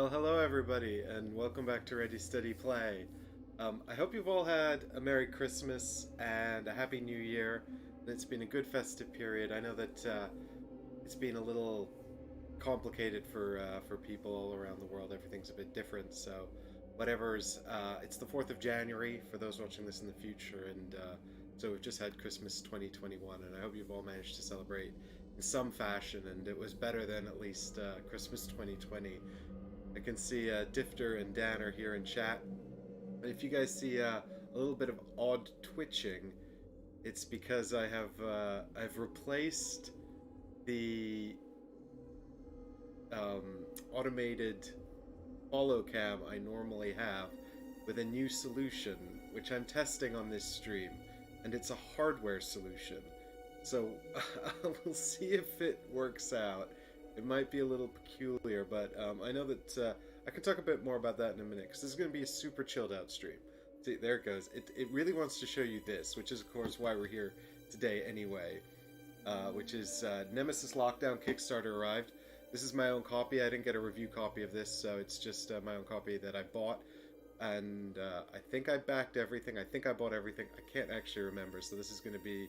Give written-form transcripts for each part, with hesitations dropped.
Well, hello everybody, and welcome back to Ready Steady Play. I hope you've all had a Merry Christmas and a Happy New Year, and it's been a good festive period. I know that it's been a little complicated for people all around the world. Everything's a bit different, so whatever's. It's the 4th of January for those watching this in the future, and so we've just had Christmas 2021, and I hope you've all managed to celebrate in some fashion, and it was better than at least Christmas 2020. I can see Difter and Dan are here in chat. And if you guys see a little bit of odd twitching, it's because I've replaced the automated follow cam I normally have with a new solution, which I'm testing on this stream, and it's a hardware solution. So we'll see if it works out. It might be a little peculiar, but I know that I can talk a bit more about that in a minute, because this is going to be a super chilled out stream. See, there it goes. It really wants to show you this, which is, of course, why we're here today anyway, which is Nemesis Lockdown Kickstarter arrived. This is my own copy. I didn't get a review copy of this, so it's just my own copy that I bought. And I think I backed everything. I think I bought everything. I can't actually remember, so this is going to be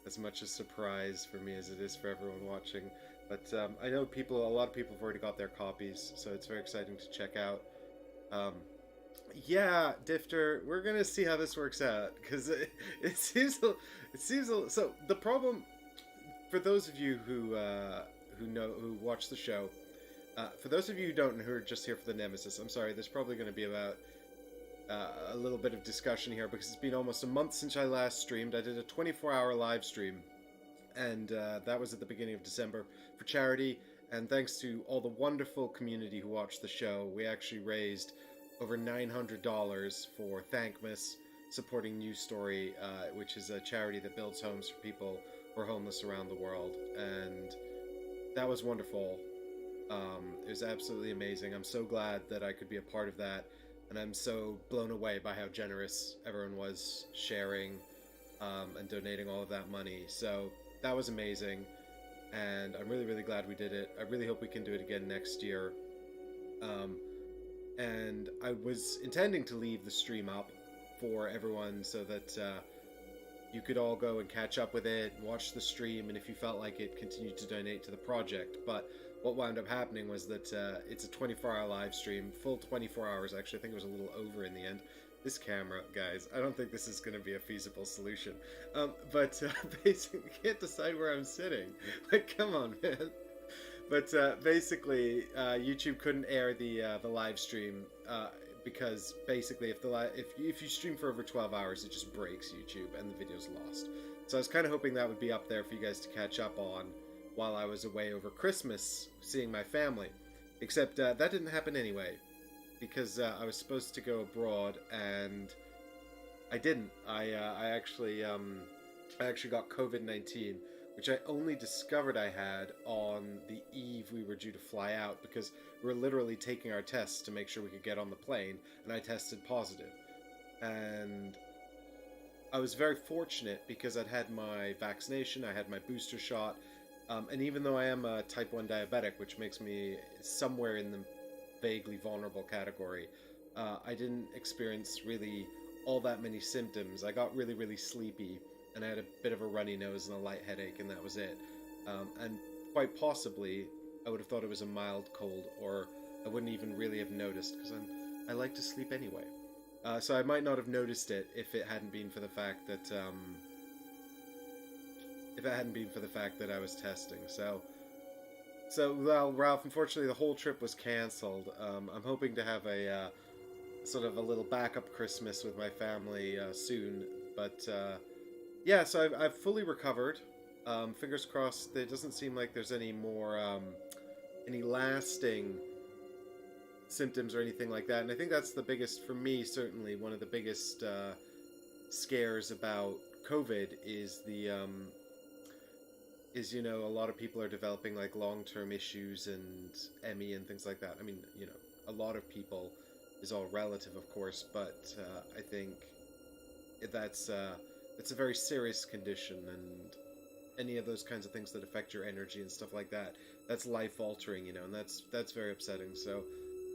as much a surprise for me as it is for everyone watching. But I know a lot of people have already got their copies, so it's very exciting to check out. Yeah, Difter, we're gonna see how this works out, because it seems so. The problem, for those of you who watch the show, for those of you who don't and who are just here for the Nemesis, I'm sorry. There's probably going to be about a little bit of discussion here, because it's been almost a month since I last streamed. I did a 24-hour live stream, and that was at the beginning of December for charity. And thanks to all the wonderful community who watched the show, we actually raised over $900 for Thankmas, supporting New Story, which is a charity that builds homes for people who are homeless around the world. And that was wonderful. It was absolutely amazing. I'm so glad that I could be a part of that, and I'm so blown away by how generous everyone was sharing and donating all of that money. So that was amazing, and I'm really, really glad we did it. I really hope we can do it again next year. And I was intending to leave the stream up for everyone so that you could all go and catch up with it, watch the stream, and if you felt like it, continue to donate to the project. But what wound up happening was that it's a 24-hour live stream, full 24 hours. Actually, I think it was a little over in the end. This camera, guys, I don't think this is going to be a feasible solution. But basically, I can't decide where I'm sitting. Like, come on, man. But basically, YouTube couldn't air the live stream because basically, if you stream for over 12 hours, it just breaks YouTube and the video's lost. So I was kind of hoping that would be up there for you guys to catch up on while I was away over Christmas, seeing my family. Except that didn't happen anyway, because I was supposed to go abroad and I didn't. I actually got COVID-19, which I only discovered I had on the eve we were due to fly out, because we were literally taking our tests to make sure we could get on the plane, and I tested positive. And I was very fortunate because I'd had my vaccination, I had my booster shot, and even though I am a type 1 diabetic, which makes me somewhere in the vaguely vulnerable category, I didn't experience really all that many symptoms. I got really, really sleepy, and I had a bit of a runny nose and a light headache, and that was it. And quite possibly, I would have thought it was a mild cold, or I wouldn't even really have noticed, because I like to sleep anyway. So I might not have noticed it if it hadn't been for the fact that I was testing. So well, Ralph, unfortunately, the whole trip was canceled. I'm hoping to have a sort of a little backup Christmas with my family soon, but. Yeah, so I've fully recovered. Fingers crossed. It doesn't seem like there's any more, any lasting symptoms or anything like that. And I think that's the biggest, for me, certainly, one of the biggest scares about COVID is a lot of people are developing, like, long-term issues and ME and things like that. I mean, a lot of people is all relative, of course, but I think that's it's a very serious condition, and any of those kinds of things that affect your energy and stuff like that, that's life altering, and that's very upsetting. So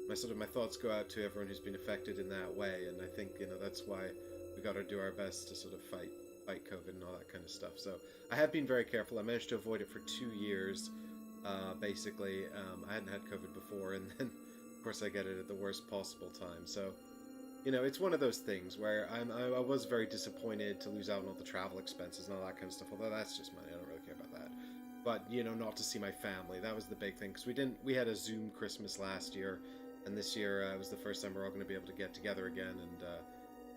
my thoughts go out to everyone who's been affected in that way, and I think that's why we got to do our best to sort of fight COVID and all that kind of stuff. So I have been very careful. I managed to avoid it for 2 years, basically. I hadn't had COVID before, and then of course I get it at the worst possible time. So it's one of those things where I was very disappointed to lose out on all the travel expenses and all that kind of stuff. Although that's just money, I don't really care about that. But not to see my family, that was the big thing, because we had a Zoom Christmas last year, and this year it was the first time we're all going to be able to get together again, and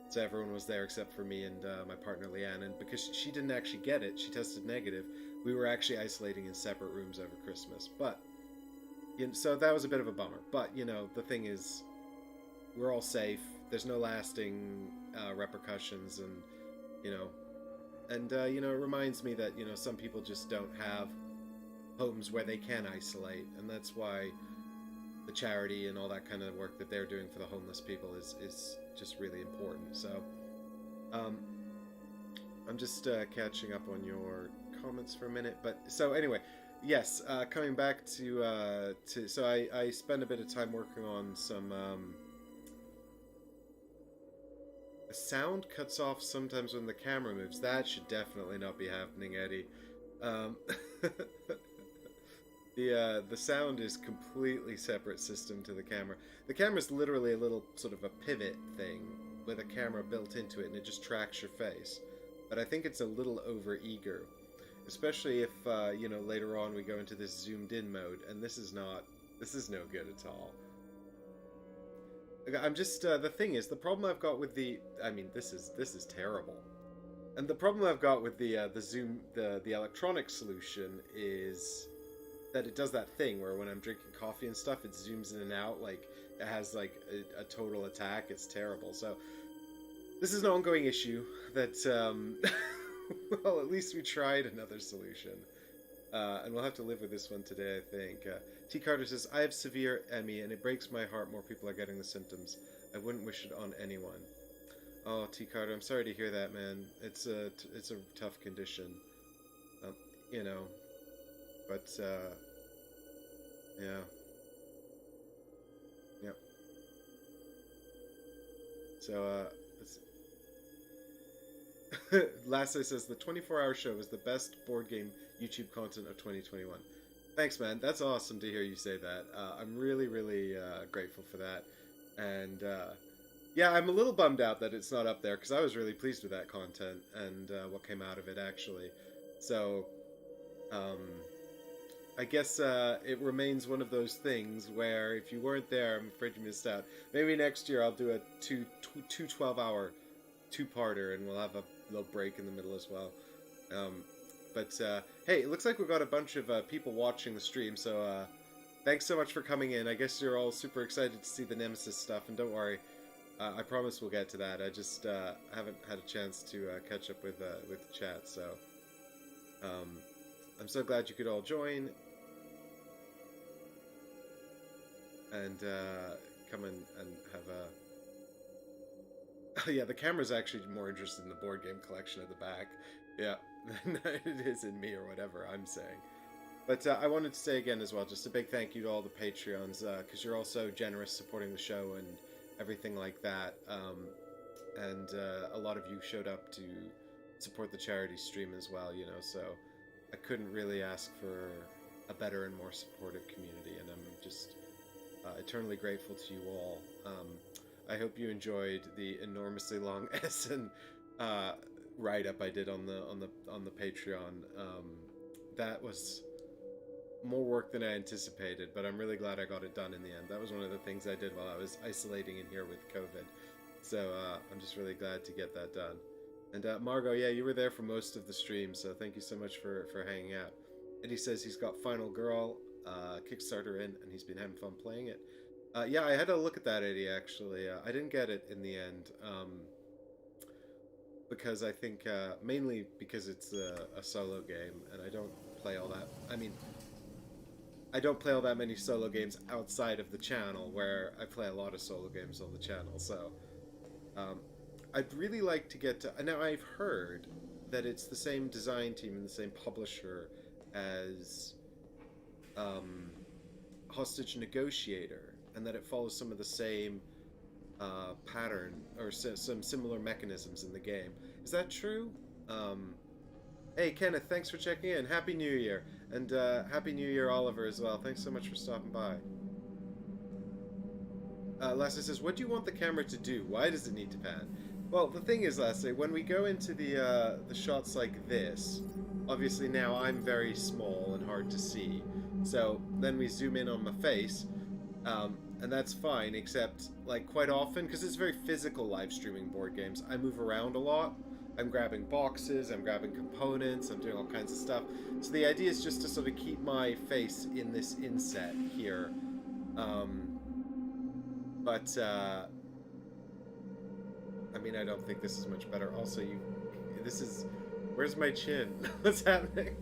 so everyone was there except for me and my partner Leanne. And because she didn't actually get it, she tested negative. We were actually isolating in separate rooms over Christmas, but so that was a bit of a bummer. But the thing is, we're all safe. There's no lasting repercussions, and it reminds me that some people just don't have homes where they can isolate, and that's why the charity and all that kind of work that they're doing for the homeless people is just really important. So I'm just catching up on your comments for a minute. But so anyway, yes, coming back to so I spent a bit of time working on some. The sound cuts off sometimes when the camera moves. That should definitely not be happening, Eddie. The sound is completely separate system to the camera. The camera's literally a little sort of a pivot thing with a camera built into it, and it just tracks your face. But I think it's a little over eager, especially if later on we go into this zoomed in mode, and this is no good at all. I'm just the thing is, the problem I've got with this is terrible. And the problem I've got with the zoom the electronic solution is that it does that thing where when I'm drinking coffee and stuff, it zooms in and out, like it has like a total attack. It's terrible. So this is an ongoing issue that well, at least we tried another solution. And we'll have to live with this one today, I think. T. Carter says, I have severe ME, and it breaks my heart more people are getting the symptoms. I wouldn't wish it on anyone. Oh, T. Carter, I'm sorry to hear that, man. It's a tough condition. But, yeah. Yep. So, Lasso says, the 24-hour show was the best board game YouTube content of 2021. Thanks, man. That's awesome to hear you say that. I'm really, really grateful for that. And yeah, I'm a little bummed out that it's not up there, because I was really pleased with that content and what came out of it, actually. So I guess it remains one of those things where if you weren't there, I'm afraid you missed out. Maybe next year I'll do a two 12-hour two-parter, and we'll have a little break in the middle as well. But hey, it looks like we've got a bunch of people watching the stream, so thanks so much for coming in. I guess you're all super excited to see the Nemesis stuff, and don't worry, I promise we'll get to that. I just haven't had a chance to catch up with the chat, so I'm so glad you could all join and come in and have a... Oh, yeah, the camera's actually more interested in the board game collection at the back. Yeah, than it is in me or whatever I'm saying. But I wanted to say again as well, just a big thank you to all the Patreons, because you're all so generous supporting the show and everything like that. And a lot of you showed up to support the charity stream as well, so I couldn't really ask for a better and more supportive community, and I'm just eternally grateful to you all. I hope you enjoyed the enormously long Essen write-up I did on the Patreon. That was more work than I anticipated, but I'm really glad I got it done in the end. That was one of the things I did while I was isolating in here with COVID. So I'm just really glad to get that done. And Margot, yeah, you were there for most of the stream, so thank you so much for hanging out. And he says he's got Final Girl Kickstarter in, and he's been having fun playing it. Yeah, I had to look at that, Eddie, actually. I didn't get it in the end, because I think, mainly because it's a solo game, and I don't play all that. I mean, I don't play all that many solo games outside of the channel, where I play a lot of solo games on the channel, so I'd really like to get to... Now, I've heard that it's the same design team and the same publisher as Hostage Negotiator, and that it follows some of the same pattern or some similar mechanisms in the game. Is that true? Hey Kenneth, thanks for checking in. Happy New Year, and Happy New Year, Oliver, as well. Thanks so much for stopping by. Leslie says, "What do you want the camera to do? Why does it need to pan?" Well, the thing is, Leslie, when we go into the shots like this, obviously now I'm very small and hard to see. So then we zoom in on my face, and that's fine. Except, like, quite often, because it's very physical live streaming board games, I move around a lot. I'm grabbing boxes, I'm grabbing components, I'm doing all kinds of stuff. So the idea is just to sort of keep my face in this inset here. I mean, I don't think this is much better. Also, where's my chin? What's happening?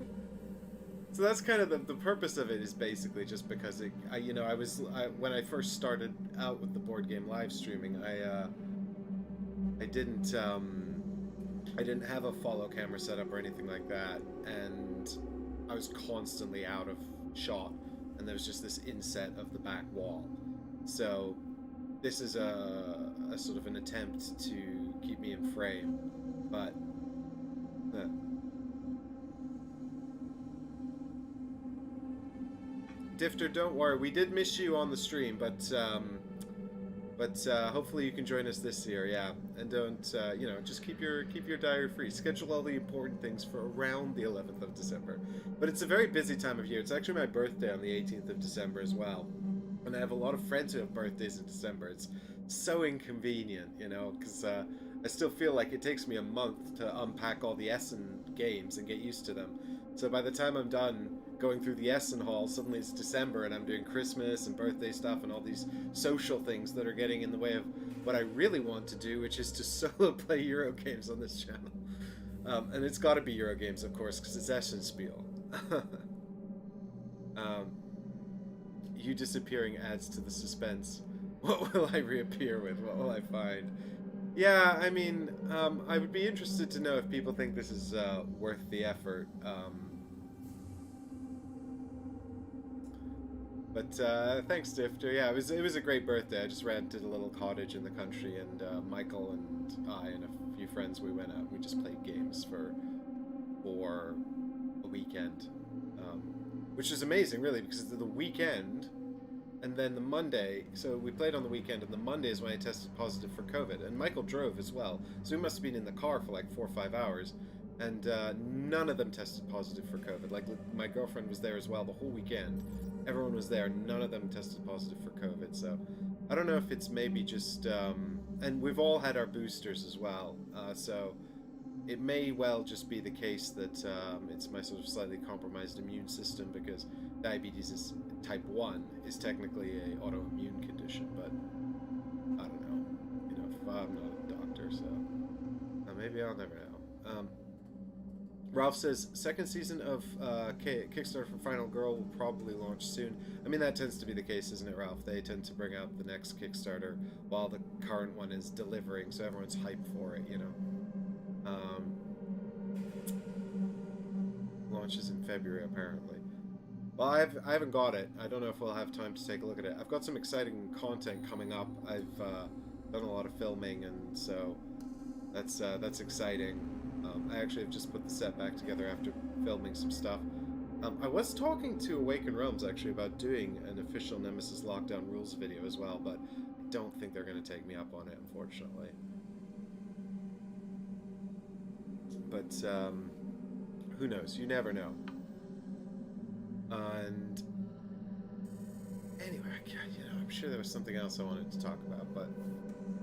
So that's kind of the purpose of it, is basically just because when I first started out with the board game live streaming, I didn't have a follow camera setup or anything like that, and I was constantly out of shot, and there was just this inset of the back wall. So this is a sort of an attempt to keep me in frame, but Difter, don't worry, we did miss you on the stream, but hopefully you can join us this year, yeah. And don't, just keep your diary free. Schedule all the important things for around the 11th of December. But it's a very busy time of year. It's actually my birthday on the 18th of December as well. And I have a lot of friends who have birthdays in December. It's so inconvenient, because I still feel like it takes me a month to unpack all the Essen games and get used to them. So by the time I'm done going through the Essen Hall, suddenly it's December and I'm doing Christmas and birthday stuff and all these social things that are getting in the way of what I really want to do, which is to solo play Euro games on this channel. And it's got to be Euro games, of course, because it's Essen Spiel. You disappearing adds to the suspense. What will I reappear with? What will I find? Yeah, I mean, I would be interested to know if people think this is worth the effort. But thanks, Difter. Yeah, it was a great birthday. I just rented a little cottage in the country, and Michael and I and a few friends, we went out. We just played games for a weekend, which is amazing, really, because it's the weekend, and then the Monday. So we played on the weekend, and the Monday is when I tested positive for COVID. And Michael drove as well, so we must have been in the car for like 4 or 5 hours, and none of them tested positive for COVID. Like, my girlfriend was there as well the whole weekend. Everyone was there. None of them tested positive for COVID. So I don't know if it's maybe just... and we've all had our boosters as well. So it may well just be the case that it's my sort of slightly compromised immune system, because diabetes is type 1 is technically a autoimmune condition. But I don't know. If I'm not a doctor, so maybe I'll never know. Ralph says, second season of Kickstarter for Final Girl will probably launch soon. I mean, that tends to be the case, isn't it, Ralph? They tend to bring out the next Kickstarter while the current one is delivering, so everyone's hyped for it, Launches in February, apparently. Well, I haven't got it. I don't know if we'll have time to take a look at it. I've got some exciting content coming up. I've done a lot of filming, and so that's exciting. I actually have just put the set back together after filming some stuff. I was talking to Awaken Realms, actually, about doing an official Nemesis Lockdown Rules video as well, but I don't think they're going to take me up on it, unfortunately. But, who knows? You never know. And anyway, I'm sure there was something else I wanted to talk about, but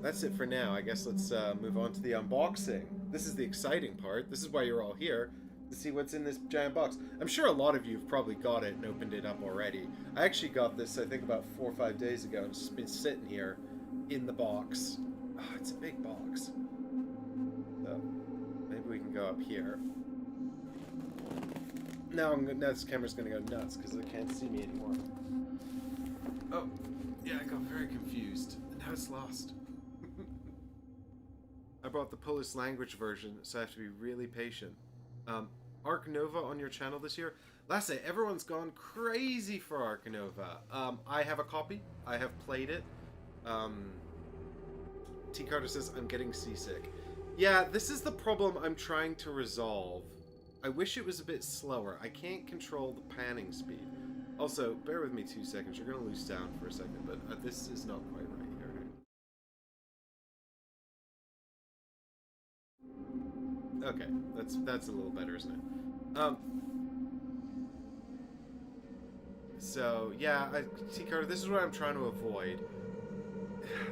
that's it for now. I guess let's move on to the unboxing. This is the exciting part. This is why you're all here, to see what's in this giant box. I'm sure a lot of you have probably got it and opened it up already. I actually got this, I think, about 4 or 5 days ago. It's just been sitting here in the box. Oh, it's a big box. So maybe we can go up here. Now this camera's going to go nuts because it can't see me anymore. Oh, yeah, I got very confused. Now it's lost. I brought the Polish language version, so I have to be really patient. Ark Nova on your channel this year? Last day, everyone's gone crazy for Ark Nova. I have a copy. I have played it. T. Carter says, I'm getting seasick. Yeah, this is the problem I'm trying to resolve. I wish it was a bit slower. I can't control the panning speed. Also, bear with me 2 seconds. You're going to lose sound for a second, but this is not quite right here. Okay, that's a little better, isn't it? So yeah, T. Carter, this is what I'm trying to avoid.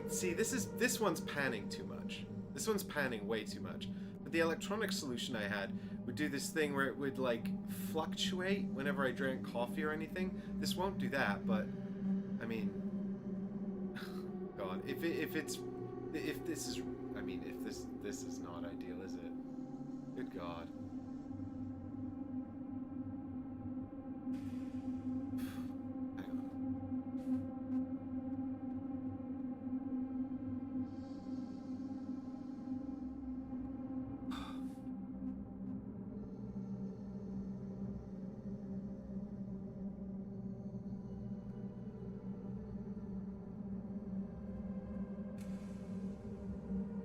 See, this one's panning too much. This one's panning way too much. But the electronic solution I had would do this thing where it would like fluctuate whenever I drank coffee or anything. This won't do that, but I mean, God, if this is, I mean, if this is not ideal, is it? Good God.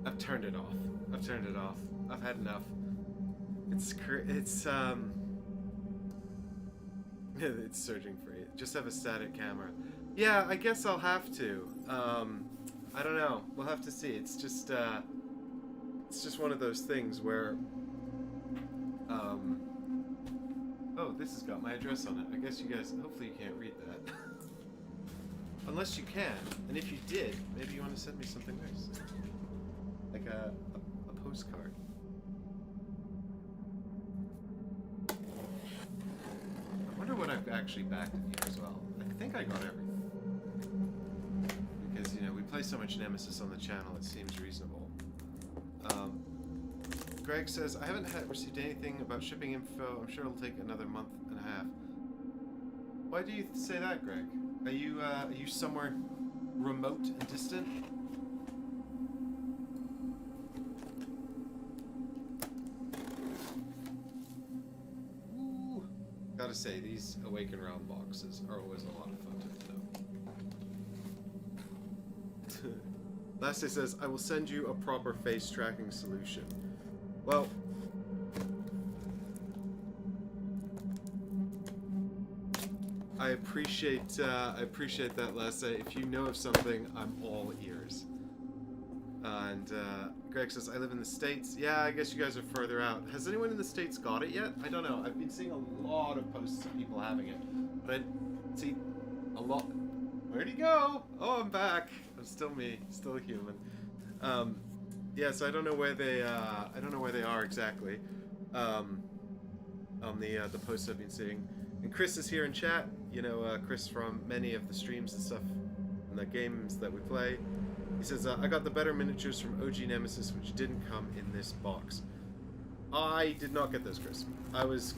I've turned it off. I've turned it off. I've had enough. It's it's surging free. Just have a static camera. Yeah, I guess I'll have to. I don't know. We'll have to see. It's just one of those things where oh, this has got my address on it. I guess you guys, hopefully you can't read that. Unless you can. And if you did, maybe you want to send me something nice. Like a postcard. I wonder what I've actually backed in here as well. I think I got everything. Because, you know, we play so much Nemesis on the channel, it seems reasonable. Greg says, I haven't received anything about shipping info. I'm sure it'll take another month and a half. Why do you say that, Greg? Are you somewhere remote and distant? Ooh. Gotta say, these Awaken Realm boxes are always a lot of fun to open. Lastly says, I will send you a proper face tracking solution. Well, I appreciate that, Leslie. If you know of something, I'm all ears. And Greg says, I live in the States. Yeah, I guess you guys are further out. Has anyone in the States got it yet? I don't know. I've been seeing a lot of posts of people having it, but I see a lot. Where'd he go? Oh, I'm back. I'm still me, still a human. Yeah, so I don't know where they are exactly. On the posts I've been seeing. And Chris is here in chat. You know, Chris from many of the streams and stuff, and the games that we play. He says, I got the better miniatures from OG Nemesis, which didn't come in this box. I did not get those, Chris. I was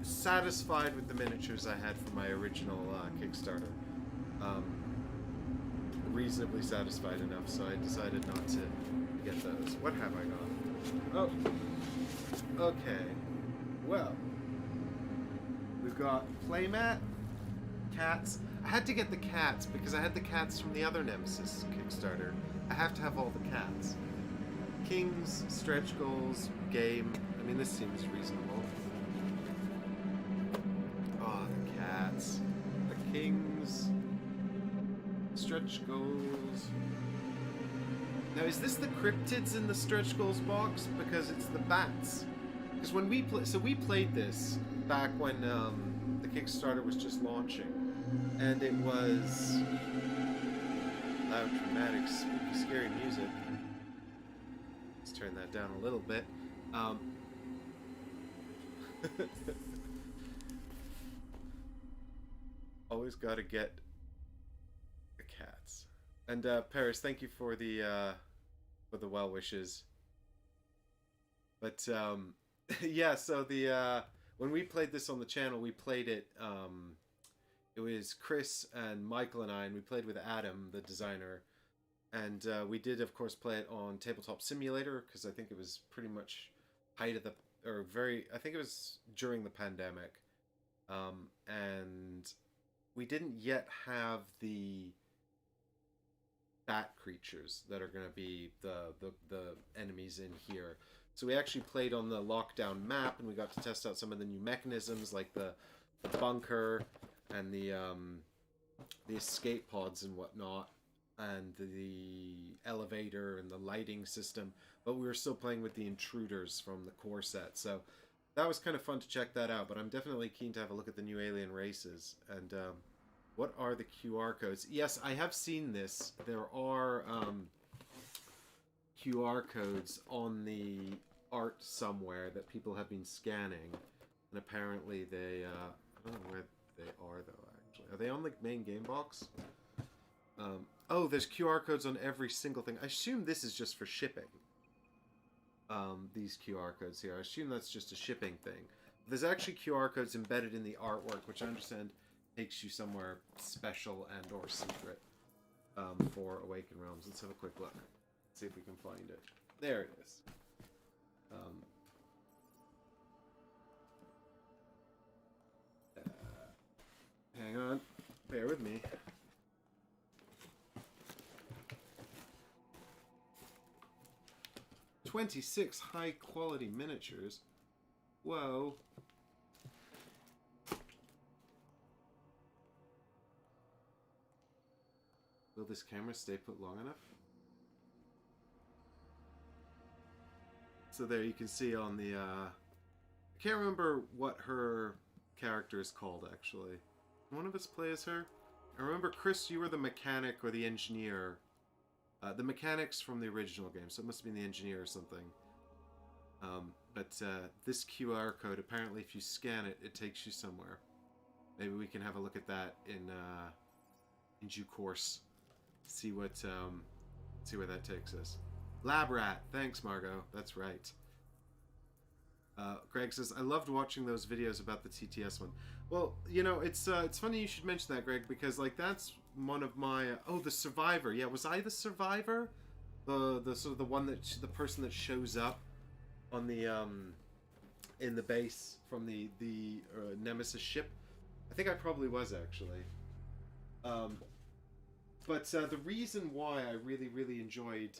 satisfied with the miniatures I had from my original Kickstarter. Reasonably satisfied enough, so I decided not to get those. What have I got? Oh. Okay. Well. We've got playmat, cats. I had to get the cats because I had the cats from the other Nemesis Kickstarter. I have to have all the cats. Kings, stretch goals, game. I mean, this seems reasonable. Oh, the cats. The kings. Stretch goals. Now, is this the cryptids in the stretch goals box? Because it's the bats. Because when we played this back when the Kickstarter was just launching, and it was loud, dramatic, spooky, scary music. Let's turn that down a little bit. Always got to get the cats. And Paris, thank you for the well wishes. But yeah, so the when we played this on the channel, we played it. It was Chris and Michael and I, and we played with Adam, the designer, and we did, of course, play it on Tabletop Simulator because I think it was pretty much height of the or very, I think it was during the pandemic, and we didn't yet have the bat creatures that are going to be the enemies in here. So we actually played on the lockdown map, and we got to test out some of the new mechanisms, like the bunker and the escape pods and whatnot, and the elevator and the lighting system. But we were still playing with the intruders from the core set, so that was kind of fun to check that out. But I'm definitely keen to have a look at the new alien races. And what are the QR codes? Yes, I have seen this. There are QR codes on the art somewhere that people have been scanning, and apparently they I don't know where they are though. Actually, are they on the main game box? Oh, there's QR codes on every single thing. I assume this is just for shipping. These QR codes here, I assume that's just a shipping thing. There's actually QR codes embedded in the artwork, which I understand takes you somewhere special and or secret for Awakened Realms. Let's have a quick look. See if we can find it. There it is. Hang on. Bear with me. "26 high-quality miniatures. Whoa. Will this camera stay put long enough?" So there you can see on the, I can't remember what her character is called, actually. One of us play as her? I remember, Chris, you were the mechanic or the engineer. The mechanic's from the original game, so it must have been the engineer or something. But this QR code, apparently if you scan it, it takes you somewhere. Maybe we can have a look at that in due course. See where that takes us. Lab Rat, thanks Margot, that's right. Greg says, "I loved watching those videos about the TTS one." Well, you know, it's funny you should mention that, Greg, because like that's one of my oh, the survivor. Yeah, was I the survivor? The sort of the one that the person that shows up on the in the base from the Nemesis ship. I think I probably was actually. But the reason why I really enjoyed.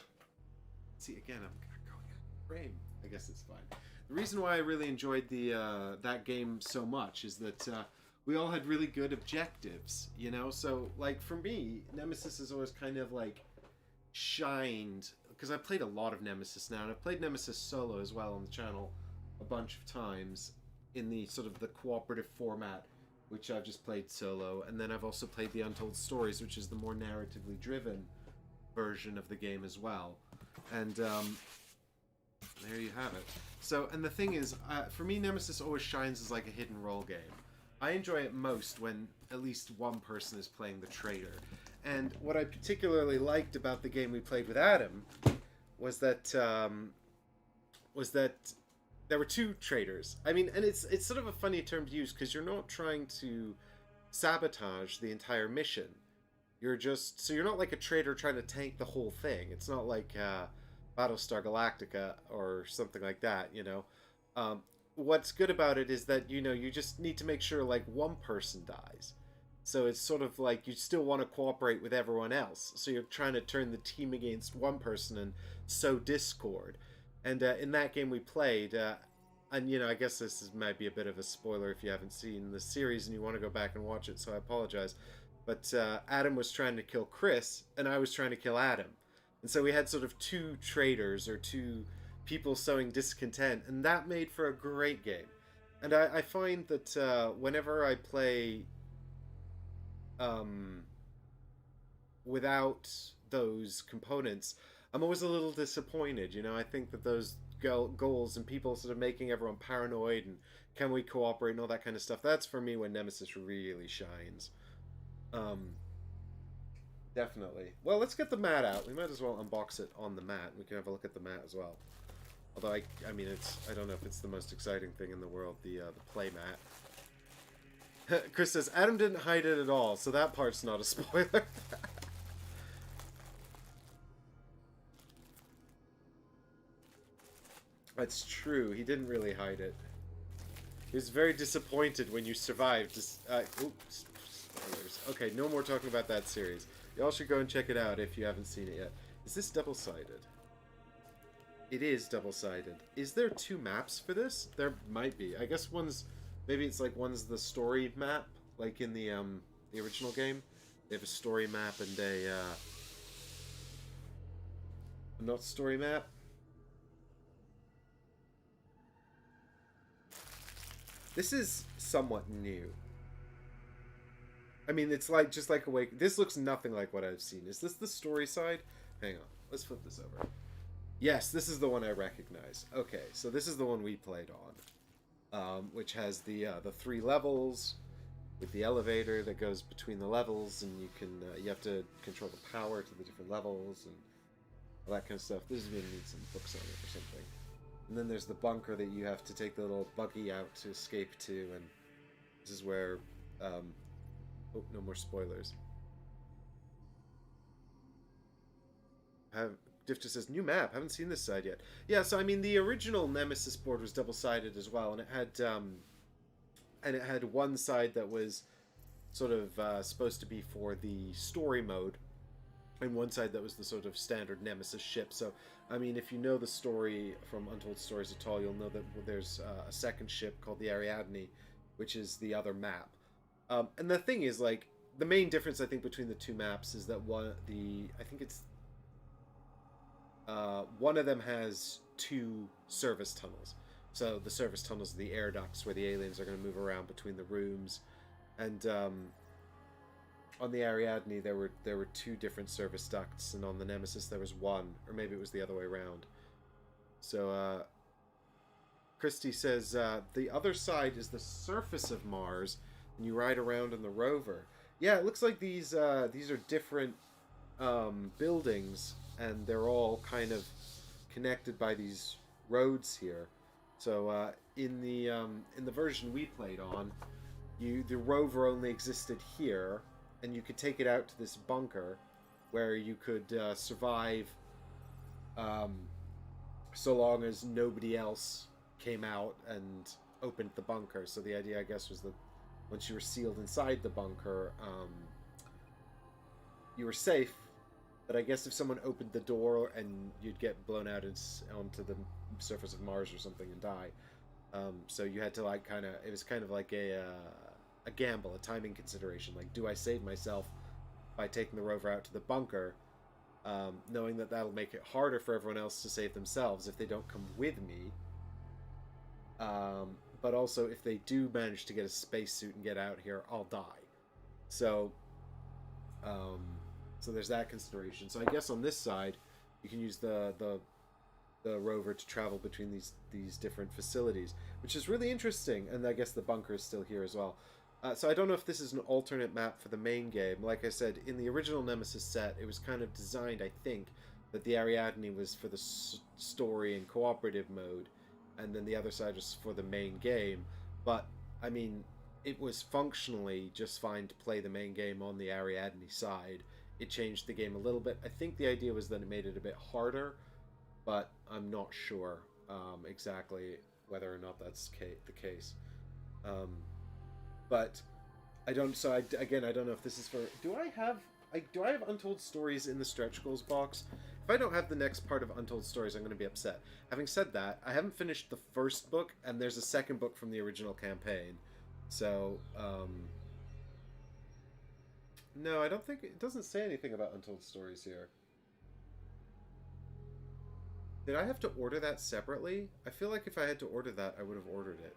See, again, I'm going out of frame. I guess it's fine. The reason why I really enjoyed the that game so much is that we all had really good objectives, you know? So, like, for me, Nemesis has always kind of, like, shined, because I've played a lot of Nemesis now, and I've played Nemesis solo as well on the channel a bunch of times in the sort of the cooperative format, which I've just played solo, and then I've also played the Untold Stories, which is the more narratively driven version of the game as well. And there you have it. So, and the thing is, for me, Nemesis always shines as like a hidden role game. I enjoy it most when at least one person is playing the traitor. And what I particularly liked about the game we played with Adam was that there were two traitors. I mean, and it's sort of a funny term to use because you're not trying to sabotage the entire mission. You're just, so you're not like a traitor trying to tank the whole thing. It's not like Battlestar Galactica or something like that, you know. What's good about it is that, you know, you just need to make sure like one person dies. So it's sort of like you still want to cooperate with everyone else. So you're trying to turn the team against one person and sow discord. And in that game we played, and you know, I guess might be a bit of a spoiler if you haven't seen the series and you want to go back and watch it, so I apologize. But Adam was trying to kill Chris, and I was trying to kill Adam. And so we had sort of two traitors, or two people sowing discontent, and that made for a great game. And I find that whenever I play without those components, I'm always a little disappointed, you know. I think that those goals and people sort of making everyone paranoid and can we cooperate and all that kind of stuff, that's for me when Nemesis really shines. Definitely. Well, let's get the mat out. We might as well unbox it on the mat. We can have a look at the mat as well. Although I mean, I don't know if it's the most exciting thing in the world, the play mat. Chris says Adam didn't hide it at all, so that part's not a spoiler. That's true. He didn't really hide it. He was very disappointed when you survived. Oops. Spoilers. Okay, no more talking about that series. Y'all should go and check it out if you haven't seen it yet. Is this double-sided? It is double-sided. Is there 2 maps for this? There might be. I guess one's... Maybe it's like one's the story map, like in the original game. They have a story map and a not story map. This is somewhat new. I mean, it's like just like Awake. This looks nothing like what I've seen. Is this the story side? Hang on. Let's flip this over. Yes, this is the one I recognize. Okay, so this is the one we played on, which has the 3 levels with the elevator that goes between the levels, and you can you have to control the power to the different levels and all that kind of stuff. This is going to need some books on it or something. And then there's the bunker that you have to take the little buggy out to escape to, and this is where... oh, no more spoilers. Diff just says, new map, haven't seen this side yet. Yeah, so I mean, the original Nemesis board was double-sided as well, and it had one side that was sort of supposed to be for the story mode, and one side that was the sort of standard Nemesis ship. So, I mean, if you know the story from Untold Stories at all, you'll know that there's a second ship called the Ariadne, which is the other map. And the thing is, like, the main difference, I think, between the 2 maps is that I think it's... one of them has 2 service tunnels. So the service tunnels are the air ducts where the aliens are going to move around between the rooms. And on the Ariadne, there were 2 different service ducts, and on the Nemesis there was 1, or maybe it was the other way around. So Christy says the other side is the surface of Mars, and you ride around in the rover. Yeah, it looks like these are different buildings, and they're all kind of connected by these roads here. So in the version we played on, the rover only existed here, and you could take it out to this bunker where you could survive so long as nobody else came out and opened the bunker. So the idea, I guess, was that once you were sealed inside the bunker, you were safe. But I guess if someone opened the door, and you'd get blown out onto the surface of Mars or something and die. So you had to, like, it was kind of like a gamble, a timing consideration. Like, do I save myself by taking the rover out to the bunker, knowing that that'll make it harder for everyone else to save themselves if they don't come with me. But also, if they do manage to get a spacesuit and get out here, I'll die. So, so there's that consideration. So I guess on this side, you can use the rover to travel between these different facilities, which is really interesting. And I guess the bunker is still here as well. So I don't know if this is an alternate map for the main game. Like I said, in the original Nemesis set, it was kind of designed, I think, that the Ariadne was for the story and cooperative mode, and then the other side was for the main game. But, I mean, it was functionally just fine to play the main game on the Ariadne side. It changed the game a little bit. I think the idea was that it made it a bit harder, but I'm not sure exactly whether or not that's the case. But I don't. So again, I don't know if this is for. Do I have Untold Stories in the stretch goals box? If I don't have the next part of Untold Stories, I'm going to be upset. Having said that, I haven't finished the first book, and there's a second book from the original campaign. So no, I don't think it doesn't say anything about Untold Stories here. Did I have to order that separately? I feel like if I had to order that, I would have ordered it.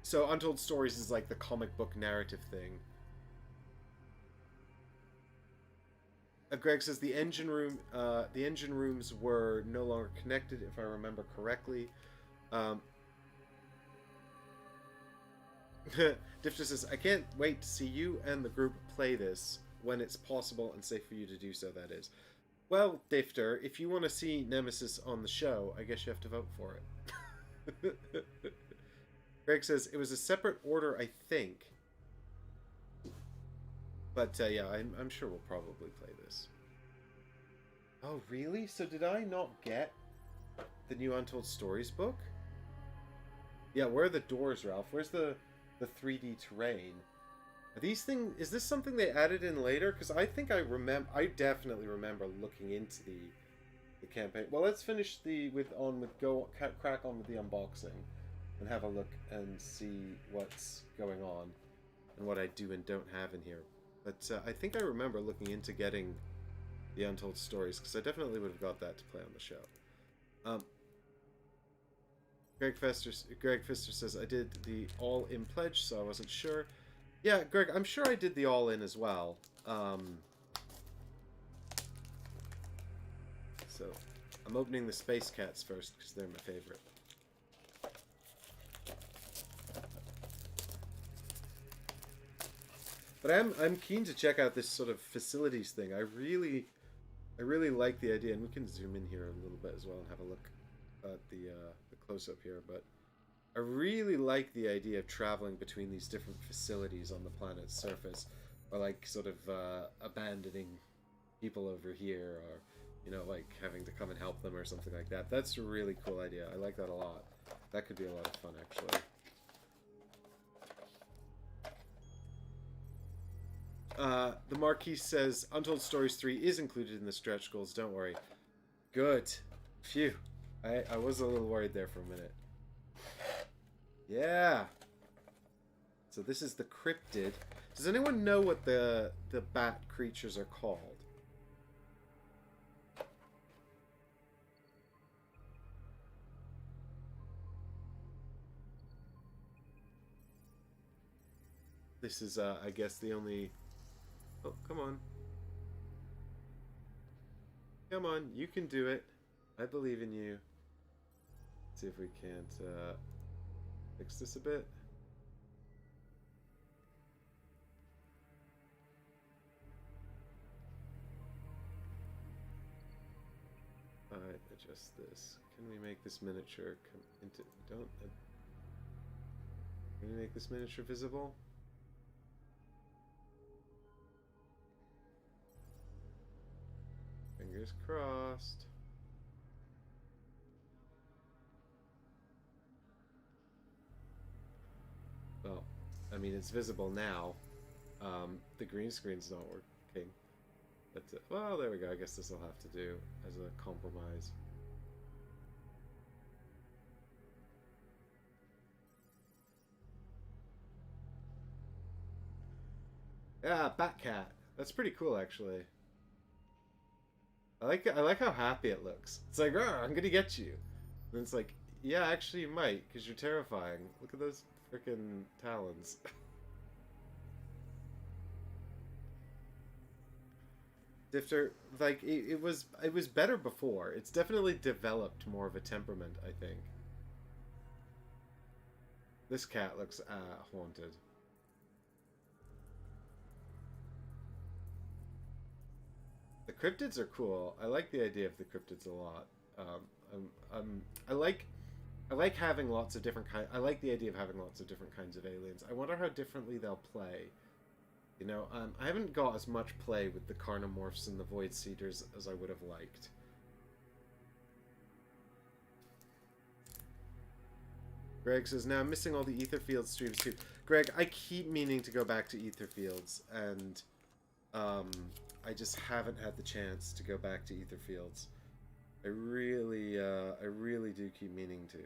So Untold Stories is like the comic book narrative thing. Greg says the engine rooms were no longer connected, if I remember correctly. Difter says, I can't wait to see you and the group play this when it's possible and safe for you to do so, that is. Well, Difter, if you want to see Nemesis on the show, I guess you have to vote for it. Greg says, it was a separate order, I think. But, yeah, I'm sure we'll probably play this. Oh, really? So did I not get The new Untold Stories book? Yeah, where are the doors, Ralph? Where's the 3D terrain? Are these things... Is this something they added in later? Because I think I definitely remember looking into the campaign. Well, let's finish crack on with the unboxing and have a look and see what's going on and what I do and don't have in here. But I think I remember looking into getting the Untold Stories, because I definitely would have got that to play on the show. Greg Pfister says, I did the all-in pledge, so I wasn't sure. Yeah, Greg, I'm sure I did the all-in as well. So, I'm opening the Space Cats first, because they're my favorite. But I'm keen to check out this sort of facilities thing. I really like the idea, and we can zoom in here a little bit as well and have a look at the close-up here. But I really like the idea of traveling between these different facilities on the planet's surface, or like sort of abandoning people over here, or you know, like having to come and help them or something like that. That's a really cool idea. I like that a lot. That could be a lot of fun, actually. The Marquis says, Untold Stories 3 is included in the stretch goals, don't worry. Good. Phew. I was a little worried there for a minute. Yeah. So this is the cryptid. Does anyone know what the bat creatures are called? This is, I guess, the only... Oh, come on. Come on, you can do it. I believe in you. Let's see if we can't fix this a bit. Alright, adjust this. Can we make this miniature come into... Can we make this miniature visible? Fingers crossed. Well, I mean, it's visible now. The green screen's not working. But, well, there we go. I guess this will have to do as a compromise. Yeah, Batcat. That's pretty cool, actually. I like how happy it looks. It's like, I'm gonna get you. And it's like, yeah, actually you might, because you're terrifying. Look at those freaking talons. Difter, like, it was better before. It's definitely developed more of a temperament, I think. This cat looks haunted. The cryptids are cool. I like the idea of the cryptids a lot. I like having lots of different kind. I like the idea of having lots of different kinds of aliens. I wonder how differently they'll play. You know, I haven't got as much play with the Carnomorphs and the Void Seeders as I would have liked. Greg says, now I'm missing all the Etherfield streams too. Greg, I keep meaning to go back to Etherfields, and I just haven't had the chance to go back to Etherfields. I really do keep meaning to.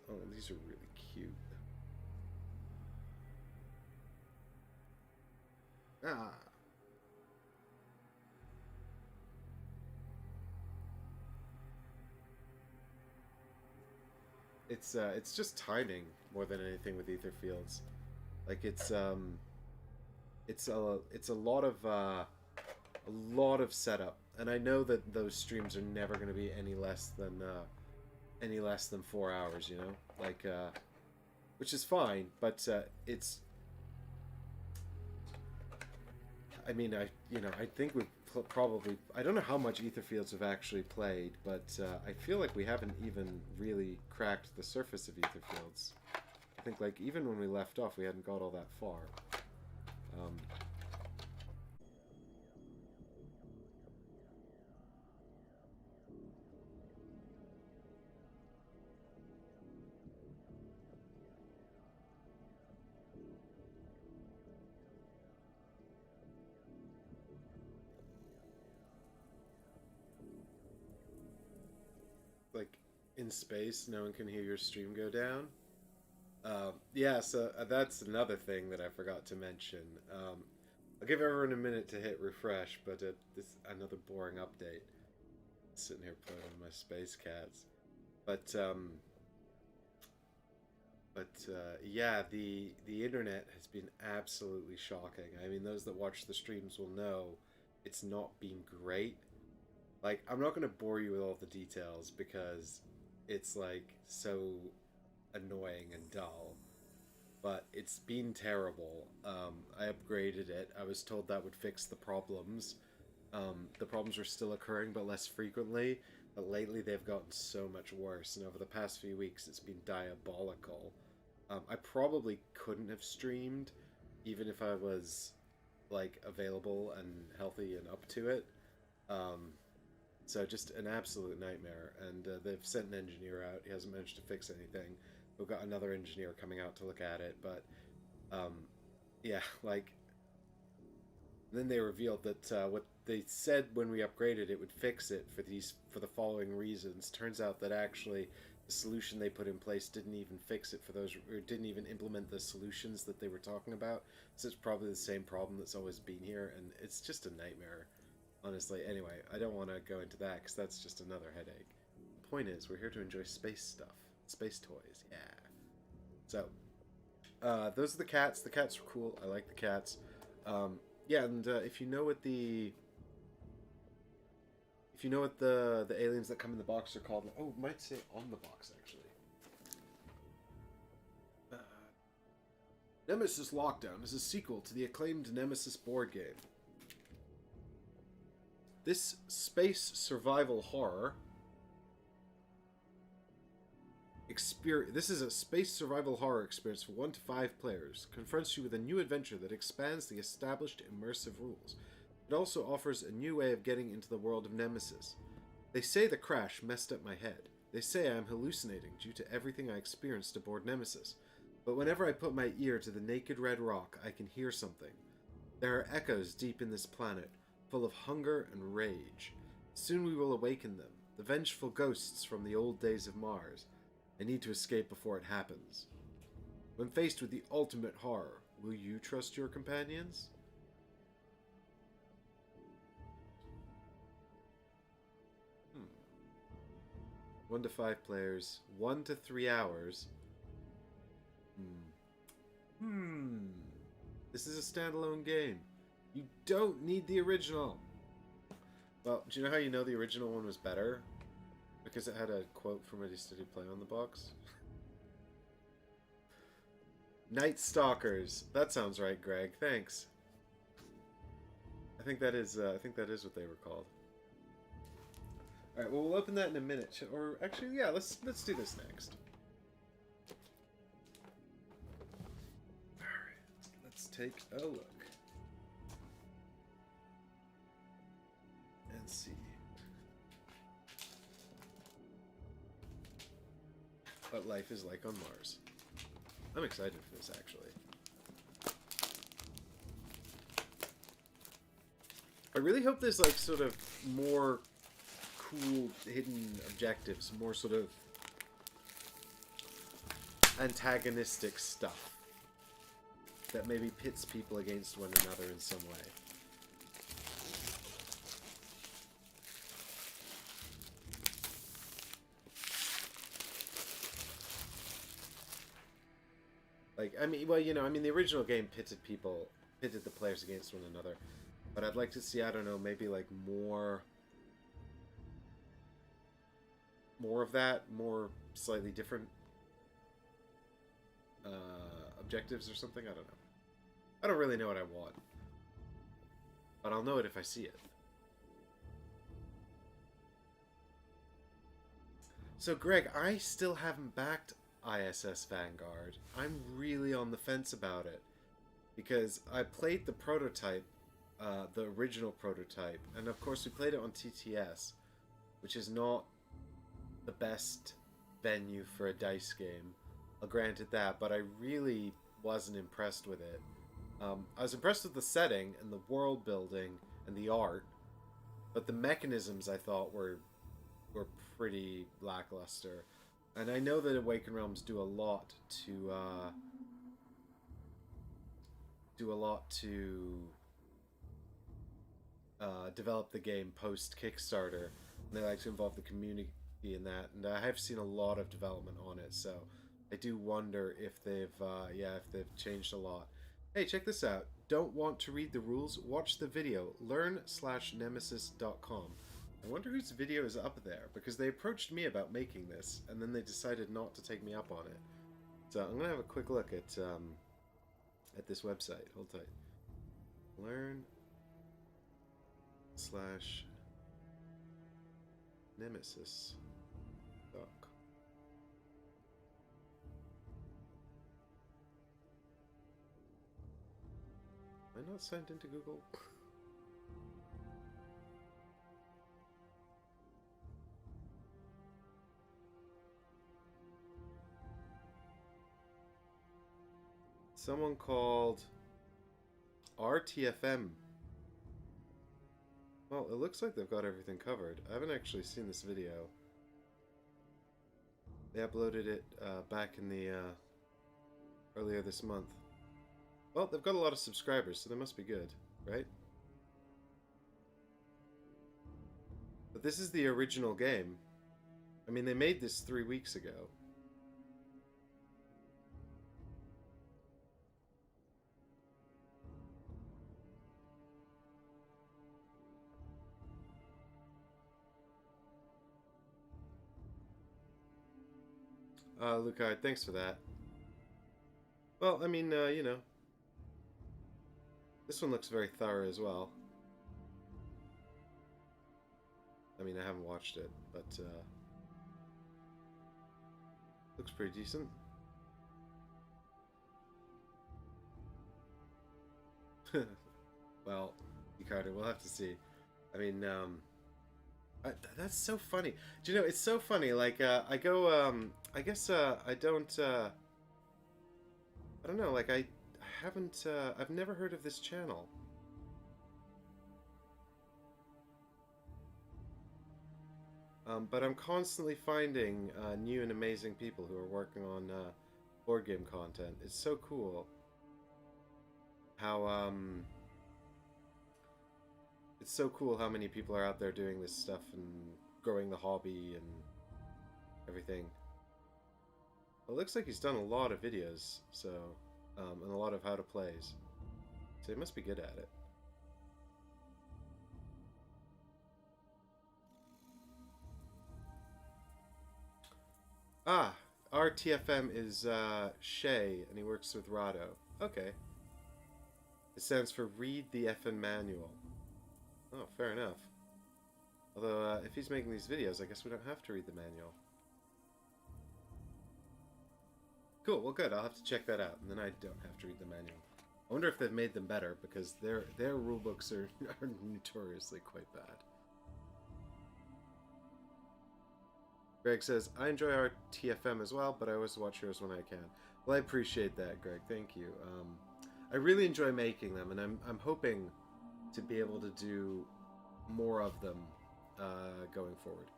Oh, these are really cute. Ah. It's just timing more than anything with Etherfields. Like it's a lot of setup, and I know that those streams are never going to be any less than 4 hours, you know, like which is fine, but it's, I mean, I think we've probably, I don't know how much Etherfields we've actually played, but I feel like we haven't even really cracked the surface of Etherfields. I think, like, even when we left off, we hadn't got all that far. In space, no one can hear your stream go down. Yeah, so that's another thing that I forgot to mention. I'll give everyone a minute to hit refresh, but this another boring update. Sitting here playing with my space cats, but yeah, the internet has been absolutely shocking. I mean, those that watch the streams will know it's not been great. Like, I'm not going to bore you with all the details because it's like so annoying and dull, but it's been terrible. I upgraded it. I was told that would fix the problems. The problems are still occurring, but less frequently. But lately, they've gotten so much worse, and over the past few weeks, it's been diabolical. I probably couldn't have streamed, even if I was like available and healthy and up to it. Um, so just an absolute nightmare, and they've sent an engineer out. He hasn't managed to fix anything. We've got another engineer coming out to look at it, but um, yeah, like then they revealed that what they said when we upgraded it would fix it for the following reasons. Turns out that actually the solution they put in place didn't even fix it for those, or didn't even implement the solutions that they were talking about. So it's probably the same problem that's always been here, and it's just a nightmare, honestly. Anyway, I don't want to go into that because that's just another headache. The point is, we're here to enjoy space stuff, space toys, yeah. So, those are the cats. The cats are cool. I like the cats. Yeah, and if you know what the aliens that come in the box are called, oh, it might say on the box actually. Nemesis Lockdown is a sequel to the acclaimed Nemesis board game. This space survival horror This is a space survival horror experience for 1 to 5 players. Confronts you with a new adventure that expands the established immersive rules. It also offers a new way of getting into the world of Nemesis. They say the crash messed up my head. They say I am hallucinating due to everything I experienced aboard Nemesis. But whenever I put my ear to the naked red rock, I can hear something. There are echoes deep in this planet, full of hunger and rage. Soon we will awaken them, the vengeful ghosts from the old days of Mars. I need to escape before it happens. When faced with the ultimate horror, will you trust your companions? 1 to 5 players, 1 to 3 hours. This is a standalone game. You don't need the original. Well, do you know how you know the original one was better? Because it had a quote from Ready Steady Play on the box. Night Stalkers. That sounds right, Greg. Thanks. I think that is what they were called. All right. Well, we'll open that in a minute. Or actually, yeah. Let's do this next. All right. Let's take a look and see what life is like on Mars. I'm excited for this, actually. I really hope there's like sort of more cool hidden objectives, more sort of antagonistic stuff that maybe pits people against one another in some way. Like, I mean, well, you know, I mean, the original game pitted the players against one another. But I'd like to see, I don't know, maybe like more of that, more slightly different objectives or something. I don't know. I don't really know what I want. But I'll know it if I see it. So, Greg, I still haven't backed ISS Vanguard. I'm really on the fence about it. Because I played the prototype, the original prototype, and of course we played it on TTS, which is not the best venue for a dice game. I'll grant it that, but I really wasn't impressed with it. I was impressed with the setting and the world building and the art, but the mechanisms I thought were were pretty lackluster. And I know that Awaken Realms do a lot to develop the game post Kickstarter. And they like to involve the community in that, and I have seen a lot of development on it. So I do wonder if they've if they've changed a lot. Hey, check this out. Don't want to read the rules? Watch the video. Learn/nemesis.com. I wonder whose video is up there, because they approached me about making this, and then they decided not to take me up on it. So I'm gonna have a quick look at this website. Hold tight. Learn/Nemesis.com. Am I not signed into Google? Someone called RTFM. Well, it looks like they've got everything covered. I haven't actually seen this video. They uploaded it back in the earlier this month. Well, they've got a lot of subscribers, so they must be good, right? But this is the original game. I mean, they made this 3 weeks ago. Lucard, thanks for that. Well, I mean, you know, this one looks very thorough as well. I mean, I haven't watched it, but looks pretty decent. Well, Ricardo, we'll have to see. I mean, that's so funny. Do you know, it's so funny. Like, I go, I guess, I don't know, like, I haven't, I've never heard of this channel. But I'm constantly finding new and amazing people who are working on board game content. It's so cool how, it's so cool how many people are out there doing this stuff and growing the hobby and everything. Well, it looks like he's done a lot of videos, so, and a lot of how to plays. So he must be good at it. Ah, RTFM is Shay, and he works with Rado. Okay. It stands for Read the Effin' Manual. Oh, fair enough. Although, if he's making these videos, I guess we don't have to read the manual. Cool, well good, I'll have to check that out, and then I don't have to read the manual. I wonder if they've made them better, because their rulebooks are notoriously quite bad. Greg says, I enjoy our TFM as well, but I always watch yours when I can. Well, I appreciate that, Greg. Thank you. I really enjoy making them, and I'm hoping to be able to do more of them going forward.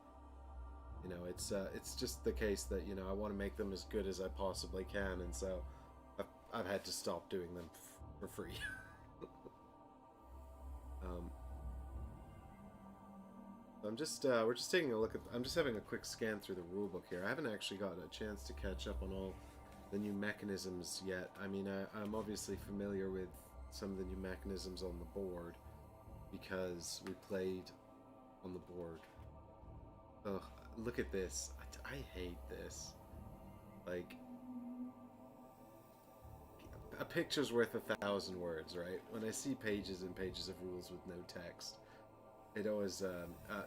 You know, it's just the case that, you know, I want to make them as good as I possibly can, and so I've had to stop doing them for free. I'm just we're just taking a look at. I'm just having a quick scan through the rulebook here. I haven't actually gotten a chance to catch up on all the new mechanisms yet. I mean, I'm obviously familiar with some of the new mechanisms on the board because we played on the board. Ugh, look at this. I hate this. Like, a picture's worth 1,000 words, right? When I see pages and pages of rules with no text, it always,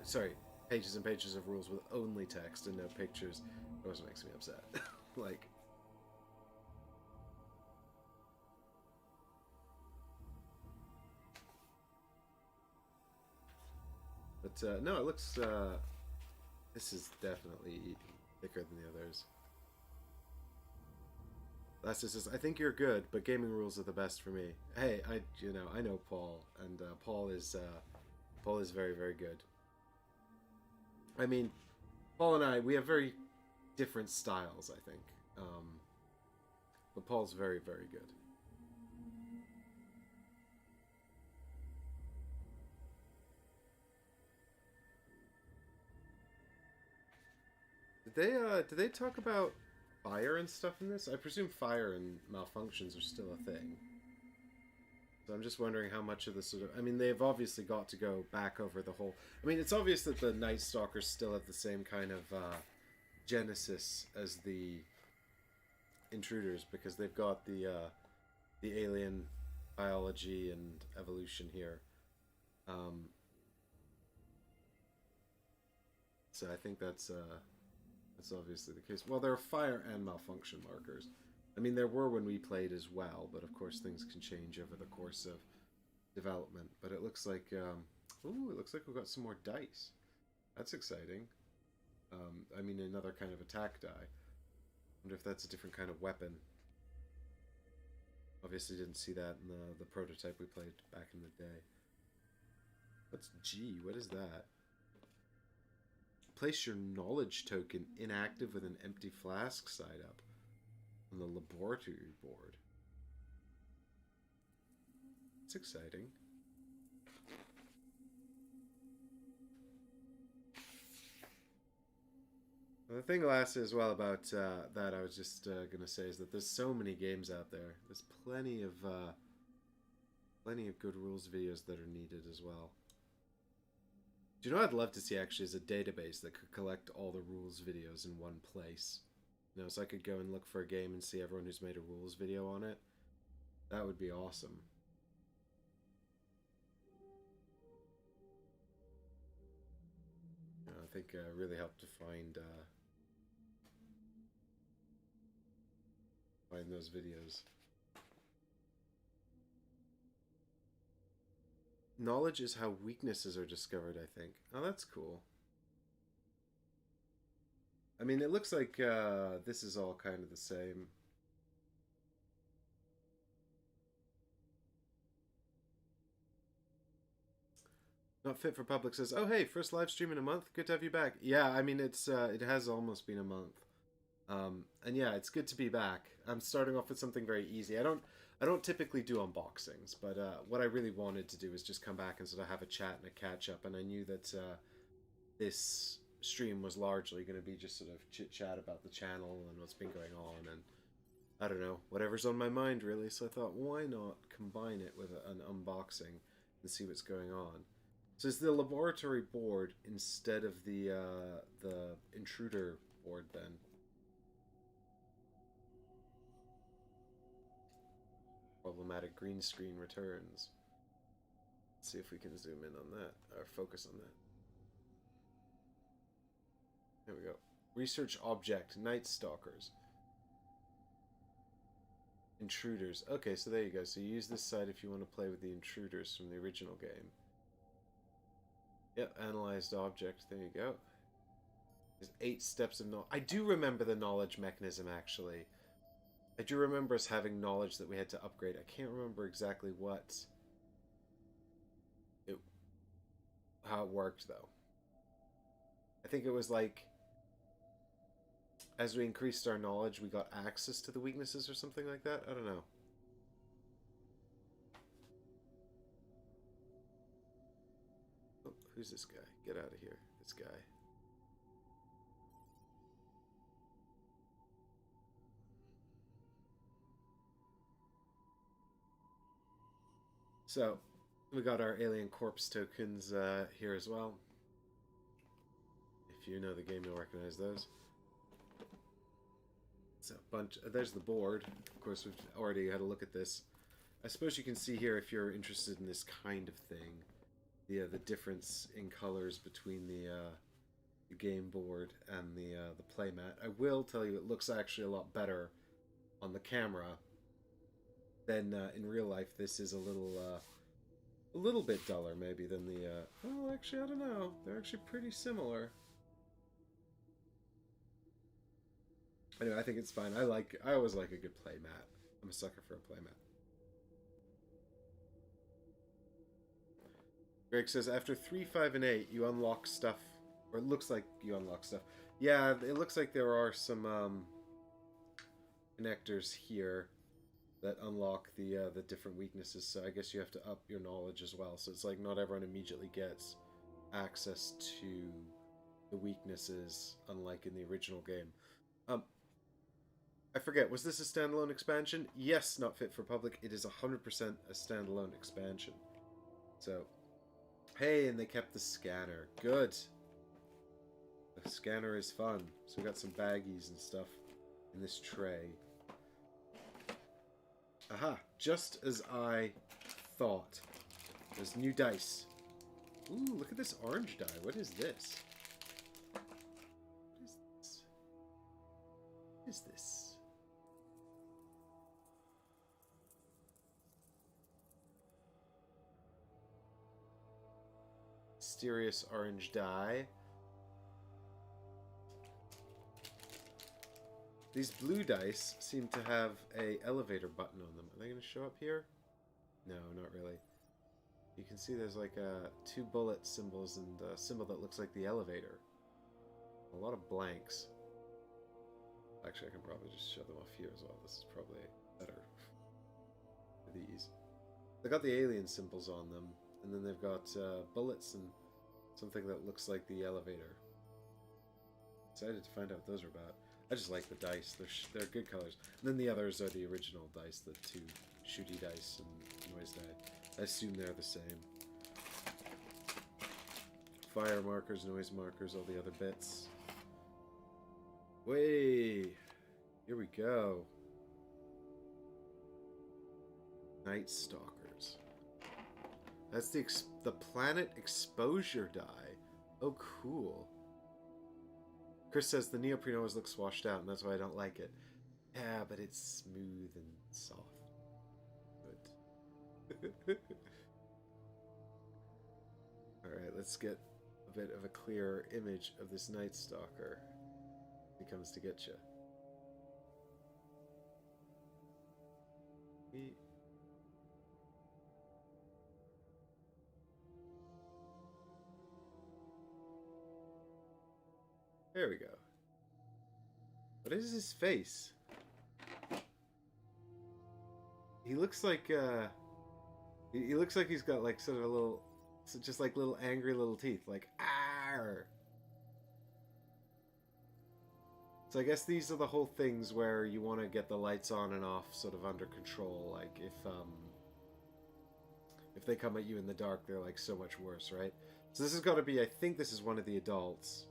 sorry, pages and pages of rules with only text and no pictures, it always makes me upset. Like, but, no, it looks, this is definitely thicker than the others. Last says, I think you're good, but gaming rules are the best for me. Hey, I know Paul, and Paul is very, very good. I mean, Paul and I, we have very different styles, I think. But Paul's very, very good. Did they talk about fire and stuff in this? I presume fire and malfunctions are still a thing. So I'm just wondering how much of this sort of... I mean, they've obviously got to go back over the whole... I mean, it's obvious that the Night Stalkers still have the same kind of genesis as the intruders, because they've got the alien biology and evolution here. So I think that's obviously the case. Well, there are fire and malfunction markers. I mean, there were when we played as well, but of course things can change over the course of development. But it looks like, ooh, it looks like we've got some more dice. That's exciting. I mean, another kind of attack die. Wonder if that's a different kind of weapon. Obviously didn't see that in the prototype we played back in the day. What's G? What is that? Place your knowledge token inactive with an empty flask side up on the laboratory board. It's exciting. The thing, last as well about that I was just gonna say is that there's so many games out there. There's plenty of good rules videos that are needed as well. Do you know what I'd love to see actually is a database that could collect all the rules videos in one place? You know, so I could go and look for a game and see everyone who's made a rules video on it. That would be awesome. You know, I think really helped to find those videos. Knowledge is how weaknesses are discovered, I think. Oh, that's cool. I mean, it looks like this is all kind of the same. Not fit for public says, "Oh hey, first live stream in a month. Good to have you back." Yeah, I mean it has almost been a month, and yeah, it's good to be back. I'm starting off with something very easy. I don't typically do unboxings, but what I really wanted to do was just come back and sort of have a chat and a catch up. And I knew that this stream was largely going to be just sort of chit chat about the channel and what's been going on, and I don't know, whatever's on my mind really. So I thought, why not combine it with an unboxing and see what's going on. So it's the laboratory board instead of the intruder board then. Problematic green screen returns. Let's see if we can zoom in on that, or focus on that. There we go. Research object, Night Stalkers. Intruders. Okay, so there you go. So you use this side if you want to play with the intruders from the original game. Yep, analyzed object. There you go. There's 8 steps of knowledge. I do remember the knowledge mechanism, actually. I do remember us having knowledge that we had to upgrade. I can't remember exactly how it worked, though. I think it was like, as we increased our knowledge, we got access to the weaknesses or something like that. I don't know. Oh, who's this guy? Get out of here. This guy. So, we got our alien corpse tokens here as well. If you know the game, you'll recognize those. It's a bunch. There's the board. Of course, we've already had a look at this. I suppose you can see here, if you're interested in this kind of thing, the difference in colors between the game board and the playmat. I will tell you, it looks actually a lot better on the camera than in real life. This is a little bit duller maybe than the. Well, actually, I don't know. They're actually pretty similar. Anyway, I think it's fine. I always like a good playmat. I'm a sucker for a playmat. Greg says, after 3, 5, and 8, you unlock stuff, or it looks like you unlock stuff. Yeah, it looks like there are some connectors here that unlock the different weaknesses. So I guess you have to up your knowledge as well. So it's like not everyone immediately gets access to the weaknesses, unlike in the original game. Um, I forget, was this a standalone expansion? Yes, not fit for public. It is 100% a standalone expansion. So, hey, and they kept the scanner. Good. The scanner is fun. So we got some baggies and stuff in this tray. Aha, just as I thought. There's new dice. Ooh, look at this orange die. What is this? What is this? What is this? Mysterious orange die. These blue dice seem to have a elevator button on them. Are they going to show up here? No, not really. You can see there's like two bullet symbols and a symbol that looks like the elevator. A lot of blanks. Actually, I can probably just show them off here as well. This is probably better for these. They got the alien symbols on them, and then they've got bullets and something that looks like the elevator. Excited to find out what those are about. I just like the dice. They're good colors. And then the others are the original dice, the two shooty dice and noise die. I assume they're the same. Fire markers, noise markers, all the other bits. Way! Here we go. Night Stalkers. That's the planet exposure die. Oh, cool. Chris says the neoprene always looks washed out, and that's why I don't like it. Yeah, but it's smooth and soft. Good. Alright, let's get a bit of a clearer image of this Night Stalker. He comes to get you. There we go. What is his face? He looks like he looks like he's got like sort of a little, just like little angry little teeth, like arr. So I guess these are the whole things where you want to get the lights on and off sort of under control. Like if they come at you in the dark, they're like so much worse, right? So this has got to be, I think this is one of the adults.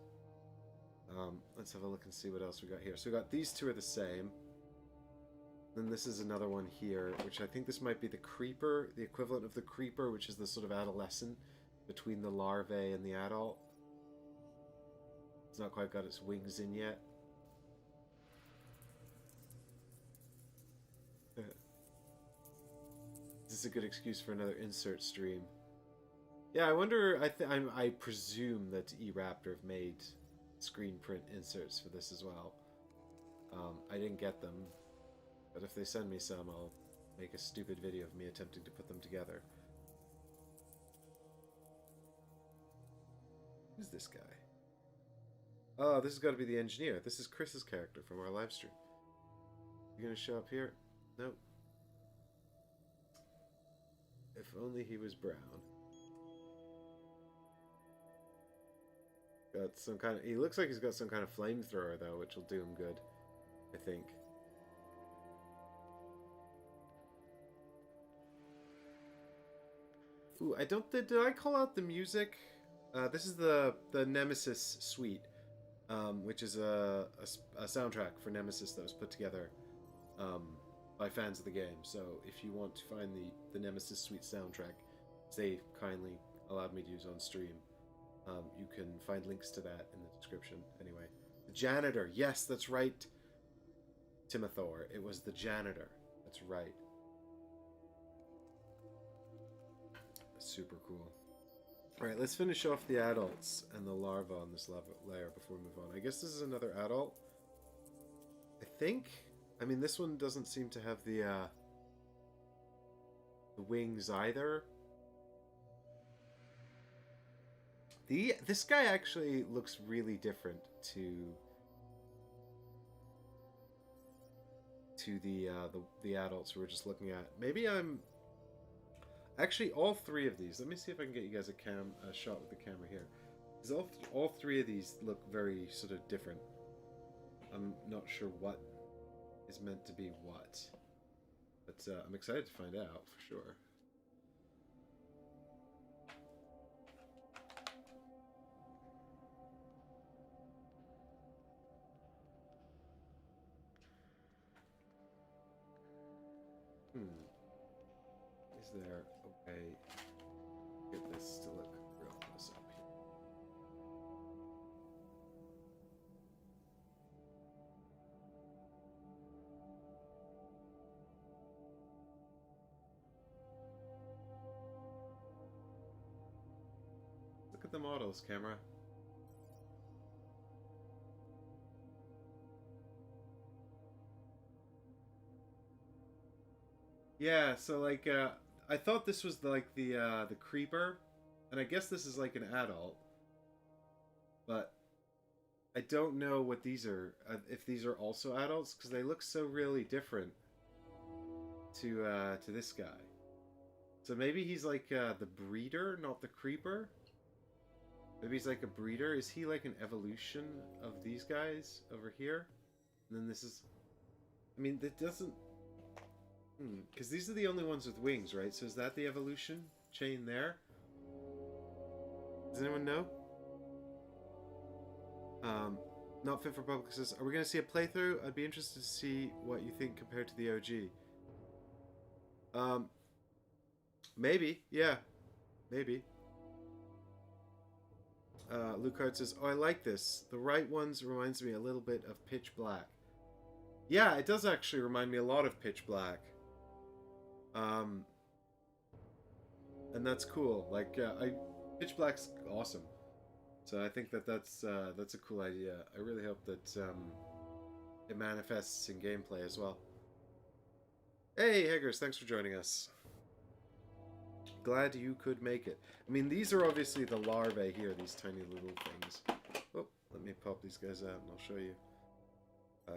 Let's have a look and see what else we got here. So we got these two are the same. Then this is another one here, which I think this might be the creeper, the equivalent of the creeper, which is the sort of adolescent between the larvae and the adult. It's not quite got its wings in yet. This is a good excuse for another insert stream. Yeah, I wonder, I presume that eRaptor have made screen print inserts for this as well. I didn't get them, but if they send me some, I'll make a stupid video of me attempting to put them together. Who's this guy? Oh, this has got to be the engineer. This is Chris's character from our live stream. You gonna show up here? Nope. If only he was brown. Got some kind of, he looks like he's got some kind of flamethrower though, which will do him good, I think. Ooh, I don't, did I call out the music? This is the Nemesis suite, which is a soundtrack for Nemesis that was put together by fans of the game. So if you want to find the Nemesis suite soundtrack, they kindly allowed me to use on stream. You can find links to that in the description. Anyway, the janitor. Yes, that's right. Timothor. It was the janitor. That's right. Super cool. Alright, let's finish off the adults and the larva on this layer before we move on. I guess this is another adult. I think. I mean, this one doesn't seem to have the wings either. This guy actually looks really different to the adults we were just looking at. Maybe I'm actually all three of these. Let me see if I can get you guys a shot with the camera here. Because all three of these look very sort of different. I'm not sure what is meant to be what, but I'm excited to find out for sure. Is there a way to get this to look real close up here? Look at the models, camera. Yeah, so like I thought this was the creeper, and I guess this is like an adult, but I don't know what these are. If these are also adults, because they look so really different to this guy. So maybe he's like the breeder, not the creeper. Maybe he's like a breeder. Is he like an evolution of these guys over here? And then this is... I mean, that doesn't... Because these are the only ones with wings, right? So is that the evolution chain there? Does anyone know? Not fit for public says, are we going to see a playthrough? I'd be interested to see what you think compared to the OG. Maybe. Yeah. Maybe. Luke Hart says, oh, I like this. The right ones reminds me a little bit of Pitch Black. Yeah, it does actually remind me a lot of Pitch Black. And that's cool. Like, Pitch Black's awesome. So I think that's a cool idea. I really hope that it manifests in gameplay as well. Hey, Higgers, thanks for joining us. Glad you could make it. I mean, these are obviously the larvae here, these tiny little things. Oh, let me pop these guys out and I'll show you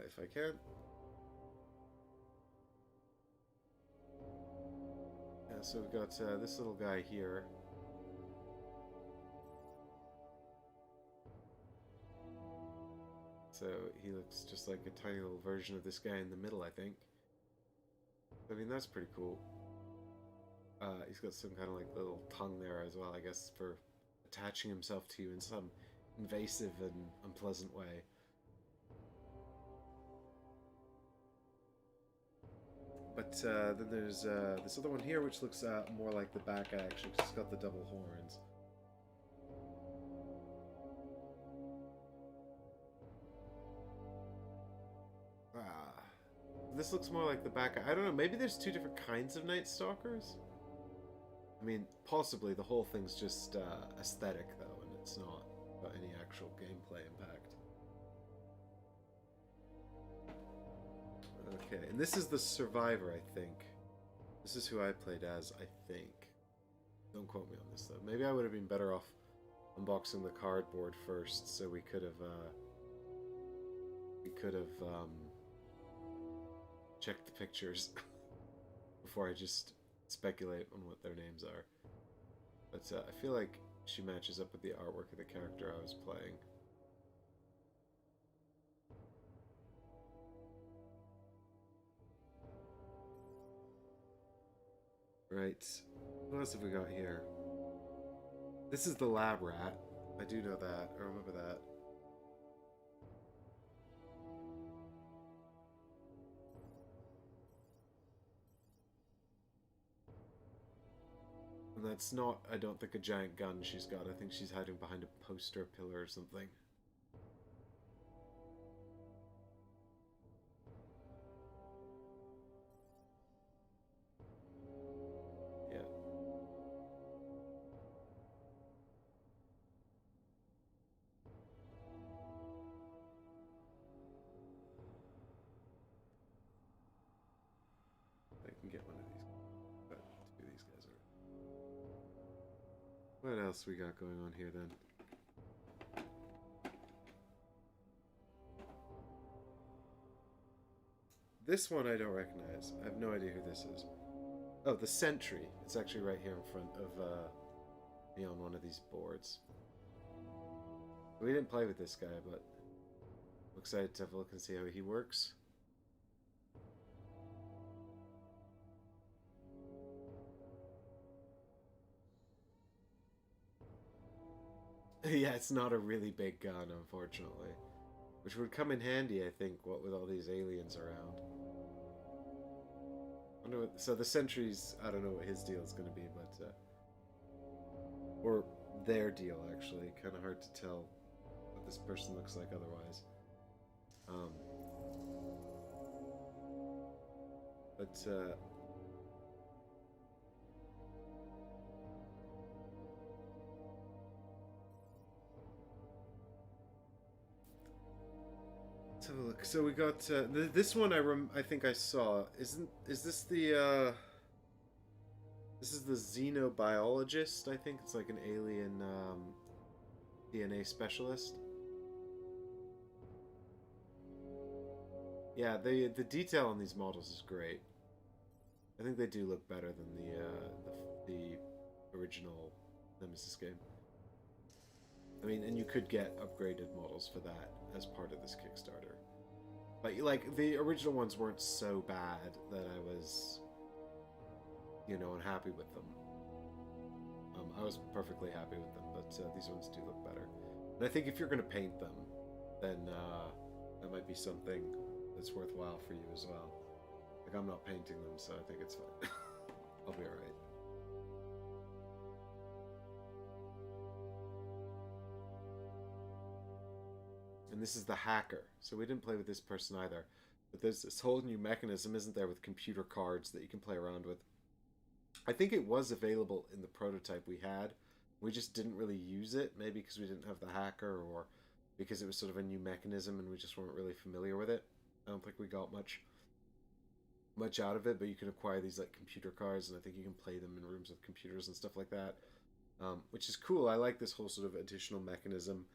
if I can. Yeah, so we've got this little guy here. So he looks just like a tiny little version of this guy in the middle, I think. I mean, that's pretty cool. He's got some kind of like little tongue there as well, I guess, for attaching himself to you in some invasive and unpleasant way. But then there's this other one here, which looks more like the back guy, actually, because it's got the double horns. This looks more like the back guy. I don't know, maybe there's two different kinds of Night Stalkers? I mean, possibly the whole thing's just aesthetic, though, and it's not got any actual gameplay impact. Okay, and this is the Survivor, I think. This is who I played as, I think. Don't quote me on this, though. Maybe I would have been better off unboxing the cardboard first, so we could have checked the pictures before I just speculate on what their names are. But I feel like she matches up with the artwork of the character I was playing. Right. What else have we got here? This is the lab rat. I do know that. I remember that. And that's not, I don't think, a giant gun she's got. I think she's hiding behind a poster pillar or something. Yeah. I can get one of these. But two of these guys are... What else we got going on here then? This one I don't recognize. I have no idea who this is. Oh, the Sentry. It's actually right here in front of me on one of these boards. We didn't play with this guy, but I'm excited to have a look and see how he works. Yeah, it's not a really big gun, unfortunately. Which would come in handy, I think, what with all these aliens around. I wonder what, so the Sentry's, I don't know what his deal is going to be, but... or their deal, actually. Kind of hard to tell what this person looks like otherwise. But, let's have a look. So we got this one. I think I saw. Is this the? This is the xenobiologist. I think it's like an alien DNA specialist. Yeah, the detail on these models is great. I think they do look better than the original Nemesis game. I mean, and you could get upgraded models for that as part of this Kickstarter. But, like, the original ones weren't so bad that I was, you know, unhappy with them. I was perfectly happy with them, but these ones do look better. And I think if you're going to paint them, then that might be something that's worthwhile for you as well. Like, I'm not painting them, so I think it's fine. I'll be alright. And this is the hacker. So we didn't play with this person either. But there's this whole new mechanism, isn't there, with computer cards that you can play around with. I think it was available in the prototype we had. We just didn't really use it. Maybe because we didn't have the hacker, or because it was sort of a new mechanism and we just weren't really familiar with it. I don't think we got much out of it, but you can acquire these like computer cards, and I think you can play them in rooms with computers and stuff like that, which is cool. I like this whole sort of additional mechanism,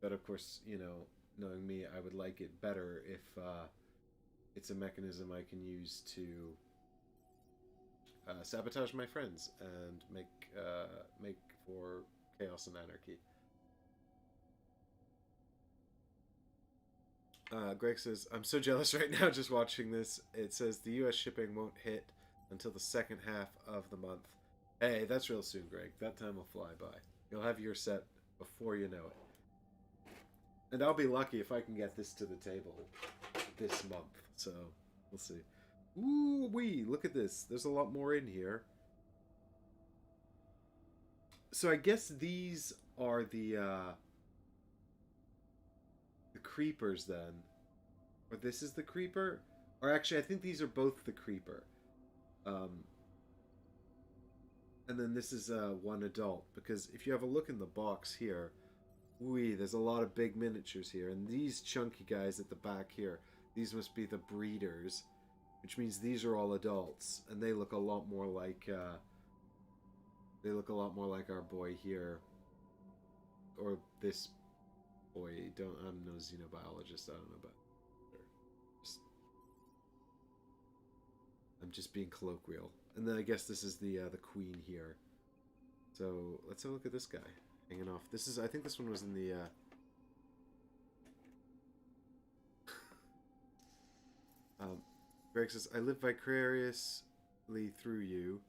but of course, you know, knowing me, I would like it better if it's a mechanism I can use to sabotage my friends and make for chaos and anarchy. Greg says, I'm so jealous right now just watching this. It says the US shipping won't hit until the second half of the month. Hey, that's real soon, Greg. That time will fly by. You'll have your set before you know it. And I'll be lucky if I can get this to the table this month. So, we'll see. Ooh wee, look at this. There's a lot more in here. So I guess these are the creepers then. Or this is the creeper? Or actually, I think these are both the creeper. And then this is one adult. Because if you have a look in the box here, there's a lot of big miniatures here. And these chunky guys at the back here, these must be the breeders. Which means these are all adults. And they look a lot more like... our boy here. Or this boy. I'm no xenobiologist. I don't know about... I'm just being colloquial. And then I guess this is the queen here. So let's have a look at this guy hanging off. This is, I think this one was in the Greg says, I live vicariously through you.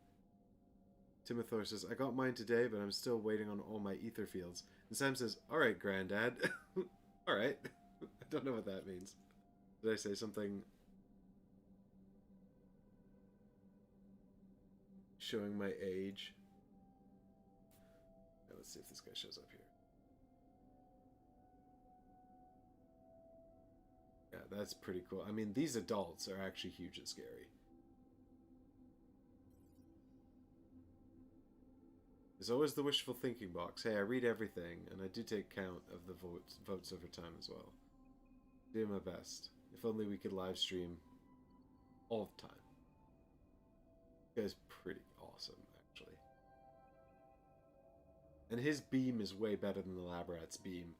Timothor says, I got mine today, but I'm still waiting on all my ether fields. And Sam says, alright, Granddad. Alright. I don't know what that means. Did I say something showing my age? Now, let's see if this guy shows up here. Yeah, that's pretty cool. I mean, these adults are actually huge and scary. There's always the wishful thinking box. Hey, I read everything, and I do take count of the votes over time as well. Do my best. If only we could live stream all the time. This guy's pretty awesome, actually. And his beam is way better than the lab rat's beam.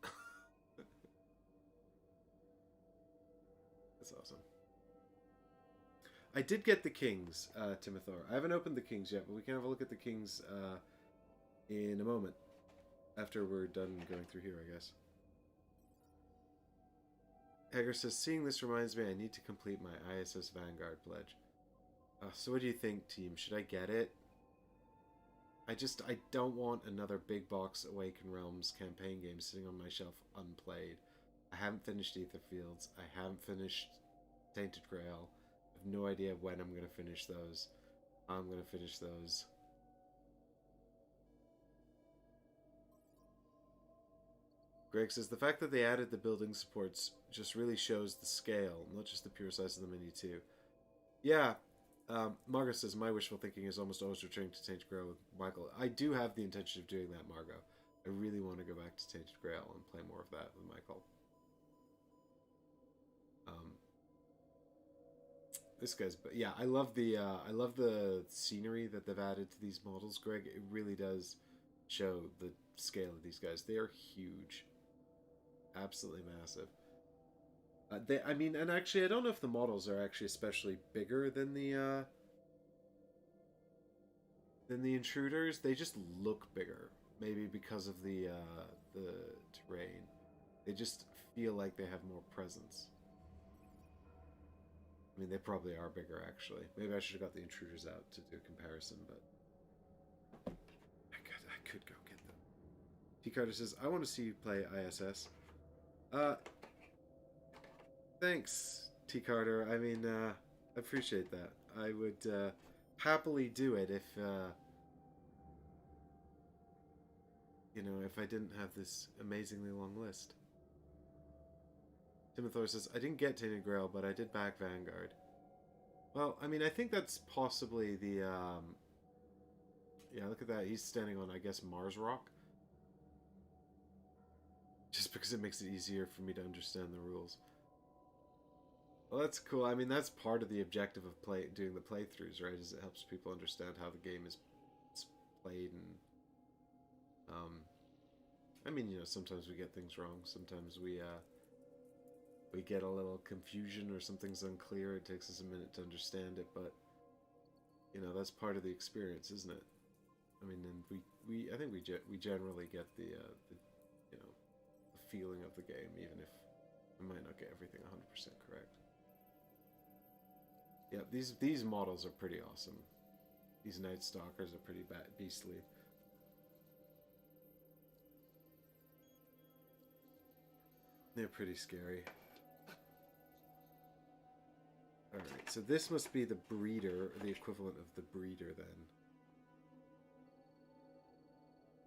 That's awesome. I did get the Kings, Timothor. I haven't opened the Kings yet, but we can have a look at the Kings in a moment. After we're done going through here, I guess. Hager says, seeing this reminds me I need to complete my ISS Vanguard pledge. So what do you think, team? Should I get it? I don't want another big box Awaken Realms campaign game sitting on my shelf unplayed. I haven't finished Aetherfields. I haven't finished Tainted Grail. I have no idea when I'm going to finish those. I'm going to finish those. Greg says, the fact that they added the building supports just really shows the scale, not just the pure size of the mini too. Yeah, Margot says, my wishful thinking is almost always returning to Tainted Grail with Michael. I do have the intention of doing that, Margot. I really want to go back to Tainted Grail and play more of that with Michael. This guy's, but yeah, I love the scenery that they've added to these models, Greg. It really does show the scale of these guys. They are huge. Absolutely massive. I mean, and actually, I don't know if the models are actually especially bigger than the intruders. They just look bigger, maybe because of the terrain. They just feel like they have more presence. I mean, they probably are bigger, actually. Maybe I should have got the intruders out to do a comparison, but I could go get them. T. Carter says, I want to see you play ISS. Thanks, T. Carter. I mean, I appreciate that. I would happily do it if, you know, if I didn't have this amazingly long list. Timothor says, I didn't get Tainted Grail, but I did back Vanguard. Well, I mean, I think that's possibly the, yeah, look at that. He's standing on, I guess, Mars Rock. Just because it makes it easier for me to understand the rules. Well, that's cool. I mean, that's part of the objective of doing the playthroughs, right? Is it helps people understand how the game is played, and I mean, you know, sometimes we get things wrong. Sometimes we get a little confusion or something's unclear. It takes us a minute to understand it, but you know, that's part of the experience, isn't it? I mean, and I think we generally get the you know, the feeling of the game, even if we might not get everything 100% correct. Yeah, these models are pretty awesome. These Night Stalkers are pretty beastly. They're pretty scary. Alright, so this must be the breeder, or the equivalent of the breeder then.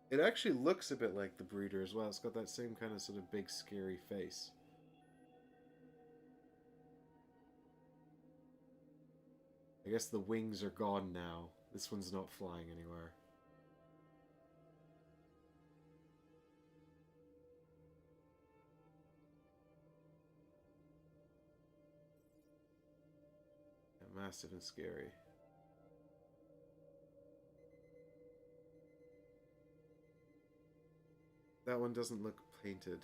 It actually looks a bit like the breeder as well. It's got that same kind of sort of big scary face. I guess the wings are gone now. This one's not flying anywhere. Yeah, massive and scary. That one doesn't look painted.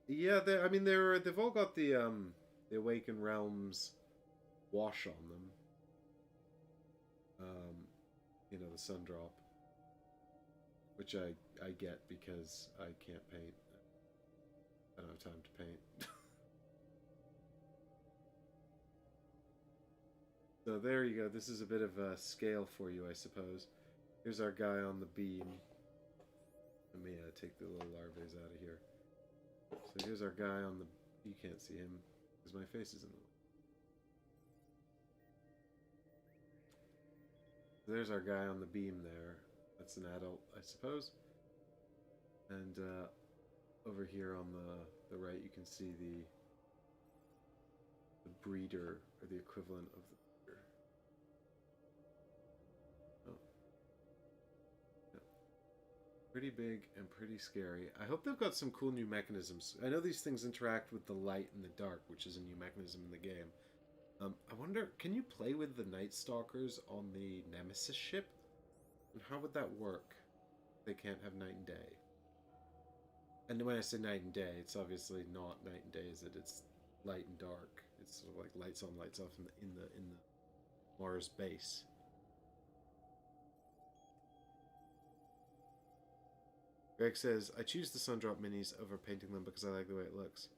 Yeah, I mean they've all got the Awakened Realms wash on them. You know, the sun drop, which I get because I can't paint. I don't have time to paint. So there you go. This is a bit of a scale for you, I suppose. Here's our guy on the beam. Let me take the little larvae out of here. So here's our guy on the... You can't see him because my face is in the way. So there's our guy on the beam there. That's an adult, I suppose. And over here on the right, you can see the breeder, or the equivalent of the breeder. Oh. Yeah. Pretty big and pretty scary. I hope they've got some cool new mechanisms. I know these things interact with the light and the dark, which is a new mechanism in the game. I wonder, can you play with the Night Stalkers on the Nemesis ship? And how would that work? They can't have night and day. And when I say night and day, it's obviously not night and day, is it? It's light and dark. It's sort of like lights on, lights off in the Mars base. Greg says, I choose the Sundrop minis over painting them because I like the way it looks.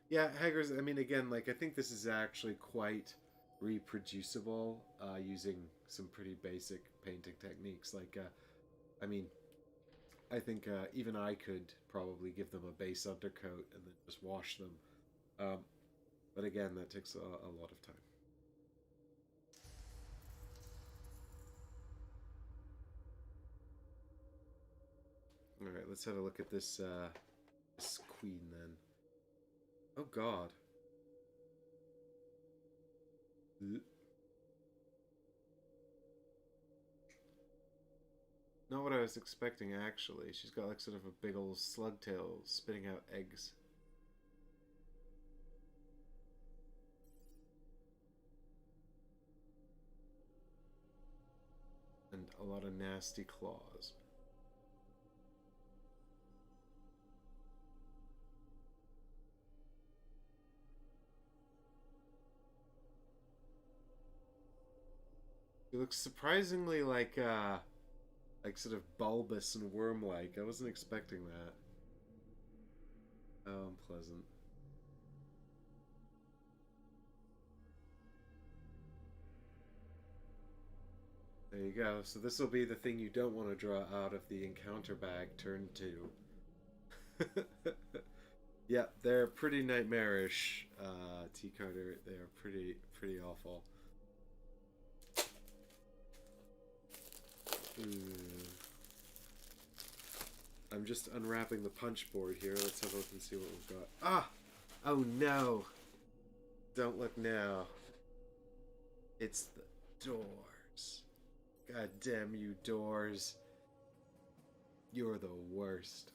Yeah, Haggers, I mean, again, like, I think this is actually quite reproducible using some pretty basic painting techniques. Like, I mean, I think even I could probably give them a base undercoat and then just wash them. But again, that takes a lot of time. Alright, let's have a look at this, this queen then. Oh god. Not what I was expecting, actually. She's got like sort of a big old slug tail spitting out eggs. And a lot of nasty claws. She looks surprisingly like sort of bulbous and worm-like. I wasn't expecting that. Oh, unpleasant. There you go. So this will be the thing you don't want to draw out of the encounter bag turn 2. Yeah, they're pretty nightmarish, T. Carter. They are pretty awful. I'm just unwrapping the punch board here. Let's have a look and see what we've got. Ah! Oh no! Don't look now. It's the doors. God damn you, doors. You're the worst.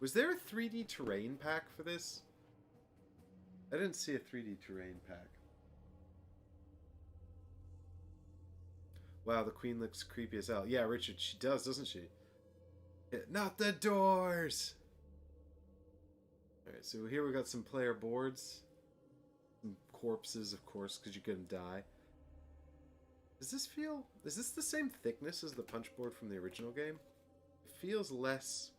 Was there a 3D terrain pack for this? I didn't see a 3D terrain pack. Wow, the queen looks creepy as hell. Yeah, Richard, she does, doesn't she? Not the doors! Alright, so here we got some player boards. Some corpses, of course, because you're gonna die. Does this feel... Is this the same thickness as the punch board from the original game? It feels less...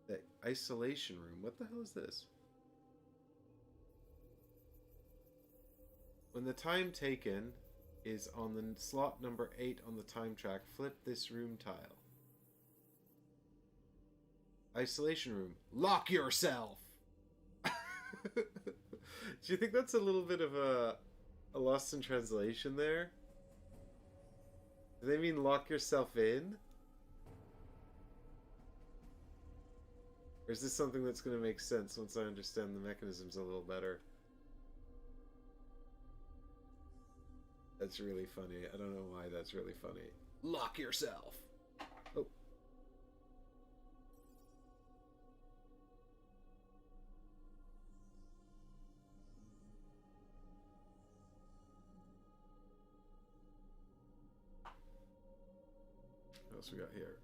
The isolation room. What the hell is this? When the time taken is on the slot number 8 on the time track, flip this room tile. Isolation room. Lock yourself! Do you think that's a little bit of a lost in translation there? Do they mean lock yourself in? Or is this something that's going to make sense once I understand the mechanisms a little better? That's really funny. I don't know why that's really funny. Lock yourself! Oh. What else we got here?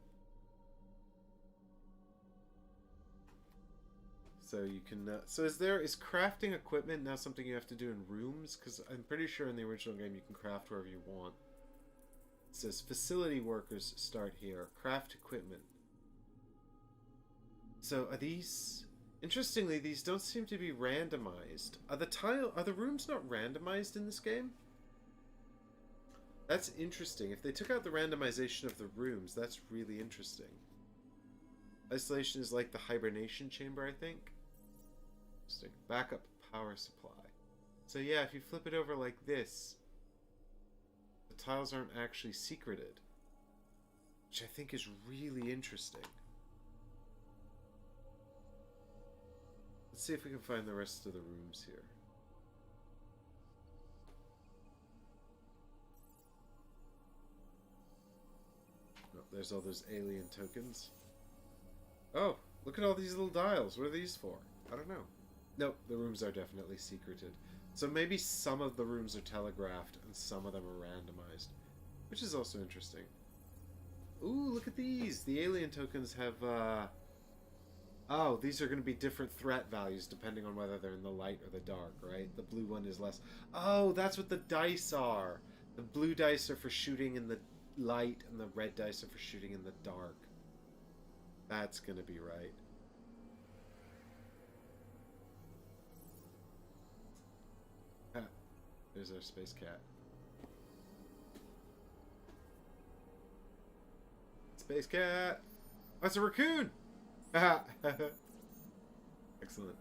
So you can... so is crafting equipment now something you have to do in rooms? Because I'm pretty sure in the original game you can craft wherever you want. It says facility workers start here. Craft equipment. So are these... Interestingly, these don't seem to be randomized. Are the rooms not randomized in this game? That's interesting. If they took out the randomization of the rooms, that's really interesting. Isolation is like the hibernation chamber, I think. Interesting. Backup power supply. So yeah, if you flip it over like this, the tiles aren't actually secreted. Which I think is really interesting. Let's see if we can find the rest of the rooms here. Oh, there's all those alien tokens. Oh, look at all these little dials. What are these for? I don't know. Nope, the rooms are definitely secreted. So maybe some of the rooms are telegraphed and some of them are randomized, which is also interesting. Ooh, look at these! The alien tokens have, oh, these are going to be different threat values depending on whether they're in the light or the dark, right? The blue one is less... Oh, that's what the dice are! The blue dice are for shooting in the light, and the red dice are for shooting in the dark. That's going to be right. Ah, there's our space cat. Space cat! Oh, it's a raccoon! Excellent.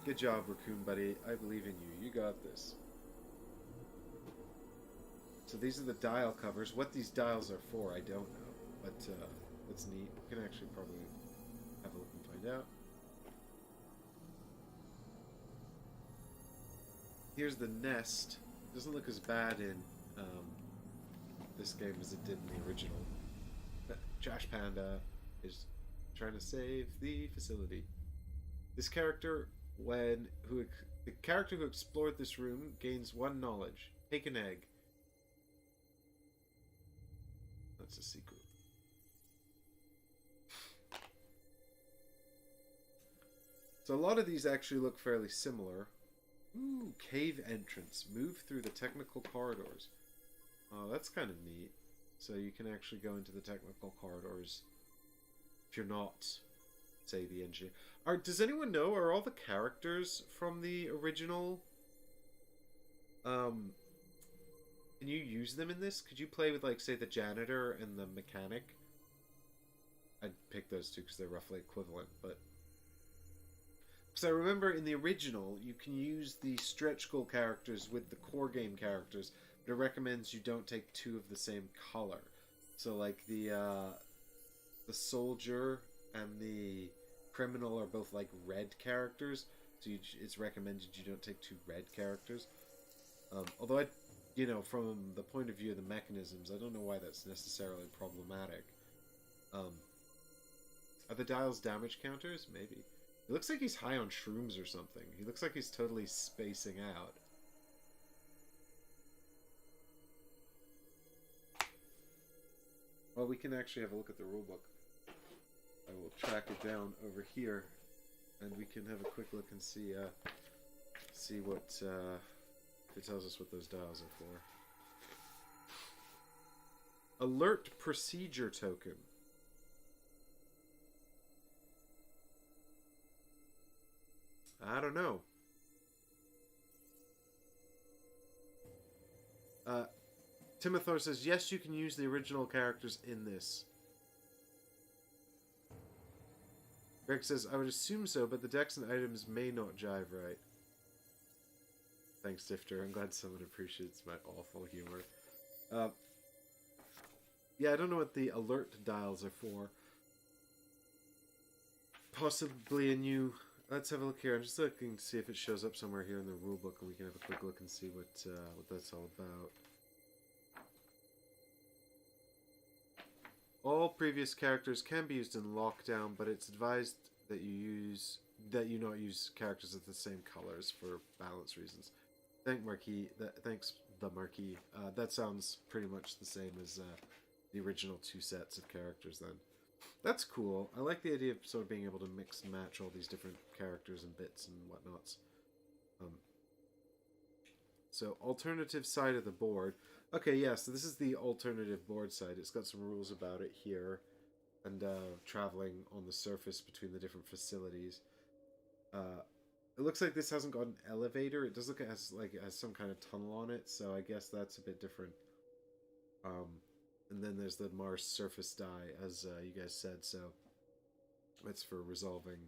Good job, raccoon buddy. I believe in you. You got this. So these are the dial covers. What these dials are for, I don't know. But that's neat. We can actually probably have a look and find out. Here's the nest. Doesn't look as bad in this game as it did in the original. Trash Panda is trying to save the facility. This character, the character who explored this room gains 1 knowledge. Take an egg. That's a secret. So a lot of these actually look fairly similar. Ooh, cave entrance. Move through the technical corridors. Oh, that's kind of neat. So you can actually go into the technical corridors if you're not, say, the engineer. Does anyone know, are all the characters from the original... Can you use them in this? Could you play with, like, say, the janitor and the mechanic? I'd pick those two because they're roughly equivalent, but... Because I remember in the original, you can use the stretch goal characters with the core game characters, but it recommends you don't take 2 of the same color. So, like, the soldier and the criminal are both, like, red characters, so it's recommended you don't take 2 red characters. Although from the point of view of the mechanisms, I don't know why that's necessarily problematic. Are the dials damage counters? Maybe. It looks like he's high on shrooms or something. He looks like he's totally spacing out. Well, we can actually have a look at the rulebook. I will track it down over here, and we can have a quick look and see what it tells us what those dials are for. Alert procedure token. I don't know. Timothor says, yes, you can use the original characters in this. Greg says, I would assume so, but the decks and items may not jive right. Thanks, Stifter. I'm glad someone appreciates my awful humor. Yeah, I don't know what the alert dials are for. Possibly a new... Let's have a look here. I'm just looking to see if it shows up somewhere here in the rulebook, and we can have a quick look and see what that's all about. All previous characters can be used in lockdown, but it's advised that you not use characters of the same colors for balance reasons. Thanks, the Marquis. That sounds pretty much the same as the original 2 sets of characters then. That's cool. I like the idea of sort of being able to mix and match all these different characters and bits and whatnots. So, alternative side of the board. Okay, yeah, so this is the alternative board side. It's got some rules about it here. And traveling on the surface between the different facilities. It looks like this hasn't got an elevator. It does look like it has some kind of tunnel on it, so I guess that's a bit different. And then there's the Mars surface die, as you guys said, so that's for resolving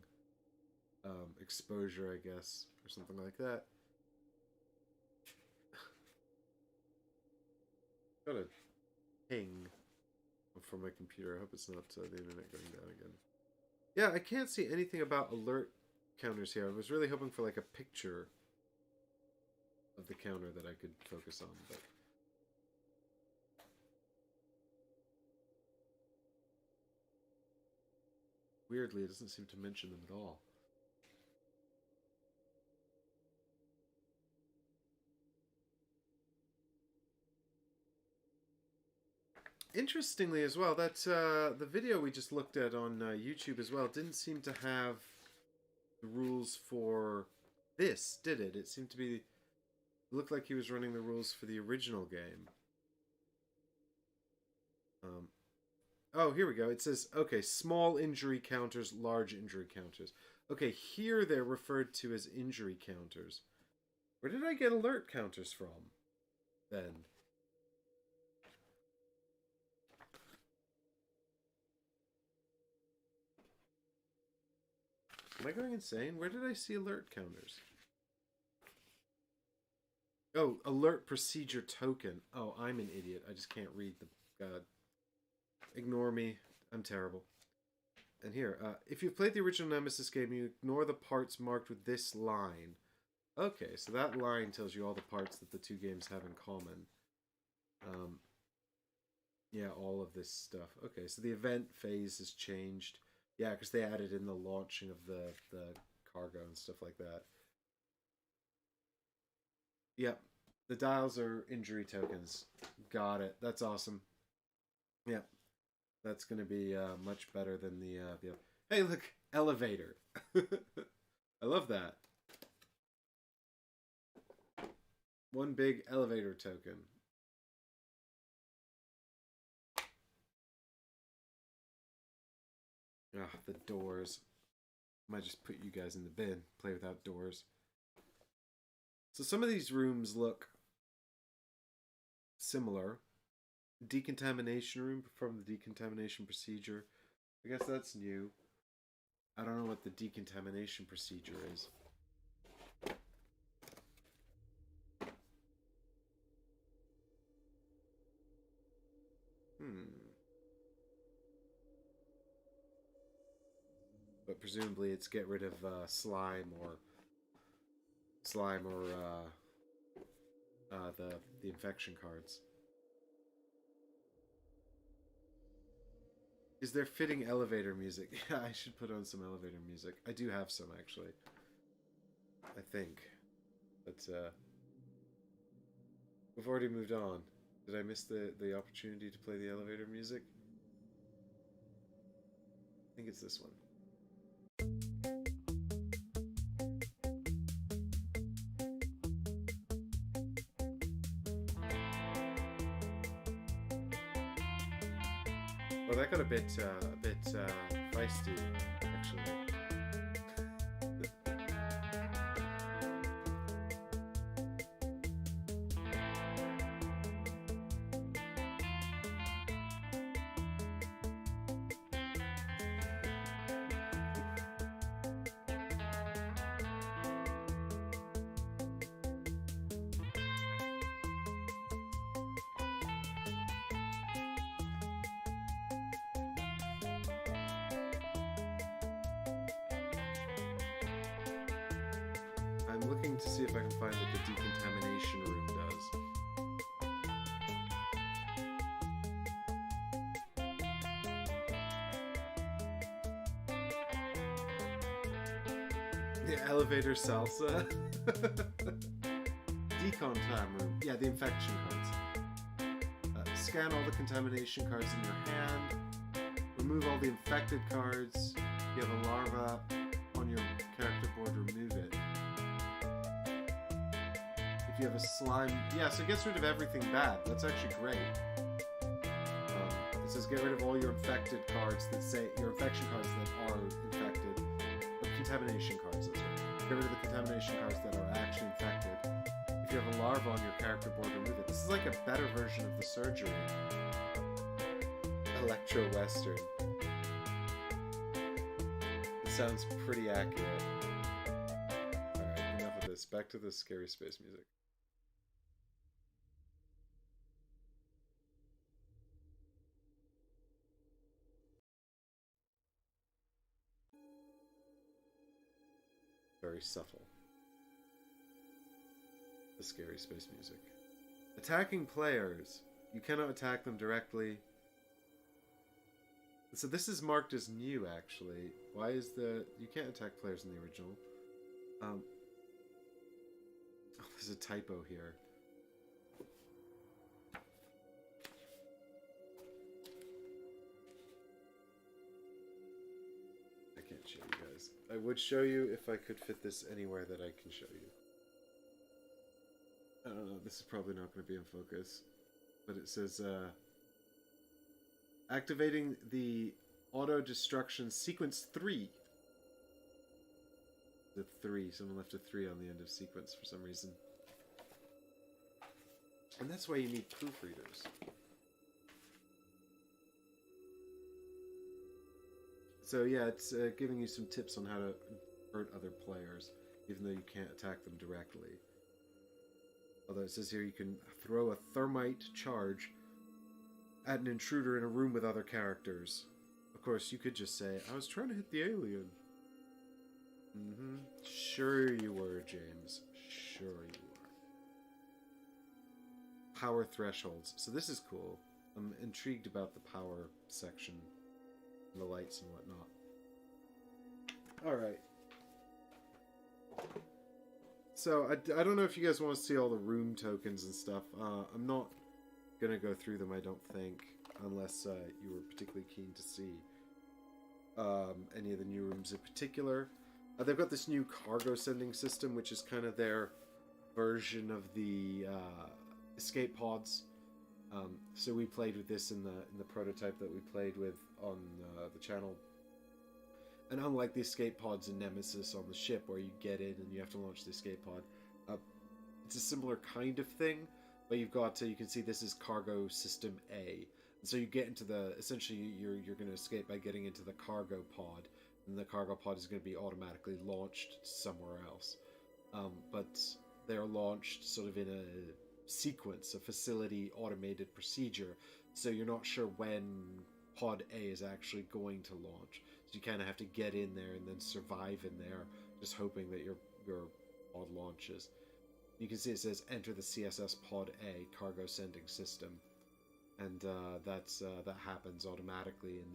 exposure, I guess, or something like that. Got a ping from my computer. I hope it's not the internet going down again. Yeah, I can't see anything about alert counters here. I was really hoping for like a picture of the counter that I could focus on, but... Weirdly, it doesn't seem to mention them at all. Interestingly as well, that the video we just looked at on YouTube as well didn't seem to have the rules for this, did it? It seemed to be... It looked like he was running the rules for the original game. Oh, here we go. It says, okay, small injury counters, large injury counters. Okay, here they're referred to as injury counters. Where did I get alert counters from, then? Am I going insane? Where did I see alert counters? Oh, alert procedure token. Oh, I'm an idiot. I just can't read the... God. Ignore me. I'm terrible. And here, if you've played the original Nemesis game, you ignore the parts marked with this line. Okay, so that line tells you all the parts that the two games have in common. Yeah, all of this stuff. Okay, so the event phase has changed. Yeah, because they added in the launching of the cargo and stuff like that. Yep, the dials are injury tokens. Got it. That's awesome. Yep, that's going to be much better than the... Hey, look, elevator. I love that. One big elevator token. Ah, the doors. Might just put you guys in the bin. Play without doors. So some of these rooms look similar. Decontamination room, perform the decontamination procedure. I guess that's new. I don't know what the decontamination procedure is. But presumably it's get rid of slime or the infection cards. Is there fitting elevator music? Yeah, I should put on some elevator music. I do have some, actually. I think. But, we've already moved on. Did I miss the opportunity to play the elevator music? I think it's this one. Well, that got a bit feisty, actually. I'm looking to see if I can find what the decontamination room does. The elevator salsa. Decon time room. Yeah, the infection cards. Scan all the contamination cards in your hand. Remove all the infected cards. If you have a larva on your character board, remove it. If you have a slime... Yeah, so it gets rid of everything bad. That's actually great. It says get rid of all your infected cards that say... Your infection cards that are infected. Or contamination cards, that's right. Get rid of the contamination cards that are actually infected. If you have a larva on your character board, remove it. This is like a better version of the surgery. Electro-Western. It sounds pretty accurate. Alright, enough of this. Back to the scary space music. Very subtle. The scary space music. Attacking players. You cannot attack them directly. So this is marked as new, actually. Why is the... You can't attack players in the original. Oh, there's a typo here. I would show you if I could fit this anywhere that I can show you. I don't know, this is probably not going to be in focus. But it says, activating the auto-destruction sequence 3. The 3. Someone left a 3 on the end of sequence for some reason. And that's why you need proofreaders. So yeah, it's giving you some tips on how to hurt other players, even though you can't attack them directly. Although it says here you can throw a thermite charge at an intruder in a room with other characters. Of course, you could just say, I was trying to hit the alien. Mm-hmm. Sure you were, James. Sure you were. Power thresholds. So this is cool. I'm intrigued about the power section. And the lights and whatnot. Alright. So, I don't know if you guys want to see all the room tokens and stuff. I'm not going to go through them, I don't think. Unless you were particularly keen to see any of the new rooms in particular. They've got this new cargo sending system, which is kind of their version of the escape pods. So we played with this in the prototype that we played with on the channel. And unlike the escape pods in Nemesis on the ship, where you get in and you have to launch the escape pod, it's a similar kind of thing. But you've got you can see this is cargo system A, and so you get into the essentially you're going to escape by getting into the cargo pod, and the cargo pod is going to be automatically launched somewhere else. But they're launched sort of in a sequence, a facility automated procedure, so you're not sure when pod A is actually going to launch. So you kind of have to get in there and then survive in there, just hoping that your pod launches. You can see it says enter the CSS pod A cargo sending system, and that happens automatically in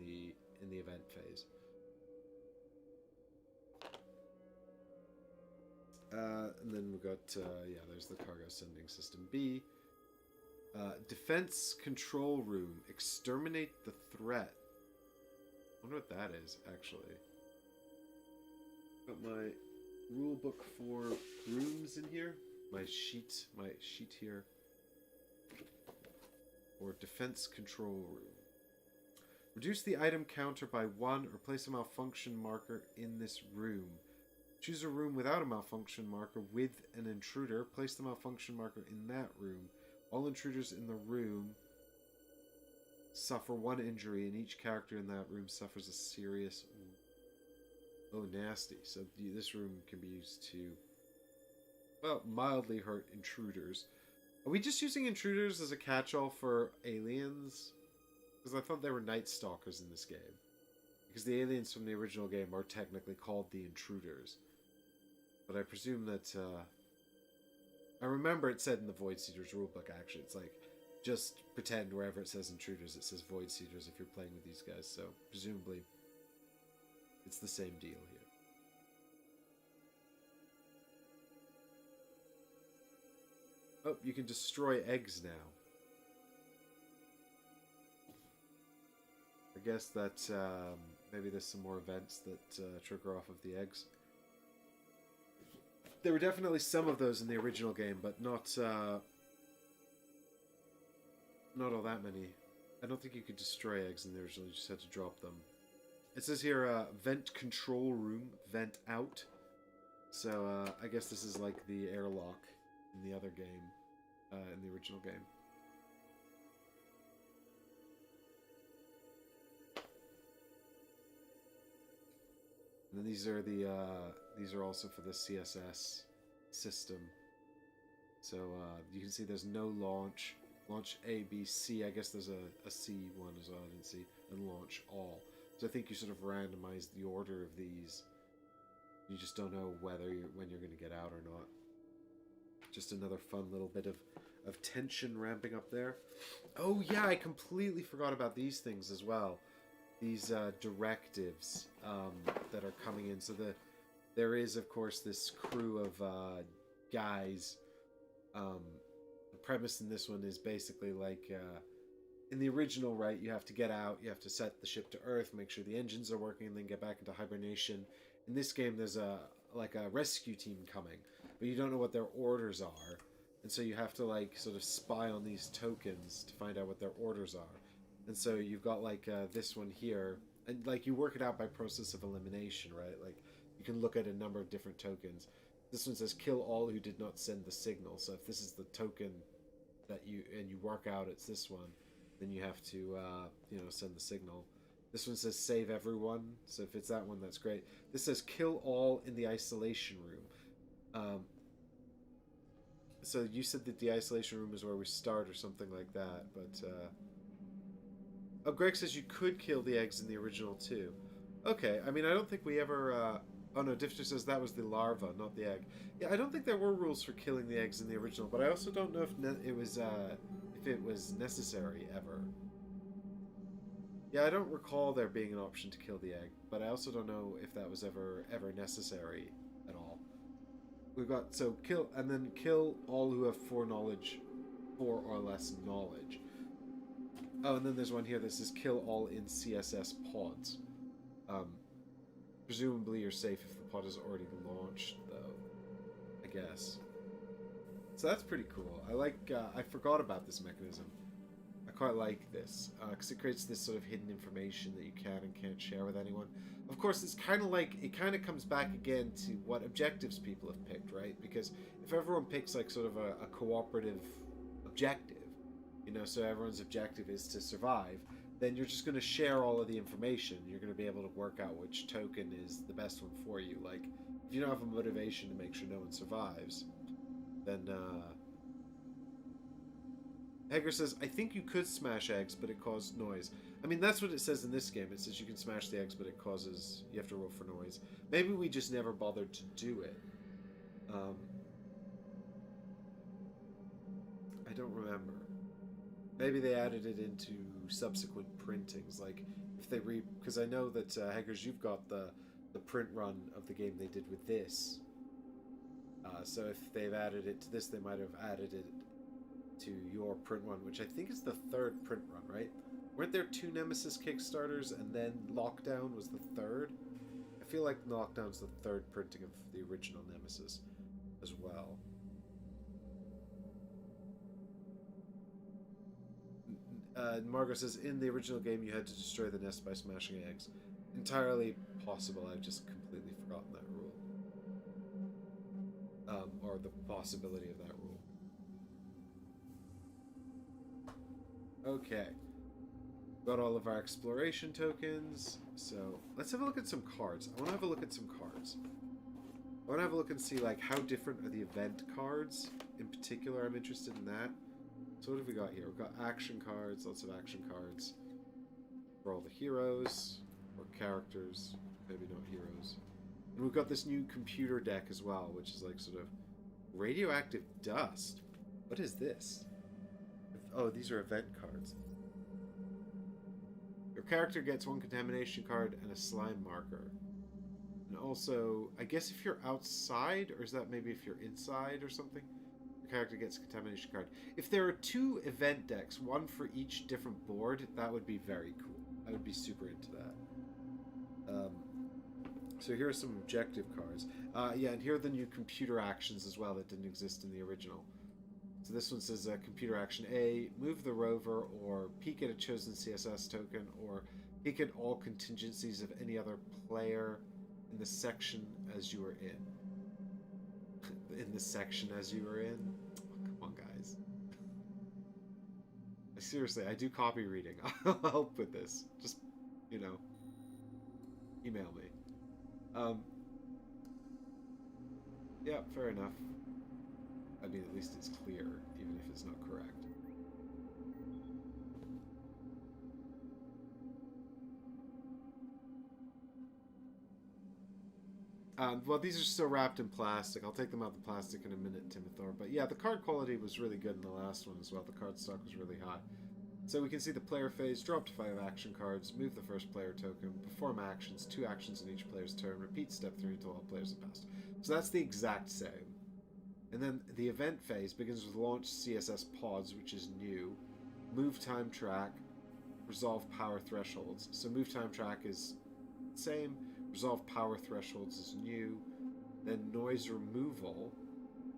the event phase. And then we've got there's the cargo sending system B. Defense control room. Exterminate the threat. I wonder what that is, actually. Got my rule book for rooms in here. My sheet here. Or defense control room. Reduce the item counter by 1 or place a malfunction marker in this room. Choose a room without a malfunction marker with an intruder. Place the malfunction marker in that room. All intruders in the room suffer 1 injury, and each character in that room suffers a serious... Oh, nasty. So this room can be used to, well, mildly hurt intruders. Are we just using intruders as a catch-all for aliens? Because I thought they were Night Stalkers in this game. Because the aliens from the original game are technically called the intruders. But I presume that... I remember it said in the Void Seeders rulebook, actually. It's like, just pretend wherever it says intruders, it says Void Seeders if you're playing with these guys. So, presumably, it's the same deal here. Oh, you can destroy eggs now. I guess that maybe there's some more events that trigger off of the eggs. There were definitely some of those in the original game, but not all that many. I don't think you could destroy eggs in the original, you just had to drop them. It says here, vent control room, vent out. So, I guess this is like the airlock in the other game, in the original game. And then these are also for the CSS system. So you can see there's no launch. Launch A, B, C. I guess there's a C one as well, I didn't see. And launch all. So I think you sort of randomize the order of these. You just don't know when you're going to get out or not. Just another fun little bit of tension ramping up there. Oh yeah, I completely forgot about these things as well. These directives that are coming in. So there is, of course, this crew of guys. The premise in this one is basically like in the original, right? You have to get out, you have to set the ship to Earth, make sure the engines are working, and then get back into hibernation. In this game, there's a rescue team coming, but you don't know what their orders are, and so you have to like sort of spy on these tokens to find out what their orders are. And so you've got like this one here, and like you work it out by process of elimination, right? Like you can look at a number of different tokens. This one says kill all who did not send the signal. So if this is the token that you work out it's this one, then you have to send the signal. This one says save everyone, so if it's that one, that's great. This says kill all in the isolation room. So you said that the isolation room is where we start or something like that, but oh, Greg says you could kill the eggs in the original too. Okay, I mean, I don't think we ever oh no, Difter says that was the larva, not the egg. Yeah, I don't think there were rules for killing the eggs in the original, but I also don't know if it was necessary ever. Yeah, I don't recall there being an option to kill the egg, but I also don't know if that was ever necessary at all. We've got so kill and then kill all who have four or less knowledge. Oh, and then there's one here that says kill all in CSS pods. Presumably you're safe if the pod is already launched, though. I guess. So that's pretty cool. I like. I forgot about this mechanism. I quite like this because it creates this sort of hidden information that you can and can't share with anyone. Of course, it's kind of like it kind of comes back again to what objectives people have picked, right? Because if everyone picks like sort of a cooperative objective, so everyone's objective is to survive, then you're just going to share all of the information. You're going to be able to work out which token is the best one for you. Like, if you don't have a motivation to make sure no one survives, then, Hager says, I think you could smash eggs, but it caused noise. I mean, that's what it says in this game. It says you can smash the eggs, but you have to roll for noise. Maybe we just never bothered to do it. I don't remember. Maybe they added it into subsequent printings, like if they because I know that Hackers, you've got the print run of the game they did with this. So if they've added it to this, they might have added it to your print run, which I think is the third print run, right? Weren't there 2 Nemesis Kickstarters and then Lockdown was the third? I feel like Lockdown's the third printing of the original Nemesis as well. Margot says, in the original game you had to destroy the nest by smashing eggs. Entirely possible, I've just completely forgotten that rule. Or the possibility of that rule. Okay. Got all of our exploration tokens, so let's have a look at some cards. I want to have a look at some cards. I want to have a look and see like how different are the event cards. In particular, I'm interested in that. So what have we got here? We've got action cards, lots of action cards for all the heroes, or characters, maybe not heroes. And we've got this new computer deck as well, which is like sort of radioactive dust. What is this? Oh, these are event cards. Your character gets 1 contamination card and a slime marker. And also, I guess if you're outside, or is that maybe if you're inside or something? Character gets a contamination card. If there are 2 event decks, one for each different board, that would be very cool. I would be super into that. So here are some objective cards. Yeah, and here are the new computer actions as well that didn't exist in the original. So this one says computer action A, move the rover, or peek at a chosen CSS token, or peek at all contingencies of any other player in the section as you are in. In the section as you were in? Oh, come on, guys. Seriously, I do copy reading. I'll help with this. Just, email me. Yeah, fair enough. I mean, at least it's clear, even if it's not correct. Well, these are still wrapped in plastic. I'll take them out of the plastic in a minute, Timothor. But yeah, the card quality was really good in the last one as well. The card stock was really high. So we can see the player phase, drop to 5 action cards, move the first player token, perform actions, 2 actions in each player's turn, repeat step 3 until all players have passed. So that's the exact same. And then the event phase begins with launch CSS pods, which is new, move time track, resolve power thresholds. So move time track is the same. Resolve power thresholds is new. Then noise removal.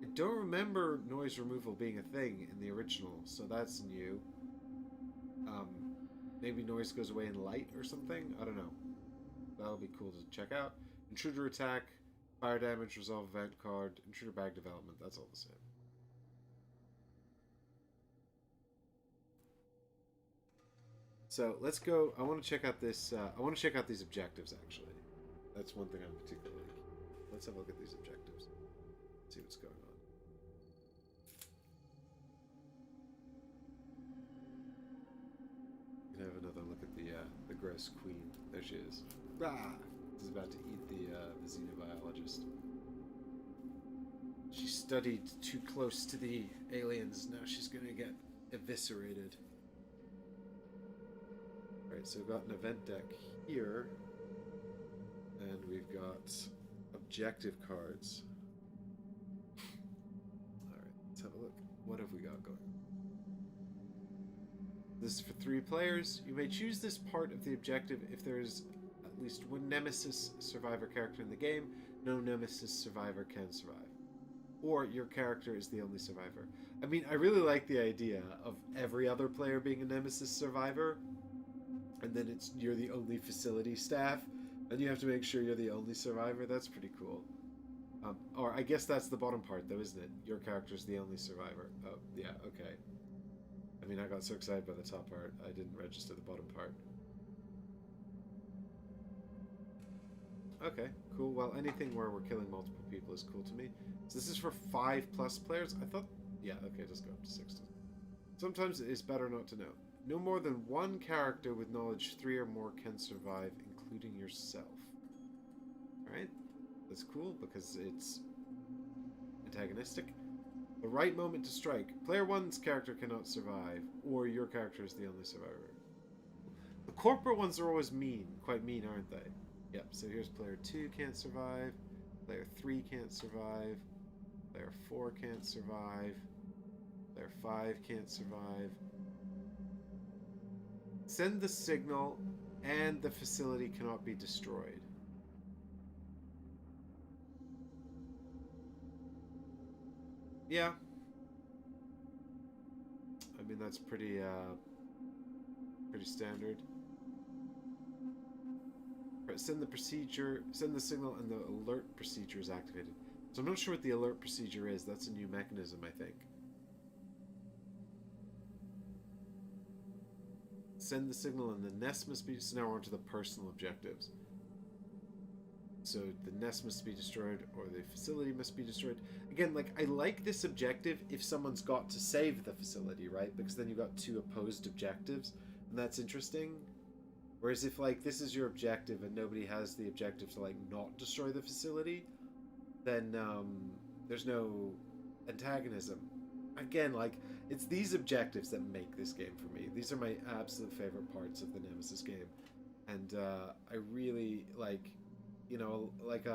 I don't remember noise removal being a thing in the original, so that's new. Maybe noise goes away in light or something? I don't know. That'll be cool to check out. Intruder attack, fire damage, resolve event card, intruder bag development. That's all the same. So let's go. I want to check out this. I want to check out these objectives, actually. That's one thing I'm particularly keen on. Let's have a look at these objectives. See what's going on. We can have another look at the gross queen. There she is. Ah! She's about to eat the xenobiologist. She studied too close to the aliens. Now she's gonna get eviscerated. Alright, so we've got an event deck here. And we've got objective cards. Alright, let's have a look. What have we got going? This is for 3 players. You may choose this part of the objective if there is at least one Nemesis survivor character in the game. No Nemesis survivor can survive. Or your character is the only survivor. I mean, I really like the idea of every other player being a Nemesis survivor. And then you're the only facility staff. And you have to make sure you're the only survivor. That's pretty cool. Or I guess that's the bottom part, though, isn't it? Your character's the only survivor. Oh, yeah, okay. I mean, I got so excited by the top part, I didn't register the bottom part. Okay, cool. Well, anything where we're killing multiple people is cool to me. So this is for 5+ players? I thought... Yeah, okay, just go up to 6. Sometimes it is better not to know. No more than one character with knowledge 3 or more can survive, including yourself. Alright? That's cool, because it's antagonistic. The right moment to strike. Player 1's character cannot survive, or your character is the only survivor. The corporate ones are always mean. Quite mean, aren't they? Yep, so here's player 2 can't survive. Player 3 can't survive. Player 4 can't survive. Player 5 can't survive. Send the signal, and the facility cannot be destroyed. Yeah. I mean, that's pretty standard. Send the signal, and the alert procedure is activated. So I'm not sure what the alert procedure is. That's a new mechanism, I think. Send the signal, and the nest must be... So now we're on to the personal objectives. So the nest must be destroyed, or the facility must be destroyed. Again, like, I like this objective if someone's got to save the facility, right? Because then you've got 2 opposed objectives, and that's interesting. Whereas if, like, this is your objective and nobody has the objective to, like, not destroy the facility, then there's no antagonism. Again, like, it's these objectives that make this game for me. These are my absolute favorite parts of the Nemesis game. And I really, like, you know, like,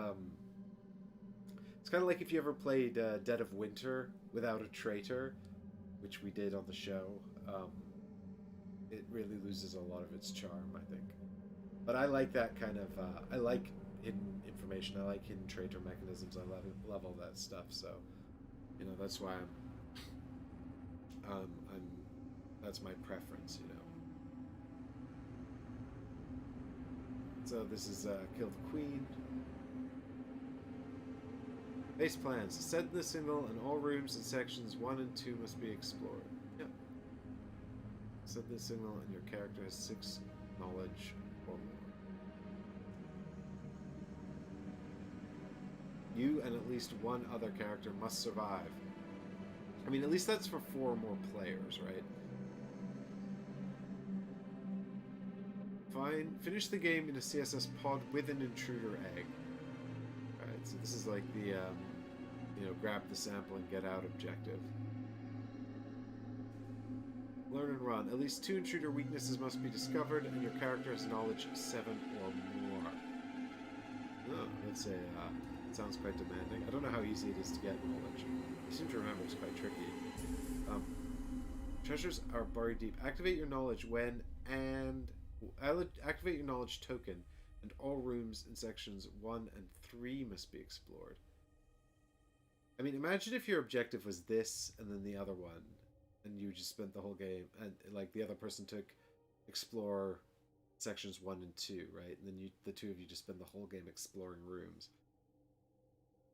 it's kind of like if you ever played Dead of Winter without a traitor, which we did on the show. It really loses a lot of its charm, I think. But I like that kind of, I like hidden information, I like hidden traitor mechanisms, I love all that stuff, so, you know, that's why that's my preference, you know. So this is, kill the queen. Base plans. Send the signal, and all rooms in sections 1 and 2 must be explored. Yep. Send the signal, and your character has 6 knowledge or more. You and at least one other character must survive. I mean, at least that's for 4 more players, right? Finish the game in a CSS pod with an intruder egg. Alright, so this is like the, you know, grab the sample and get out objective. Learn and run. At least 2 intruder weaknesses must be discovered, and your character has knowledge 7 or more. Oh, that's a, it sounds quite demanding. I don't know how easy it is to get knowledge. I seem to remember it's quite tricky. Treasures are buried deep. Activate your knowledge when and... Activate your knowledge token and all rooms in sections 1 and 3 must be explored. I mean, imagine if your objective was this and then the other one, and you just spent the whole game, and like the other person took explore sections 1 and 2, right? And then the two of you just spend the whole game exploring rooms.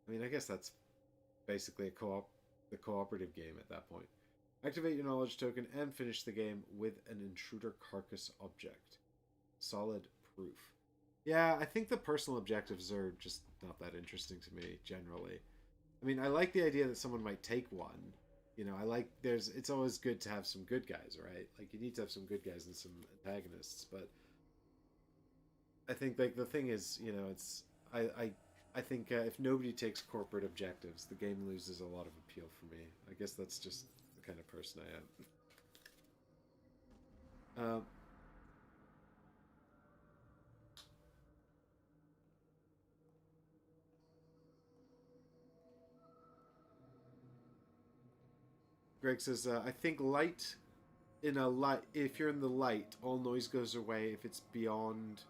I mean, I guess that's basically the cooperative game at that point. Activate your knowledge token and finish the game with an intruder carcass object. Solid proof. Yeah, I think the personal objectives are just not that interesting to me, generally. I mean, I like the idea that someone might take one. You know, it's always good to have some good guys, right? Like, you need to have some good guys and some antagonists, but I think, like, the thing is, you know, I think if nobody takes corporate objectives, the game loses a lot of appeal for me. I guess that's just the kind of person I am. Greg says, I think light in a light. If you're in the light, all noise goes away if it's beyond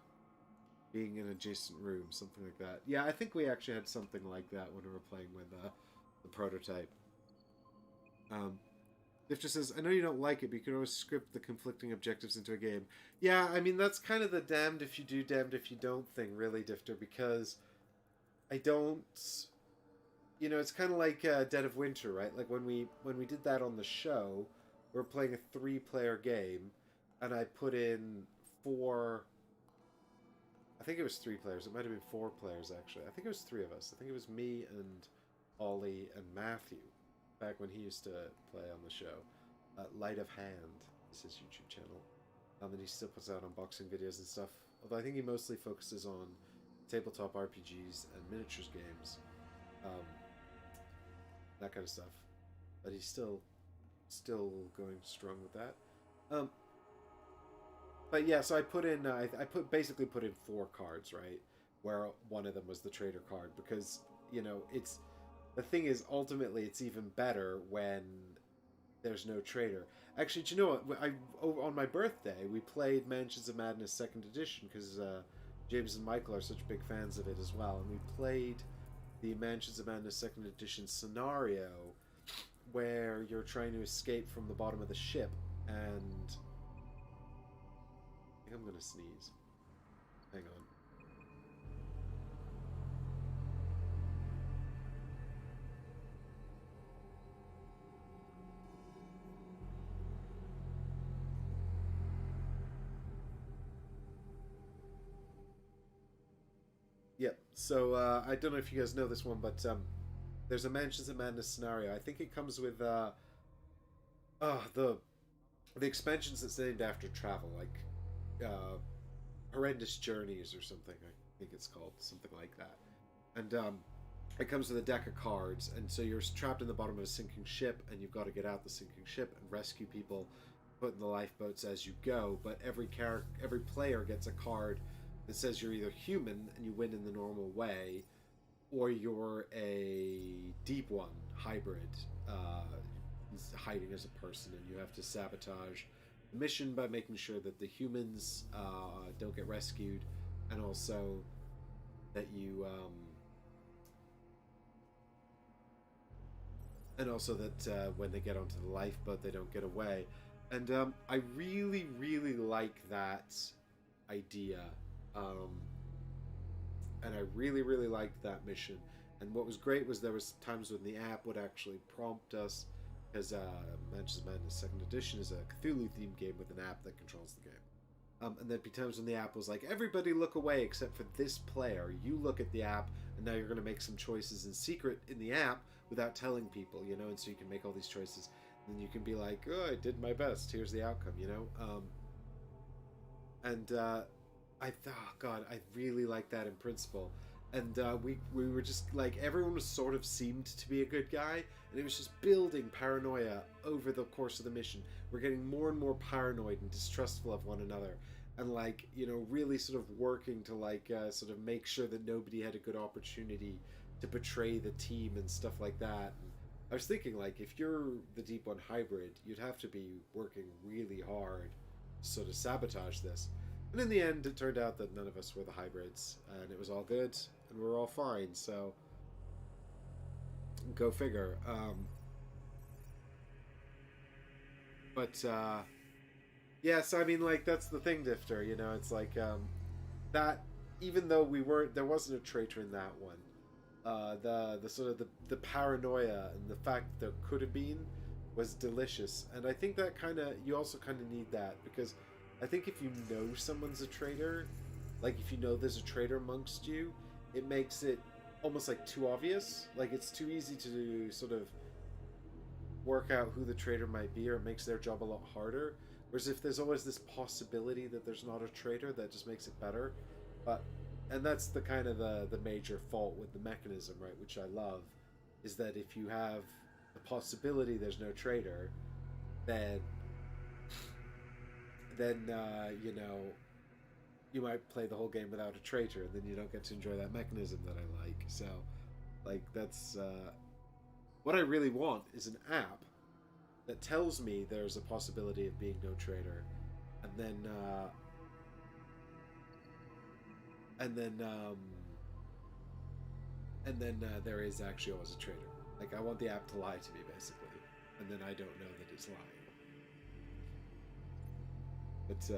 being in an adjacent room, something like that. Yeah, I think we actually had something like that when we were playing with the prototype. Difter says, I know you don't like it, but you can always script the conflicting objectives into a game. Yeah, I mean, that's kind of the damned if you do, damned if you don't thing, really, Difter, because I don't... You know, it's kind of like Dead of Winter, right? Like when we did that on the show, we were playing a 3-player game, and I put in 4... I think it was 3 players. It might have been 4 players, actually. I think it was 3 of us. I think it was me and Ollie and Matthew, back when he used to play on the show. Light of Hand is his YouTube channel. And he still puts out unboxing videos and stuff. Although I think he mostly focuses on tabletop RPGs and miniatures games. That kind of stuff. But he's still going strong with that. But yeah, so I put in, basically put in 4 cards, right? Where one of them was the trader card, because, you know, the thing is, ultimately, it's even better when there's no trader. Actually, do you know what? On my birthday, we played Mansions of Madness 2nd Edition, because James and Michael are such big fans of it as well, and we played the Mansions of Madness 2nd Edition scenario where you're trying to escape from the bottom of the ship, and I think I'm gonna sneeze. Hang on. Yep. So I don't know if you guys know this one, but there's a Mansions of Madness scenario. I think it comes with the expansions that's named after travel, like Horrendous Journeys or something. I think it's called something like that. And it comes with a deck of cards, and so you're trapped in the bottom of a sinking ship, and you've got to get out the sinking ship and rescue people, put in the lifeboats as you go. But every player gets a card that says you're either human and you win in the normal way, or you're a deep one hybrid, hiding as a person, and you have to sabotage the mission by making sure that the humans don't get rescued, and also that you when they get onto the lifeboat, they don't get away. And I really, really like that idea. And I really, really liked that mission. And what was great was there was times when the app would actually prompt us, because Mansions of Madness 2nd Edition is a Cthulhu-themed game with an app that controls the game. And there'd be times when the app was like, everybody look away except for this player. You look at the app, and now you're going to make some choices in secret in the app without telling people, you know, and so you can make all these choices. And then you can be like, oh, I did my best. Here's the outcome, you know? I thought, God, I really like that in principle. And we were just like, everyone was sort of seemed to be a good guy, and it was just building paranoia over the course of the mission. We're getting more and more paranoid and distrustful of one another, and like, you know, really sort of working to like sort of make sure that nobody had a good opportunity to betray the team and stuff like that. And I was thinking, like, if you're the Deep One hybrid, you'd have to be working really hard to sort of sabotage this. And in the end, it turned out that none of us were the hybrids, and it was all good, and we were all fine, so go figure. But, yeah, so I mean, like, that's the thing, Difter, you know, it's like, that, even though there wasn't a traitor in that one, the sort of the paranoia and the fact that there could have been was delicious. And I think that you also kind of need that, because I think if you know someone's a traitor, like if you know there's a traitor amongst you, it makes it almost like too obvious. Like it's too easy to sort of work out who the traitor might be, or it makes their job a lot harder. Whereas if there's always this possibility that there's not a traitor, that just makes it better. But and that's the kind of the major fault with the mechanism, right? Which I love, is that if you have the possibility there's no traitor, then you know, you might play the whole game without a traitor, and then you don't get to enjoy that mechanism that I like. So, like that's what I really want is an app that tells me there's a possibility of being no traitor, and then there is actually always a traitor. Like I want the app to lie to me, basically, and then I don't know that it's lying. But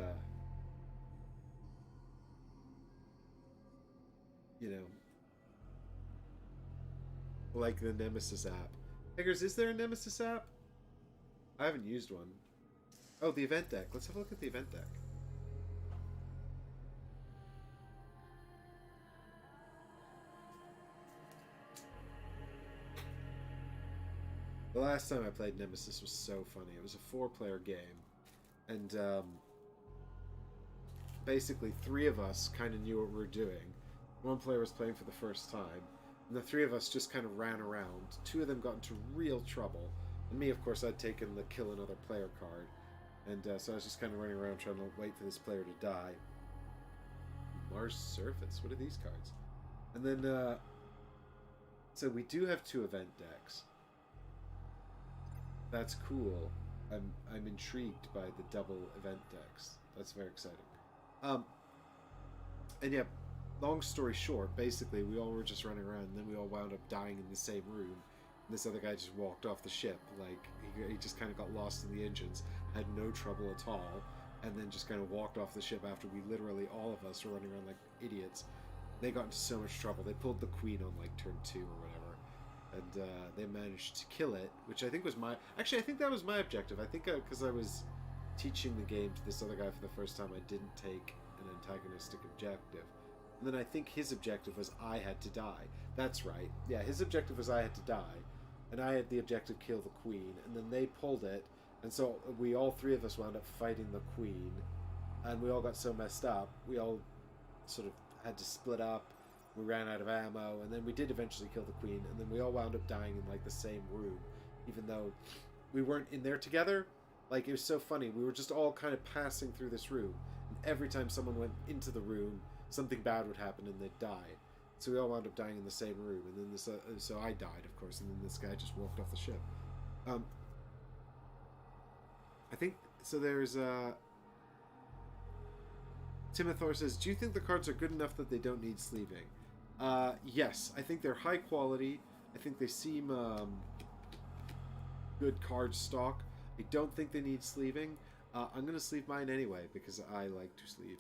you know, like the Nemesis app. Eggers, is there a Nemesis app? I haven't used one. Oh, the event deck. Let's have a look at the event deck. The last time I played Nemesis was so funny. It was a 4-player game, and basically 3 of us kind of knew what we were doing. 1 player was playing for the first time, and the 3 of us just kind of ran around. 2 of them got into real trouble, and me, of course, I'd taken the kill another player card, and so I was just kind of running around trying to wait for this player to die. Mars Surface, what are these cards? And then, so we do have 2 event decks. That's cool. I'm intrigued by the double event decks. That's very exciting. And yeah, long story short, basically we all were just running around, and then we all wound up dying in the same room. And this other guy just walked off the ship, like he just kind of got lost in the engines, had no trouble at all, and then just kind of walked off the ship after we literally all of us were running around like idiots. They got into so much trouble. They pulled the queen on like turn 2 or whatever. And they managed to kill it, which I think was my... Actually, I think that was my objective. I think because I was teaching the game to this other guy for the first time, I didn't take an antagonistic objective. And then I think his objective was I had to die. That's right. Yeah, his objective was I had to die. And I had the objective kill the queen. And then they pulled it. And so we all 3 of us wound up fighting the queen. And we all got so messed up. We all sort of had to split up. We ran out of ammo, and then we did eventually kill the queen, and then we all wound up dying in like the same room, even though we weren't in there together. Like, it was so funny. We were just all kind of passing through this room, and every time someone went into the room, something bad would happen and they'd die. So we all wound up dying in the same room, and then this so I died, of course, and then this guy just walked off the ship. I think so. There's Timothor says, do you think the cards are good enough that they don't need sleeving? Yes, I think they're high quality. I think they seem good card stock. I don't think they need sleeving. I'm going to sleeve mine anyway because I like to sleeve.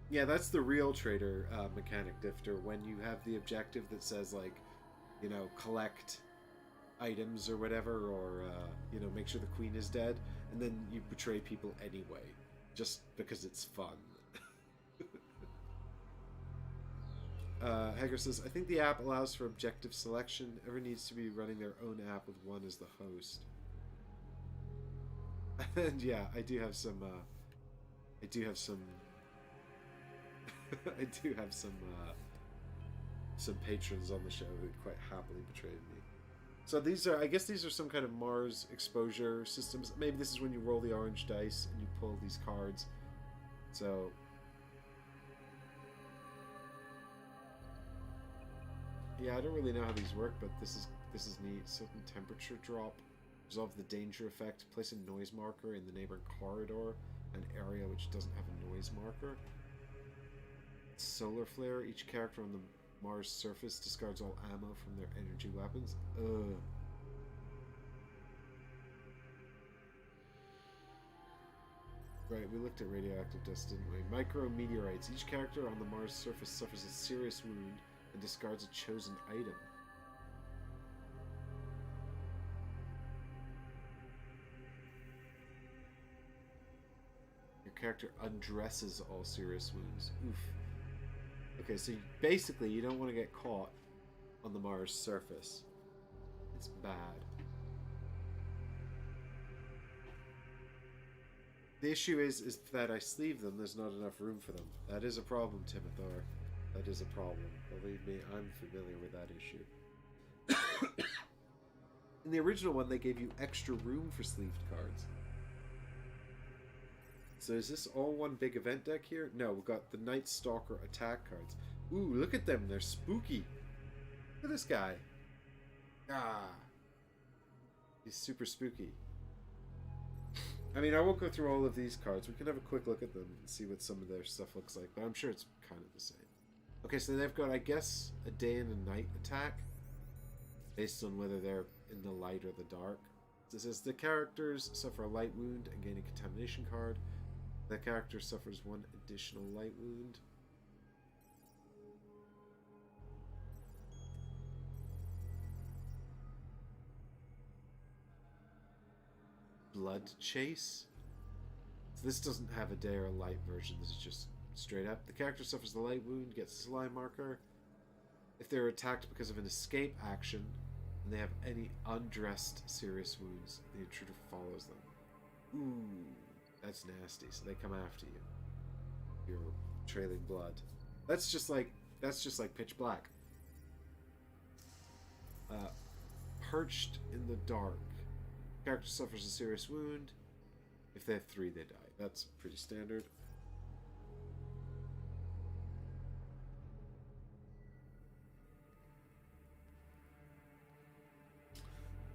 Yeah, that's the real trader mechanic, Difter. When you have the objective that says, like, you know, collect items or whatever, or you know, make sure the queen is dead, and then you betray people anyway just because it's fun. Hager says, I think the app allows for objective selection. Everyone needs to be running their own app with one as the host. And yeah, I do have some I do have some patrons on the show who'd quite happily betrayed me. So these are, I guess these are some kind of Mars exposure systems. Maybe this is when you roll the orange dice and you pull these cards. So yeah, I don't really know how these work, but this This is neat. Certain temperature drop. Resolve the danger effect. Place a noise marker in the neighboring corridor. An area which doesn't have a noise marker. Solar flare. Each character on the Mars surface discards all ammo from their energy weapons. Ugh. Right, we looked at radioactive dust, didn't we? Micrometeorites. Each character on the Mars surface suffers a serious wound and discards a chosen item. Your character undresses all serious wounds. Oof. Okay, so basically you don't want to get caught on the Mars surface. It's bad. The issue is that I sleeve them, there's not enough room for them. That is a problem, Timothar. That is a problem. Believe me, I'm familiar with that issue. In the original one, they gave you extra room for sleeved cards. So is this all one big event deck here? No, we've got the Night Stalker attack cards. Ooh, look at them. They're spooky. Look at this guy. Ah. He's super spooky. I mean, I won't go through all of these cards. We can have a quick look at them and see what some of their stuff looks like. But I'm sure it's kind of the same. Okay, so they've got, I guess, a day and a night attack. Based on whether they're in the light or the dark. This says the characters suffer a light wound and gain a contamination card. The character suffers one additional light wound. Blood Chase. So this doesn't have a day or a light version. This is just straight up. The character suffers the light wound, gets a slime marker. If they're attacked because of an escape action, and they have any undressed serious wounds, the intruder follows them. Ooh, that's nasty. So they come after you. You're trailing blood. That's just like Pitch Black. Perched in the dark. Character suffers a serious wound. If they have 3, they die. That's pretty standard.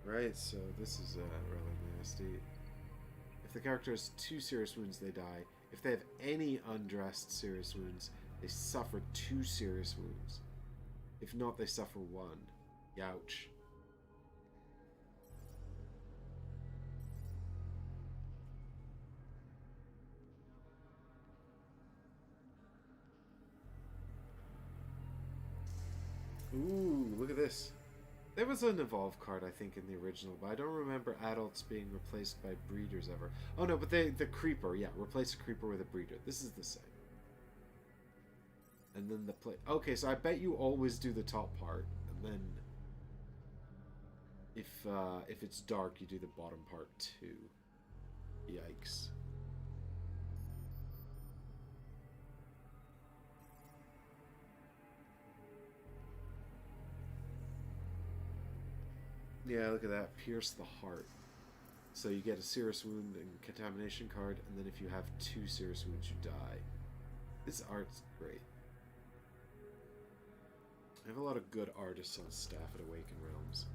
Right, so this is really nasty. If the character has 2 serious wounds, they die. If they have any undressed serious wounds, they suffer 2 serious wounds. If not, they suffer 1. Youch. Ooh, look at this. There was an evolve card, I think, in the original, but I don't remember adults being replaced by breeders ever. Oh no, but the creeper, yeah, replace a creeper with a breeder. This is the same. And then the play. Okay, so I bet you always do the top part, and then if it's dark, you do the bottom part too. Yikes. Yeah, look at that. Pierce the heart. So you get a serious wound and contamination card, and then if you have 2 serious wounds, you die. This art's great. I have a lot of good artists on staff at Awaken Realms.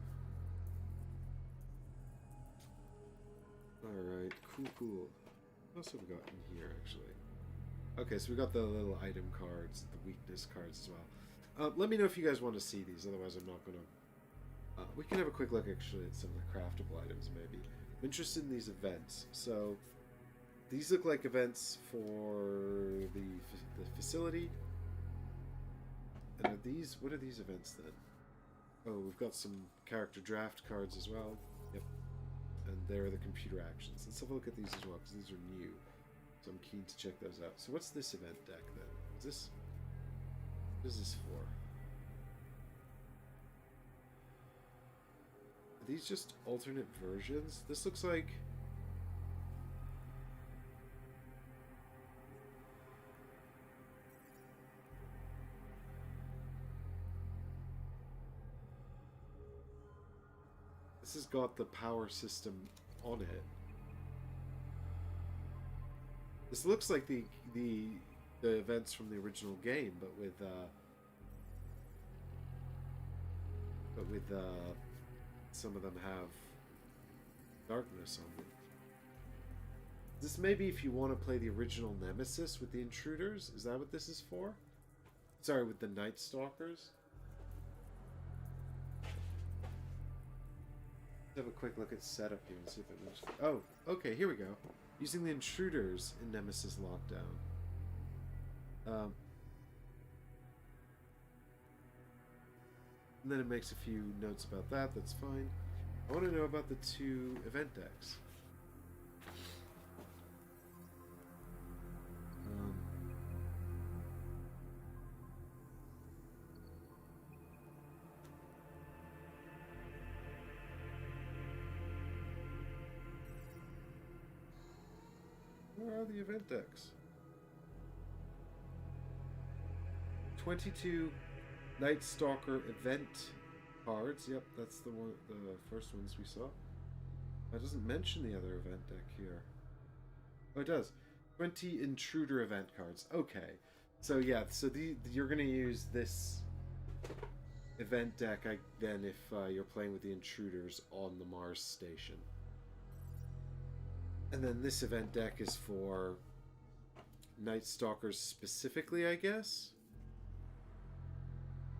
Alright, cool. What else have we got in here, actually? Okay, so we got the little item cards, the weakness cards as well. Let me know if you guys want to see these, otherwise I'm not going to... we can have a quick look, actually, at some of the craftable items, maybe. I'm interested in these events. So, these look like events for the facility. And are these... What are these events, then? Oh, we've got some character draft cards as well. Yep. And there are the computer actions. Let's have a look at these as well, because these are new. So I'm keen to check those out. So what's this event deck, then? Is this... What is this for? Are these just alternate versions? This looks like... This has got the power system on it. This looks like the events from the original game, but with some of them have darkness on them. This may be if you want to play the original Nemesis with the intruders. Is that what this is for? Sorry, with the Night Stalkers. Let's have a quick look at setup here and see if it moves. Oh, okay, here we go. Using the intruders in Nemesis Lockdown. And then it makes a few notes about that. That's fine. I want to know about the 2 event decks. Where are the event decks? 22 Night Stalker event cards. Yep, that's the one. The first ones we saw. It doesn't mention the other event deck here. Oh, it does. 20 Intruder event cards. Okay, so yeah, so you're gonna use this event deck then if you're playing with the Intruders on the Mars station. And then this event deck is for Night Stalkers specifically, I guess?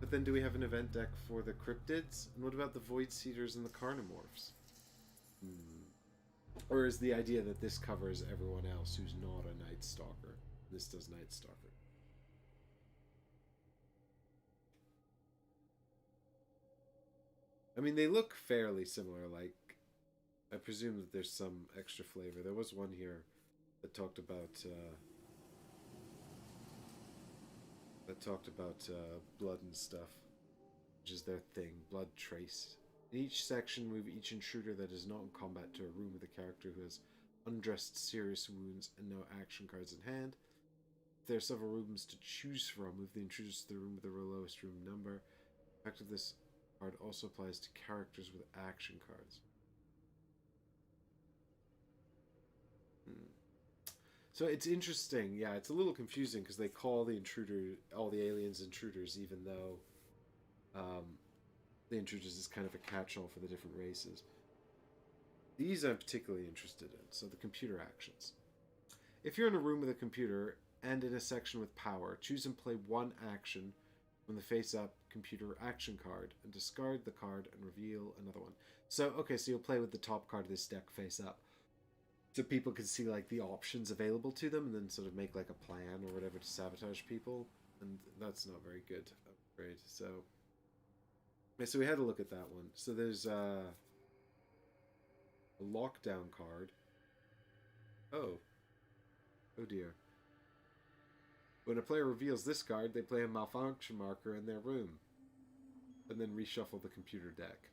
But then do we have an event deck for the Cryptids? And what about the Void Seeders and the Carnivores? Or is the idea that this covers everyone else who's not a Night Stalker? This does Night Stalker. I mean, they look fairly similar, like... I presume that there's some extra flavor. There was one here that talked about blood and stuff, which is their thing. Blood trace. In each section, move each intruder that is not in combat to a room with a character who has undressed serious wounds and no action cards in hand. If there are several rooms to choose from, move the intruders to the room with the lowest room number. The effect of this card also applies to characters with action cards. So it's interesting. Yeah, it's a little confusing because they call the all the aliens intruders, even though the intruders is kind of a catch-all for the different races. These I'm particularly interested in. So the computer actions. If you're in a room with a computer and in a section with power, choose and play one action from the face-up computer action card and discard the card and reveal another one. So, okay, so you'll play with the top card of this deck face-up. So people can see like the options available to them and then sort of make like a plan or whatever to sabotage people. And that's not very good, I'm afraid. So we had a look at that one. So there's a lockdown card. Oh dear. When a player reveals this card, they play a malfunction marker in their room. And then reshuffle the computer deck.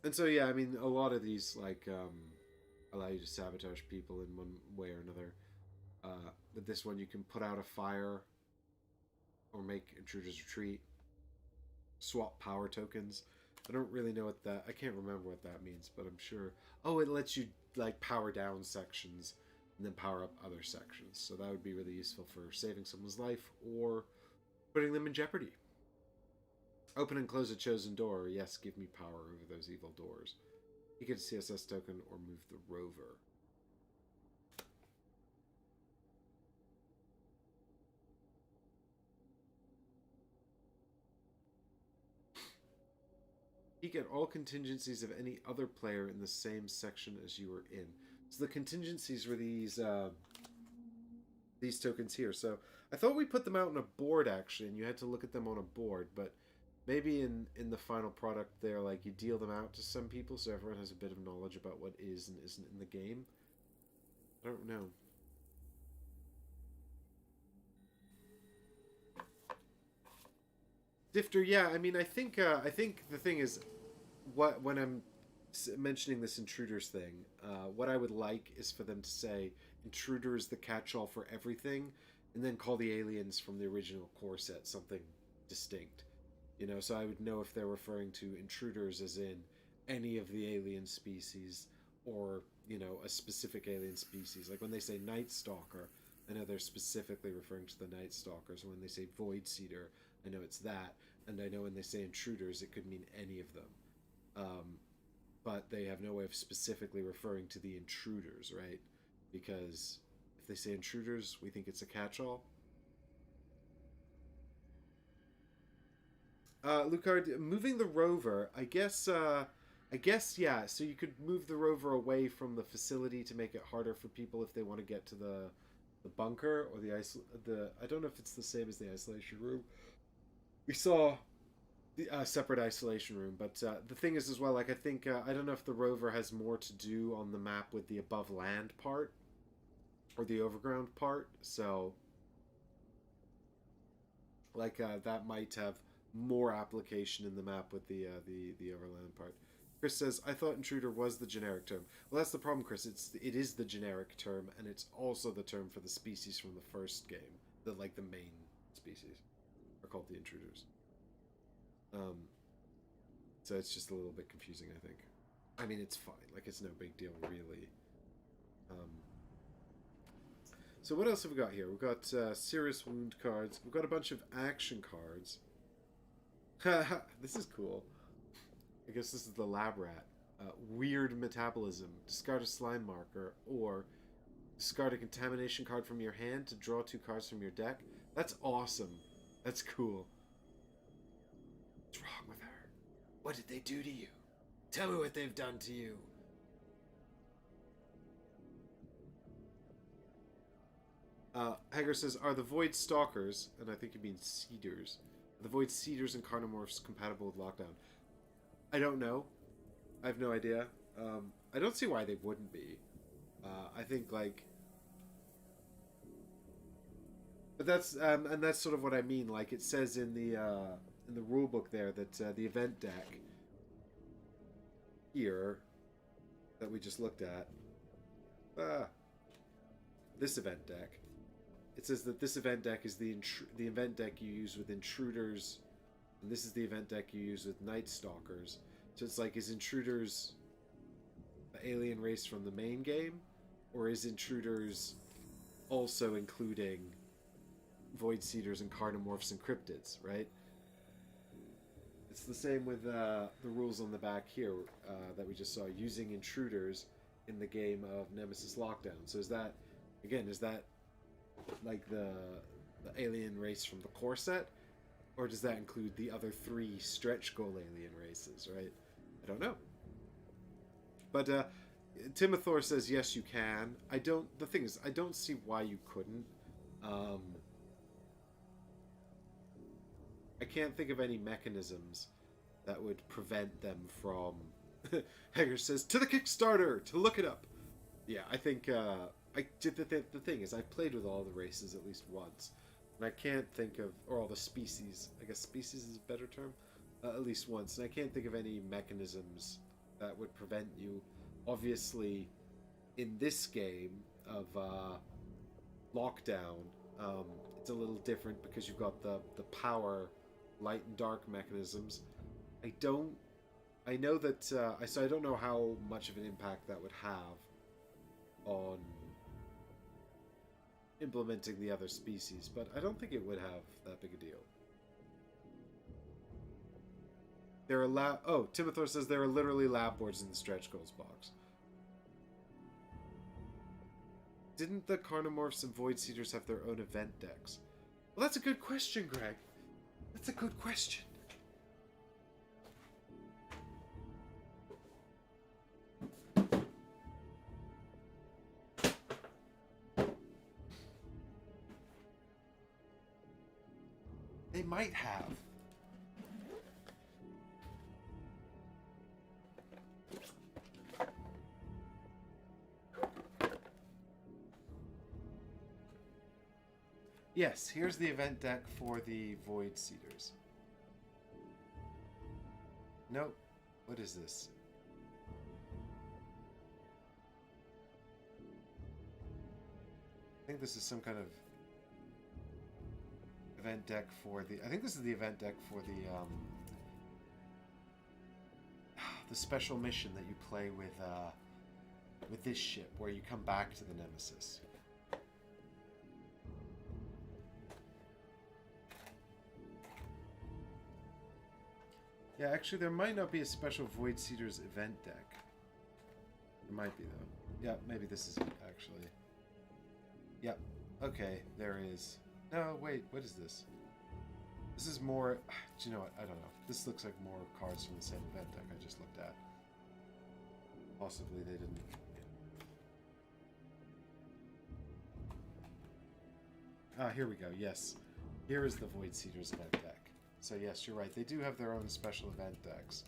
And so, yeah, I mean, a lot of these, like, allow you to sabotage people in one way or another. But this one, you can put out a fire or make intruders retreat. Swap power tokens. I don't really know what that... I can't remember what that means, but I'm sure... Oh, it lets you, like, power down sections and then power up other sections. So that would be really useful for saving someone's life or putting them in jeopardy. Open and close a chosen door. Yes, give me power over those evil doors. You get a CSS token or move the rover. You get all contingencies of any other player in the same section as you were in. So the contingencies were these tokens here. So I thought we put them out on a board, actually, and you had to look at them on a board, but maybe in the final product there, like, you deal them out to some people so everyone has a bit of knowledge about what is and isn't in the game. I don't know. Difter, yeah, I mean, I think the thing is, when I'm mentioning this intruders thing, what I would like is for them to say intruder is the catch-all for everything, and then call the aliens from the original core set something distinct. You know, so I would know if they're referring to intruders as in any of the alien species, or, you know, a specific alien species. Like when they say Night Stalker, I know they're specifically referring to the Night Stalkers. When they say Void Seeder, I know it's that. And I know when they say intruders, it could mean any of them. But they have no way of specifically referring to the intruders, right? Because if they say intruders, we think it's a catch-all. Lucard, moving the rover, I guess, yeah. So you could move the rover away from the facility to make it harder for people if they want to get to the bunker or the. I don't know if it's the same as the isolation room. We saw the separate isolation room, but the thing is as well. Like I think I don't know if the rover has more to do on the map with the above land part or the overground part. So like that might have more application in the map with the overland part. Chris says, "I thought intruder was the generic term." Well, that's the problem, Chris. It is the generic term, and it's also the term for the species from the first game. The main species are called the intruders. So it's just a little bit confusing, I think. I mean, it's fine. Like it's no big deal, really. So what else have we got here? We've got serious wound cards. We've got a bunch of action cards. This is cool. I guess this is the lab rat. Weird metabolism. Discard a slime marker, or discard a contamination card from your hand to draw 2 cards from your deck. That's awesome. That's cool. What's wrong with her? What did they do to you? Tell me what they've done to you. Hager says, are the Void Stalkers, and I think he means Seeders, are the Void Seeders and Carnomorphs compatible with Lockdown? I don't know. I have no idea. I don't see why they wouldn't be. I think, like... But that's, and that's sort of what I mean. Like, it says in the rulebook there that the event deck here that we just looked at, this event deck, it says that this event deck is the event deck you use with intruders, and this is the event deck you use with Night Stalkers. So it's like, is intruders the alien race from the main game, or is intruders also including Void Seeders and Carnomorphs and Cryptids, right? It's the same with the rules on the back here that we just saw, using intruders in the game of Nemesis Lockdown. So is that, again, is that like the alien race from the core set, or does that include the other 3 stretch goal alien races, right? I don't know. But Timothor says yes, you can. The thing is, I don't see why you couldn't. I can't think of any mechanisms that would prevent them from... Hager says, to the Kickstarter, to look it up. Yeah, I think... the thing is, I've played with all the races at least once. And I can't think of... Or all the species. I guess species is a better term. At least once. And I can't think of any mechanisms that would prevent you. Obviously, in this game of Lockdown, it's a little different because you've got the power... light and dark mechanisms. I know that so I don't know how much of an impact that would have on implementing the other species, but I don't think it would have that big a deal. There are Timothor says there are literally lab boards in the stretch goals box. Didn't the Carnomorphs and Void Seeders have their own event decks? Well, that's a good question, Greg. That's a good question. They might have. Yes, here's the event deck for the Void Seeders. Nope. What is this? I think this is some kind of event deck for the... I think this is the event deck for the special mission that you play with this ship, where you come back to the Nemesis. Yeah, actually, there might not be a special Void Seeders event deck. There might be, though. Yeah, maybe this is it, actually. Yep. Okay, there is. No, wait, what is this? This is more... Do you know what? I don't know. This looks like more cards from the same event deck I just looked at. Possibly they didn't... Ah, here we go, yes. Here is the Void Seeders event deck. So yes, you're right. They do have their own special event decks.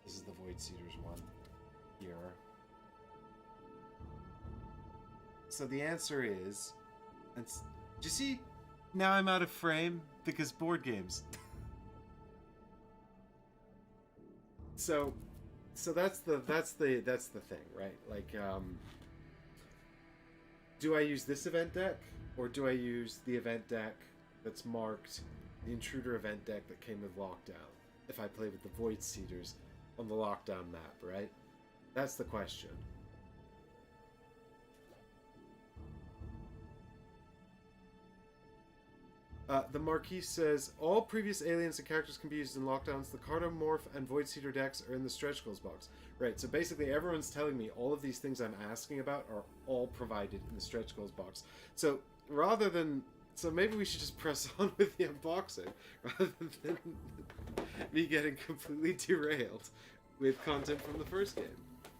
This is the Void Seeders one here. So the answer is... do you see? Now I'm out of frame because board games. So that's the thing, right? Like, do I use this event deck, or do I use the event deck that's marked the Intruder event deck that came with Lockdown? If I play with the Void Seeders on the Lockdown map, right? That's the question. The Marquis says, all previous aliens and characters can be used in Lockdowns. The Cartomorph and Void Seeder decks are in the Stretch Goals box. Right, so basically everyone's telling me all of these things I'm asking about are all provided in the Stretch Goals box. So rather than... So maybe we should just press on with the unboxing, rather than me getting completely derailed with content from the first game.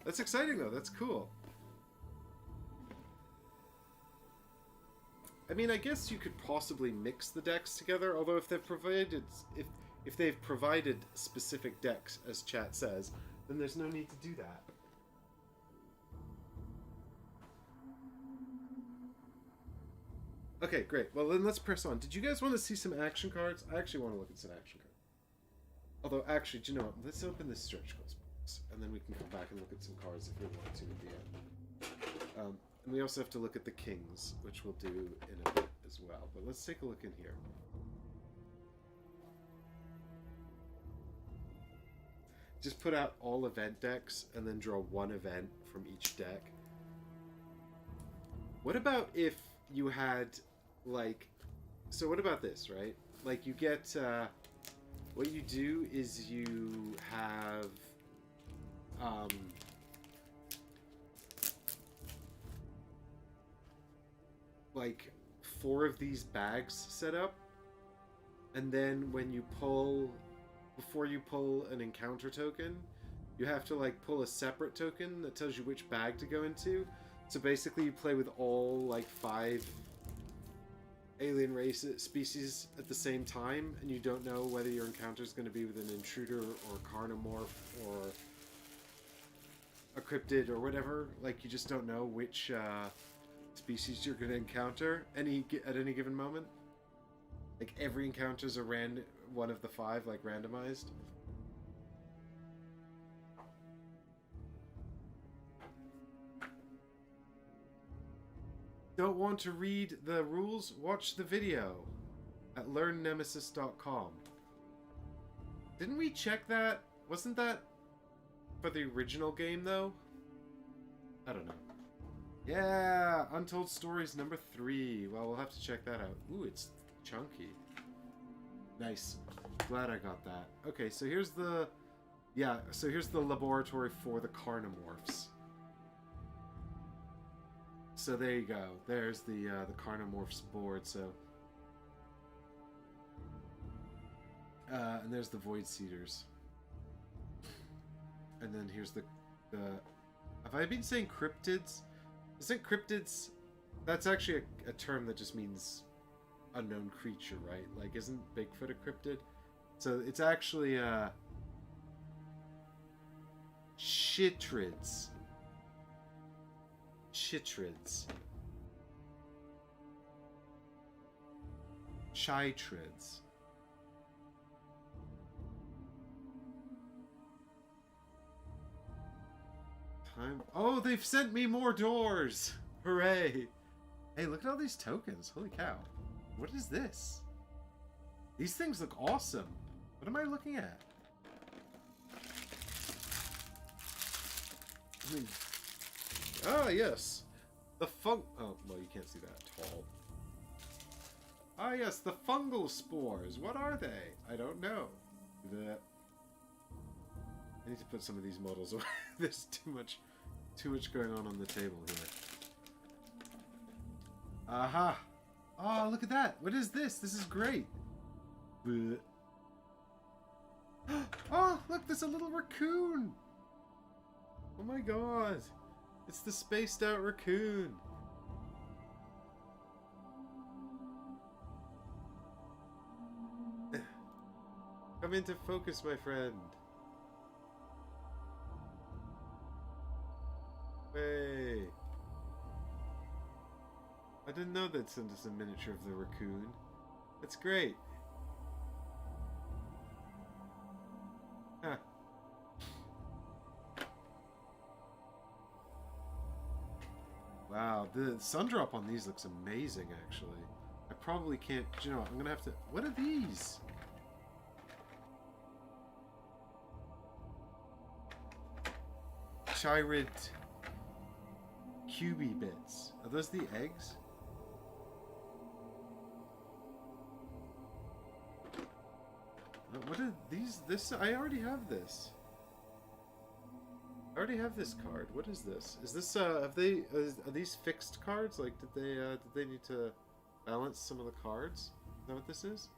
That's exciting though, that's cool. I mean, I guess you could possibly mix the decks together, although if they've provided specific decks, as chat says, then there's no need to do that. Okay, great. Well, then let's press on. Did you guys want to see some action cards? I actually want to look at some action cards. Although, actually, do you know what? Let's open this Stretch Goals box, and then we can come back and look at some cards if we want to at the end. And we also have to look at the Kings, which we'll do in a bit as well. But let's take a look in here. Just put out all event decks and then draw one event from each deck. What about if you had, like... So what about this, right? Like, you get... what you do is you have... like 4 of these bags set up, and then when you pull, before you pull an encounter token, you have to like pull a separate token that tells you which bag to go into. So basically you play with all like 5 alien species at the same time, and you don't know whether your encounter is going to be with an intruder or a carnomorph or a cryptid or whatever. Like, you just don't know which species you're going to encounter at any given moment. Like, every encounter is a one of the 5, like, randomized. Don't want to read the rules? Watch the video at learnnemesis.com. Didn't we check that? Wasn't that for the original game, though? I don't know. Yeah, Untold Stories number 3. Well, we'll have to check that out. Ooh, it's chunky. Nice. Glad I got that. Okay, so here's the... Yeah, so here's the laboratory for the carnomorphs. So there you go. There's the carnomorphs board, so... and there's the Void Seeders. And then here's the... Have I been saying cryptids? Isn't cryptids... That's actually a term that just means unknown creature, right? Like, isn't Bigfoot a cryptid? So it's actually, Chytrids. Chytrids. Chytrids. Oh, they've sent me more doors! Hooray! Hey, look at all these tokens. Holy cow. What is this? These things look awesome. What am I looking at? Ah, yes. The oh, well, you can't see that tall. Ah, yes, the fungal spores. What are they? I don't know. Bleh. I need to put some of these models away. There's too much going on the table here. Aha! Oh, look at that! What is this? This is great! Bleh. Oh, look, there's a little raccoon! Oh my god! It's the spaced out raccoon! Come into focus, my friend! Hey! I didn't know they'd send us a miniature of the raccoon. That's great! Huh. Wow, the sun drop on these looks amazing, actually. I probably can't... You know, I'm gonna have to... What are these? Chirid cubey bits. Are those the eggs? What are these? This... I already have this. I already have this card. What is this? Is this have they are these fixed cards? Like did they need to balance some of the cards? Is that what this is?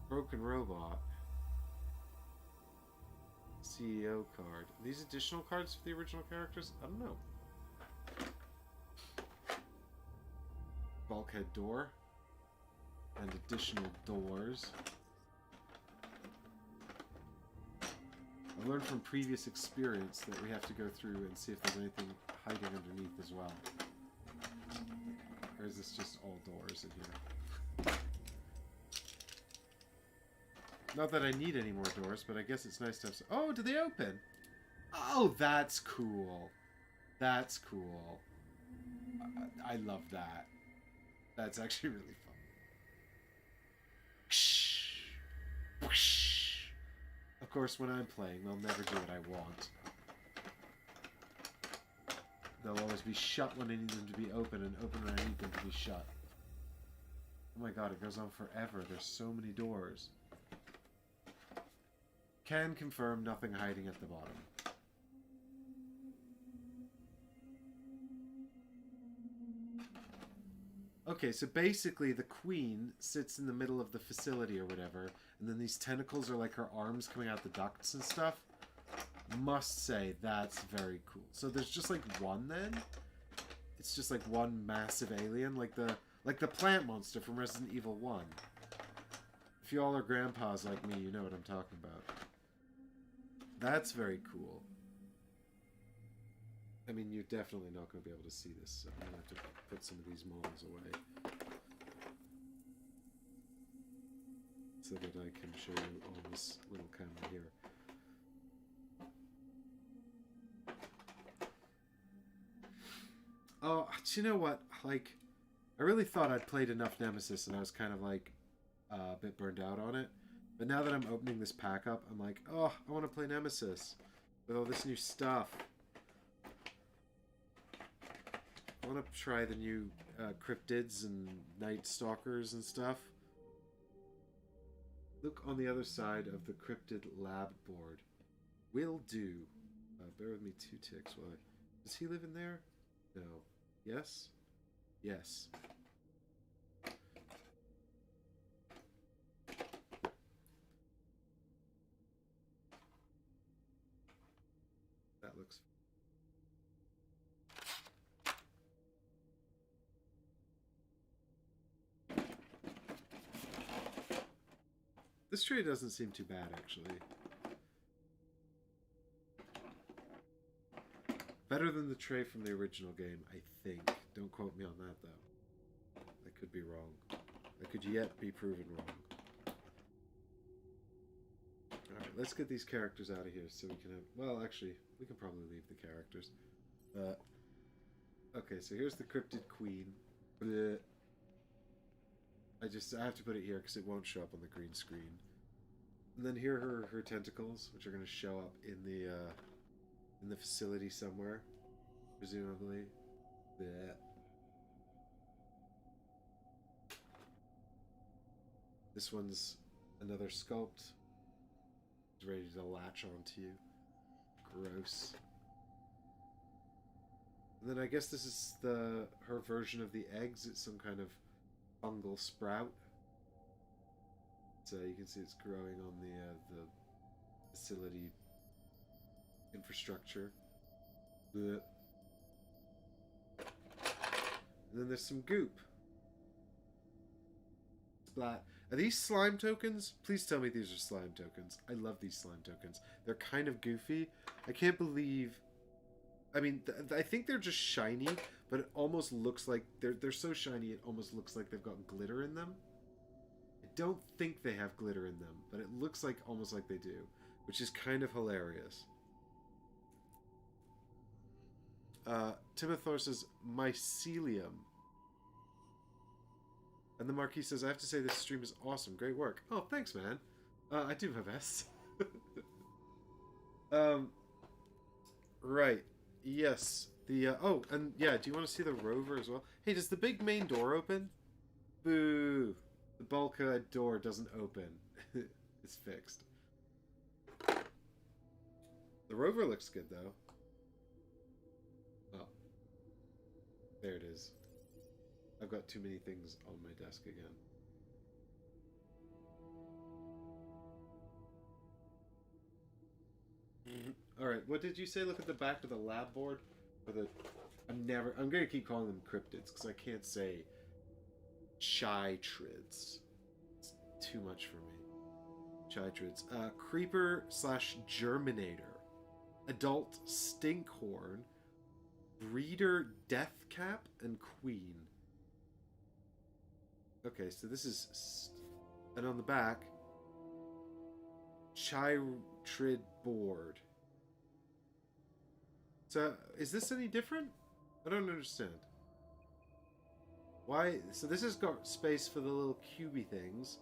Broken Robot. CEO card. Are these additional cards for the original characters? I don't know. Bulkhead door. And additional doors. I've learned from previous experience that we have to go through and see if there's anything hiding underneath as well. Or is this just all doors in here? Not that I need any more doors, but I guess it's nice to have some... Oh, do they open? Oh, that's cool. That's cool. I love that. That's actually really fun. Of course, when I'm playing, they'll never do what I want. They'll always be shut when I need them to be open, and open when I need them to be shut. Oh my god, it goes on forever. There's so many doors. Can confirm nothing hiding at the bottom. Okay, so basically the queen sits in the middle of the facility or whatever, and then these tentacles are like her arms coming out the ducts and stuff. Must say, that's very cool. So there's just like one then? It's just like one massive alien, like the plant monster from Resident Evil 1. If you all are grandpas like me, you know what I'm talking about. That's very cool. I mean, you're definitely not going to be able to see this, so I'm going to have to put some of these models away. So that I can show you on this little camera here. Oh, do you know what? Like, I really thought I'd played enough Nemesis and I was kind of like a bit burned out on it. But now that I'm opening this pack up, I'm like, oh, I want to play Nemesis with all this new stuff. I want to try the new cryptids and night stalkers and stuff. Look on the other side of the cryptid lab board. Will do. Bear with me 2 ticks while I... Does he live in there? No. Yes? Yes. That looks... This tray doesn't seem too bad, actually. Better than the tray from the original game, I think. Don't quote me on that, though. I could be wrong. I could yet be proven wrong. Alright, let's get these characters out of here so we can have... Well, actually, we can probably leave the characters. Okay, so here's the Cryptid Queen. Bleh. I have to put it here because it won't show up on the green screen. And then here are her tentacles, which are going to show up in the facility somewhere, presumably. Bleh. This one's Another sculpt. Is ready to latch onto you. Gross. And then I guess this is her version of the eggs. It's some kind of fungal sprout. So you can see it's growing on the facility infrastructure. Blech. And then there's some goop. Splat. Are these slime tokens? Please tell me these are slime tokens. I love these slime tokens. They're kind of goofy. I can't believe... I mean, I think they're just shiny, but it almost looks like... They're so shiny, it almost looks like they've got glitter in them. I don't think they have glitter in them, but it looks like almost like they do, which is kind of hilarious. Timothor says, mycelium. And the Marquis says, I have to say this stream is awesome. Great work. Oh, thanks, man. I do have S. Right. Yes. Oh, and yeah, do you want to see the rover as well? Hey, does the big main door open? Boo. The bulkhead door doesn't open. It's fixed. The rover looks good, though. Oh. There it is. I've got too many things on my desk again. Alright, what did you say? Look at the back of the lab board? Or the... I'm gonna keep calling them cryptids, because I can't say chytrids. It's too much for me. Chytrids. Creeper / Germinator. Adult Stinkhorn. Breeder Deathcap and Queen. Okay, so this is... And on the back... Chytrid Board. So, is this any different? I don't understand. Why? So this has got space for the little cubey things.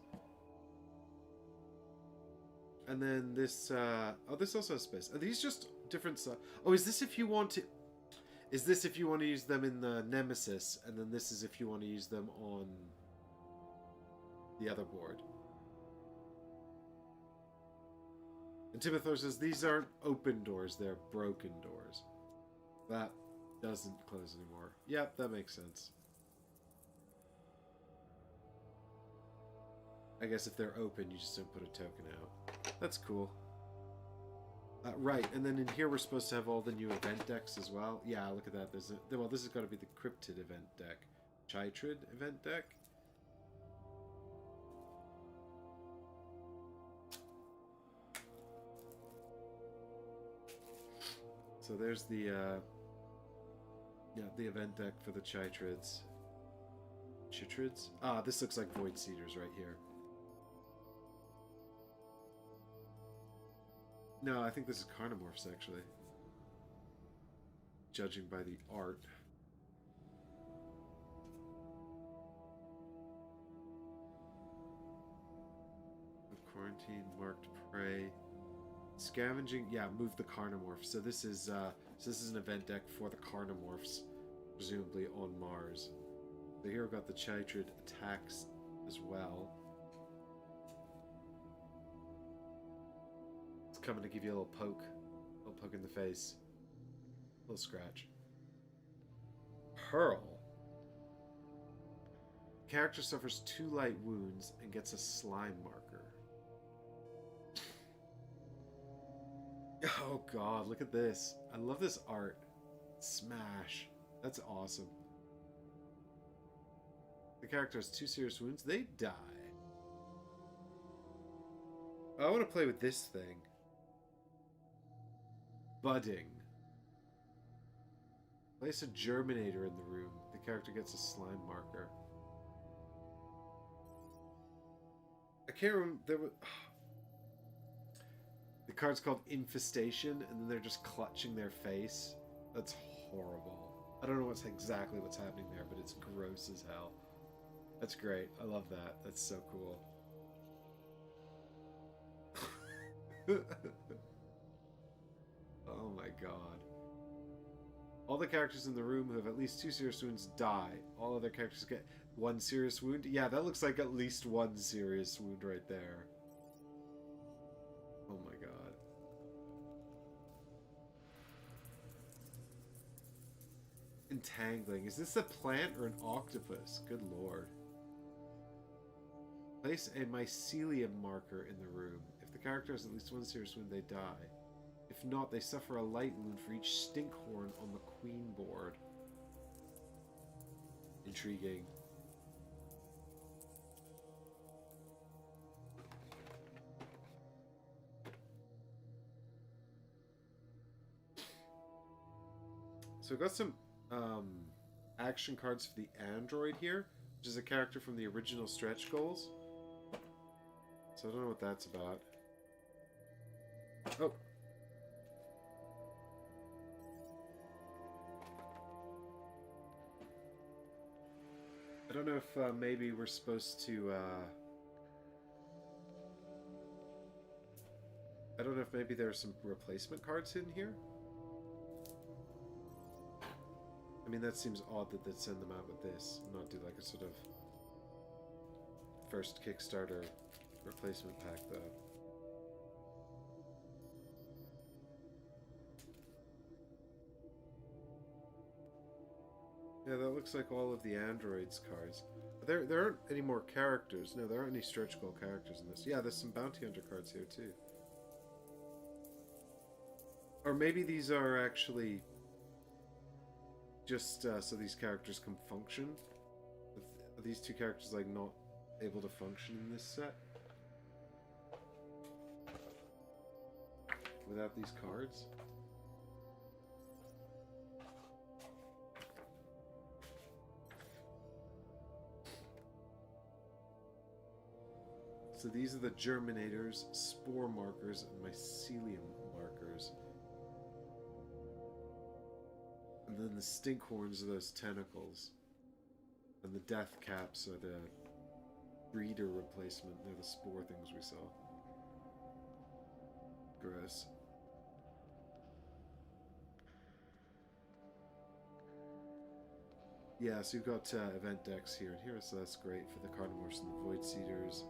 And then this... oh, this also has space. Are these just different stuff? Oh, is this if you want to... Is this if you want to use them in the Nemesis, and then this is if you want to use them on the other board? And Timothor says, these aren't open doors, they're broken doors. That doesn't close anymore. Yep, that makes sense. I guess if they're open, you just don't put a token out. That's cool. Right, and then in here we're supposed to have all the new event decks as well. Yeah, look at that. There's a, well, this has got to be the Cryptid event deck. Chytrid event deck. So there's the the event deck for the Chytrids. Chytrids? Ah, this looks like Void Seeders right here. No, I think this is Carnomorphs, actually. Judging by the art. Quarantine, marked prey. Scavenging, yeah, move the Carnomorphs. So this is an event deck for the Carnomorphs, presumably on Mars. So here we've got the Chytrid attacks as well. It's coming to give you a little poke in the face, a little scratch. Pearl. Character suffers 2 light wounds and gets a slime marker. Oh god, look at this. I love this art. Smash. That's awesome. The character has 2 serious wounds. They die. I want to play with this thing. Budding. Place a Germinator in the room. The character gets a slime marker. I can't remember. There was... The card's called Infestation, and then they're just clutching their face. That's horrible. I don't know exactly what's happening there, but it's gross as hell. That's great. I love that. That's so cool. Oh my god. All the characters in the room who have at least 2 serious wounds die. All other characters get 1 serious wound. Yeah, that looks like at least 1 serious wound right there. Entangling. Is this a plant or an octopus? Good lord. Place a mycelium marker in the room. If the character has at least one serious wound, they die. If not, they suffer a light wound for each stinkhorn on the queen board. Intriguing. So we've got some action cards for the android here, which is a character from the original stretch goals. So I don't know what that's about. Oh. I don't know if maybe we're supposed to... I don't know if maybe there are some replacement cards in here. I mean, that seems odd that they'd send them out with this, not do like a sort of first Kickstarter replacement pack, though. Yeah, that looks like all of the androids cards. There aren't any more characters. No, there aren't any stretch goal characters in this. Yeah, there's some bounty hunter cards here too. Or maybe these are actually just so these characters can function. Are these two characters like not able to function in this set without these cards? So these are the germinators, spore markers, and mycelium markers. And then the stinkhorns are those tentacles. And the death caps are the breeder replacement. They're the spore things we saw. Gross. Yeah, so you've got event decks here and here, so that's great for the Carnivores and the Void Seeders.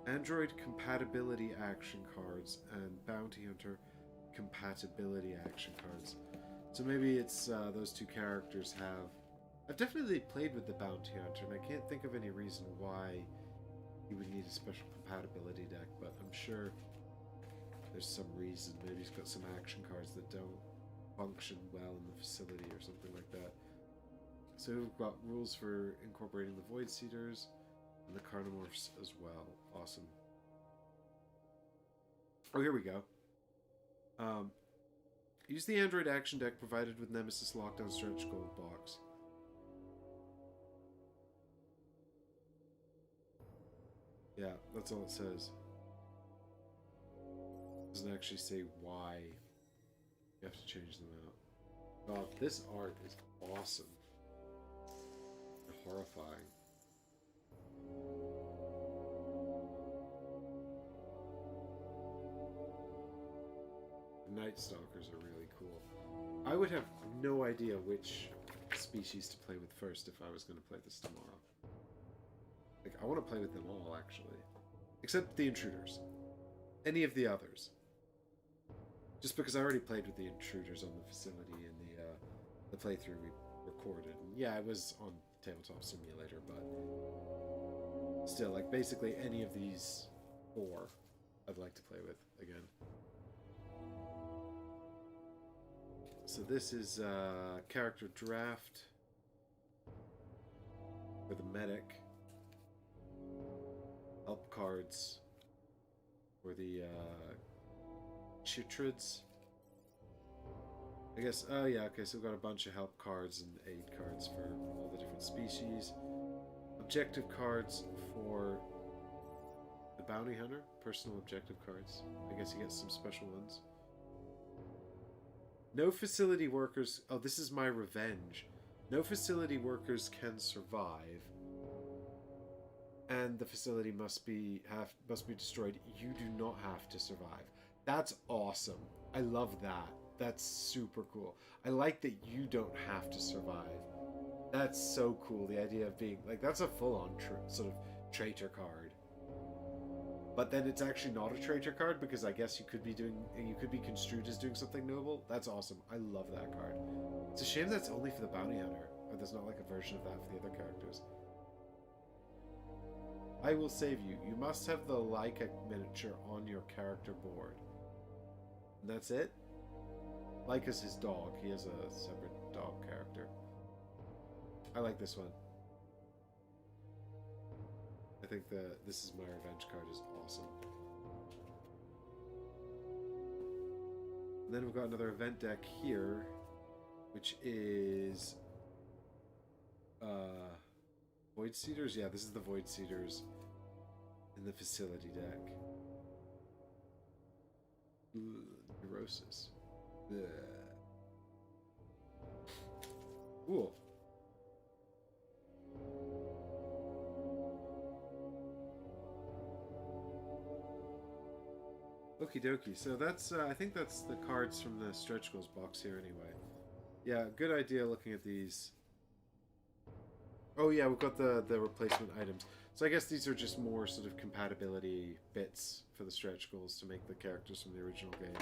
Android compatibility action cards and Bounty Hunter compatibility action cards. So maybe it's those two characters have... I've definitely played with the Bounty Hunter, and I can't think of any reason why he would need a special compatibility deck, but I'm sure there's some reason. Maybe he's got some action cards that don't function well in the facility or something like that. So we've got rules for incorporating the Void Seeders and the Carnivores as well. Awesome. Oh, here we go. Use the Android action deck provided with Nemesis Lockdown Stretch Gold box. Yeah, that's all it says. It doesn't actually say why you have to change them out. God, this art is awesome. And horrifying. The Night Stalkers are really cool. I would have no idea which species to play with first if I was going to play this tomorrow. Like, I want to play with them all, actually. Except the Intruders. Any of the others. Just because I already played with the Intruders on the facility in the playthrough we recorded. And yeah, it was on Tabletop Simulator, but still, like, basically any of these four I'd like to play with again. So this is character draft for the medic. Help cards for the Chitrids. I guess, oh yeah, okay, so we've got a bunch of help cards and aid cards for all the different species. Objective cards for the Bounty Hunter, personal objective cards. I guess he gets some special ones. No facility workers, oh, this is my revenge. No facility workers can survive. And the facility must be destroyed. You do not have to survive. That's awesome. I love that. That's super cool. I like that you don't have to survive. That's so cool. The idea of being like, that's a full-on sort of traitor card. But then it's actually not a traitor card because I guess you could be construed as doing something noble. That's awesome. I love that card. It's a shame that's only for the bounty hunter. Or there's not like a version of that for the other characters. I will save you. You must have the Leica miniature on your character board. And that's it? Leica's his dog. He has a separate dog character. I like this one. I think the This Is My Revenge card is awesome. And then we've got another event deck here, which is Void Seeders. Yeah, this is the Void Seeders in the facility deck. Neurosis. Cool. Okie dokie. So that's, I think that's the cards from the stretch goals box here anyway. Yeah, good idea looking at these. Oh yeah, we've got the replacement items. So I guess these are just more sort of compatibility bits for the stretch goals to make the characters from the original game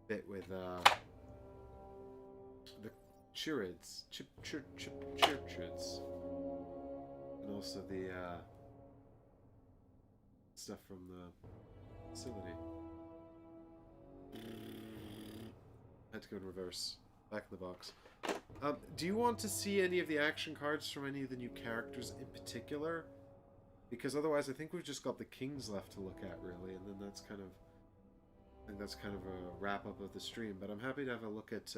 fit with the Chirids. Chirids. And also the stuff from the facility. Had to go in reverse. Back in the box. Do you want to see any of the action cards from any of the new characters in particular? Because otherwise I think we've just got the kings left to look at, really, and then that's kind of... I think that's kind of a wrap-up of the stream, but I'm happy to have a look at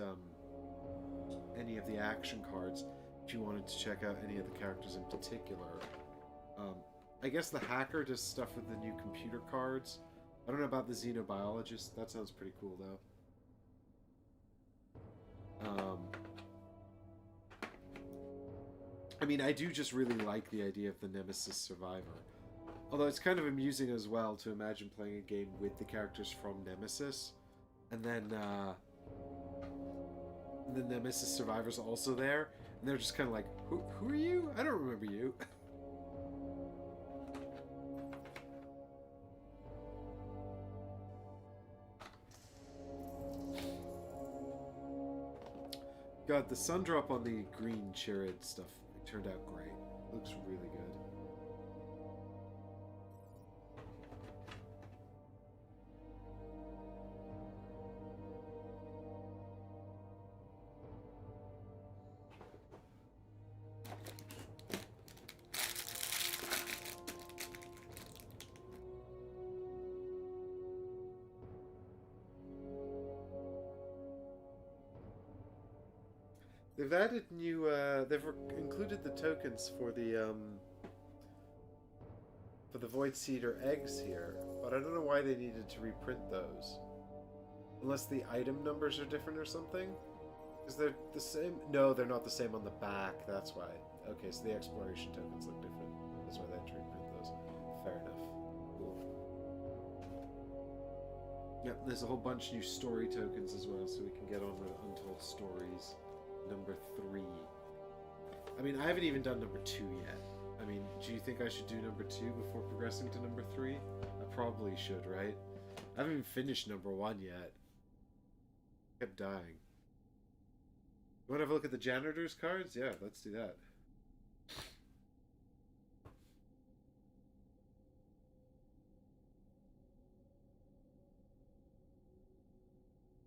any of the action cards if you wanted to check out any of the characters in particular. I guess the hacker does stuff with the new computer cards. I don't know about the xenobiologist. That sounds pretty cool, though. I mean, I do just really like the idea of the Nemesis Survivor. Although it's kind of amusing as well to imagine playing a game with the characters from Nemesis. And then the Nemesis Survivor's also there. And they're just kind of like, who are you? I don't remember you. God, the sun drop on the green Chirid stuff turned out great. Looks really good. They've added new, they've included the tokens for the Void Seeder eggs here, but I don't know why they needed to reprint those. Unless the item numbers are different or something? Because they're the same? No, they're not the same on the back, that's why. Okay, so the exploration tokens look different. That's why they had to reprint those. Fair enough. Cool. Yep, there's a whole bunch of new story tokens as well, so we can get on with Untold Stories. Number 3. I mean, I haven't even done number 2 yet. I mean, do you think I should do number 2 before progressing to number 3? I probably should, right? I haven't even finished number 1 yet. I kept dying. You want to have a look at the janitor's cards? Yeah, let's do that.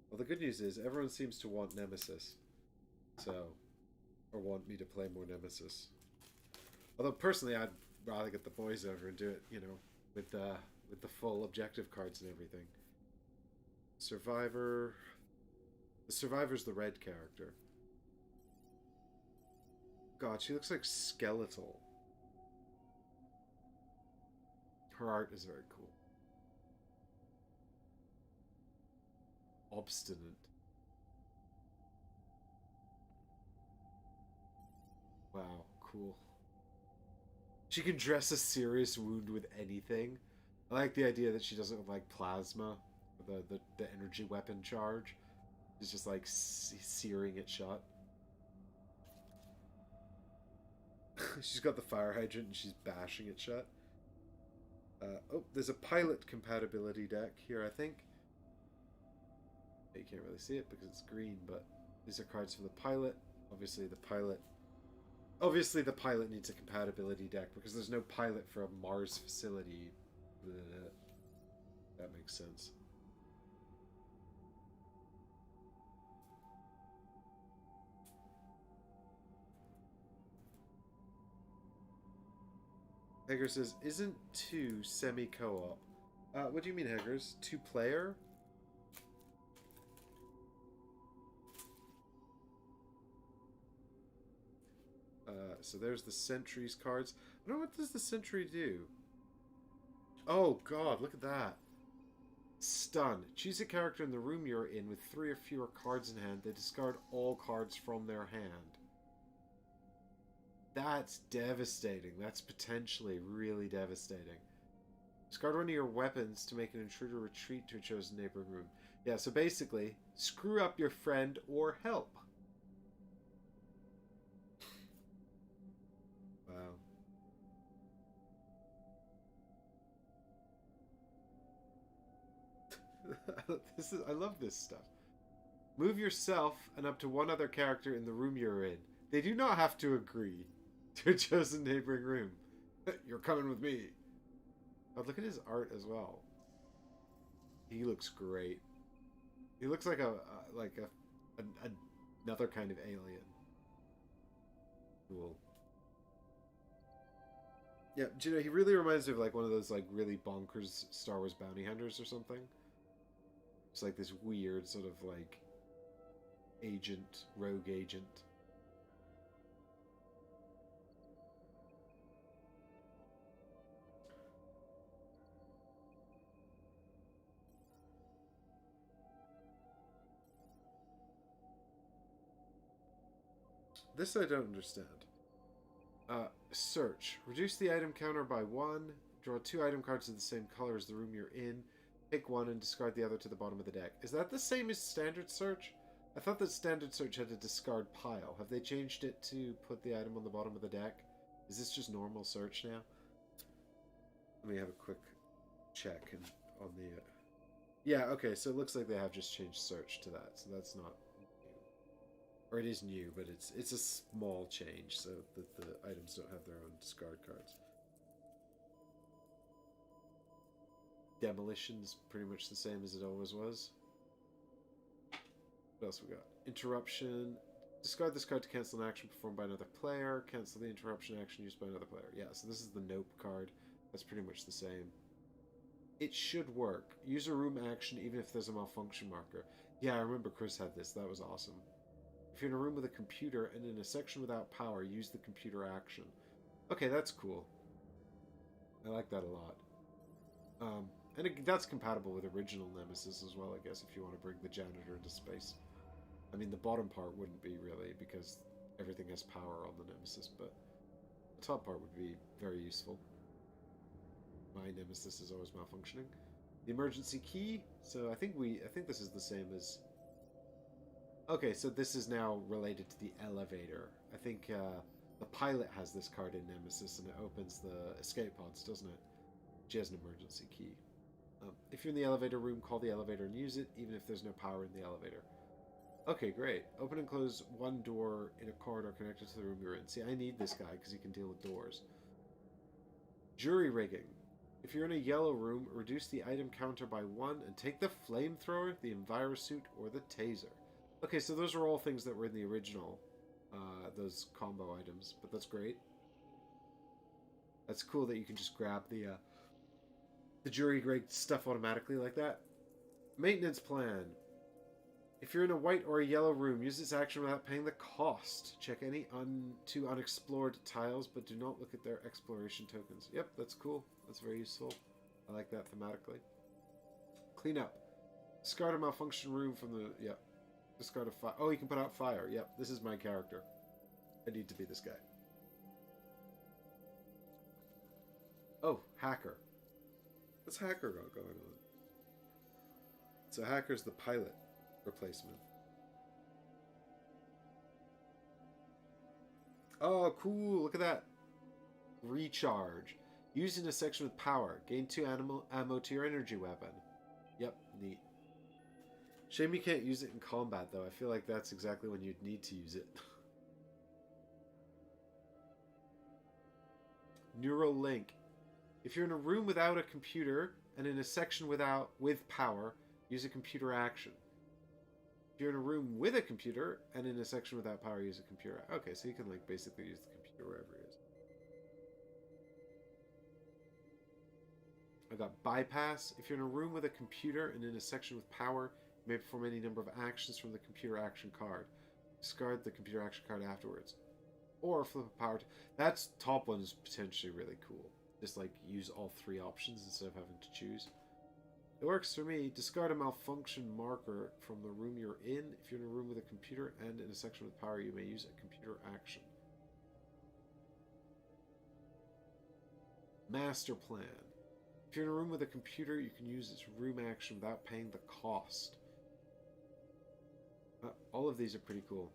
Well, the good news is everyone seems to want Nemesis. So, or want me to play more Nemesis. Although personally, I'd rather get the boys over and do it, you know, with the full objective cards and everything. Survivor. The Survivor's the red character. God, she looks like skeletal. Her art is very cool. Obstinate. Wow, cool. She can dress a serious wound with anything. I like the idea that she doesn't have, like, plasma, or the energy weapon charge. She's just, like, searing it shut. She's got the fire hydrant and she's bashing it shut. Oh, there's a pilot compatibility deck here, I think. You can't really see it because it's green, but These are cards for the pilot. Obviously the pilot... Obviously the pilot needs a compatibility deck because there's no pilot for a Mars facility. Bleh. That makes sense. Hager says, isn't 2 semi-co-op? What do you mean, Haggers? 2-player? So there's the Sentries cards. I don't know, what does the Sentry do? Oh god, look at that. Stun. Choose a character in the room you're in with 3 or fewer cards in hand. They discard all cards from their hand. That's devastating. That's potentially really devastating. Discard one of your weapons to make an intruder retreat to a chosen neighboring room. Yeah, so basically, screw up your friend or help. Wow. I love this stuff. Move yourself and up to one other character in the room you're in. They do not have to agree to a chosen neighboring room. You're coming with me. Oh, look at his art as well. He looks great. He looks like another kind of alien. Cool. Yeah, do you know, he really reminds me of like one of those like really bonkers Star Wars bounty hunters or something. It's like this weird sort of like agent, rogue agent. This I don't understand. Search. Reduce the item counter by 1. Draw 2 item cards of the same color as the room you're in. Pick one and discard the other to the bottom of the deck. Is that the same as standard search? I thought that standard search had a discard pile. Have they changed it to put the item on the bottom of the deck? Is this just normal search now? Let me have a quick check on the... Yeah, okay, so it looks like they have just changed search to that, so that's not new. Or it is new, but it's a small change, so that the items don't have their own discard cards. Demolition's pretty much the same as it always was. What else we got? Interruption. Discard this card to cancel an action performed by another player. Cancel the interruption action used by another player. Yeah, so this is the Nope card. That's pretty much the same. It should work. Use a room action even if there's a malfunction marker. Yeah, I remember Chris had this. That was awesome. If you're in a room with a computer and in a section without power, use the computer action. Okay, that's cool. I like that a lot. And that's compatible with original Nemesis as well, I guess, if you want to bring the janitor into space. I mean, the bottom part wouldn't be, really, because everything has power on the Nemesis, but the top part would be very useful. My Nemesis is always malfunctioning. The emergency key. So I think this is the same as... Okay, so this is now related to the elevator. I think the pilot has this card in Nemesis, and it opens the escape pods, doesn't it? She has an emergency key. If you're in the elevator room, call the elevator and use it, even if there's no power in the elevator. Okay, great. Open and close one door in a corridor connected to the room you're in. See, I need this guy because he can deal with doors. Jury rigging. If you're in a yellow room, reduce the item counter by 1 and take the flamethrower, the envirosuit, or the taser. Okay, so those are all things that were in the original, those combo items, but that's great. That's cool that you can just grab the jury rig stuff automatically like that. Maintenance plan. If you're in a white or a yellow room, use this action without paying the cost. Check any two unexplored tiles, but do not look at their exploration tokens. Yep, that's cool. That's very useful. I like that thematically. Clean up. Discard a malfunction room from the... Yep. Discard a fire. Oh, you can put out fire. Yep, this is my character. I need to be this guy. Oh, hacker. What's hacker got going on? So hacker's the pilot replacement. Oh, cool. Look at that. Recharge. Used in a section with power. Gain 2 ammo to your energy weapon. Yep, neat. Shame you can't use it in combat, though. I feel like that's exactly when you'd need to use it. Neural link. If you're in a room without a computer and in a section with power, use a computer action. If you're in a room with a computer and in a section without power, use a computer. Okay, so you can like basically use the computer wherever it is. I got bypass. If you're in a room with a computer and in a section with power, you may perform any number of actions from the computer action card. Discard the computer action card afterwards. Or flip a power. That top one is potentially really cool. Just like use all three options instead of having to choose. It works for me. Discard a malfunction marker from the room you're in. If you're in a room with a computer and in a section with power, you may use a computer action. Master plan. If you're in a room with a computer, you can use its room action without paying the cost. All of these are pretty cool.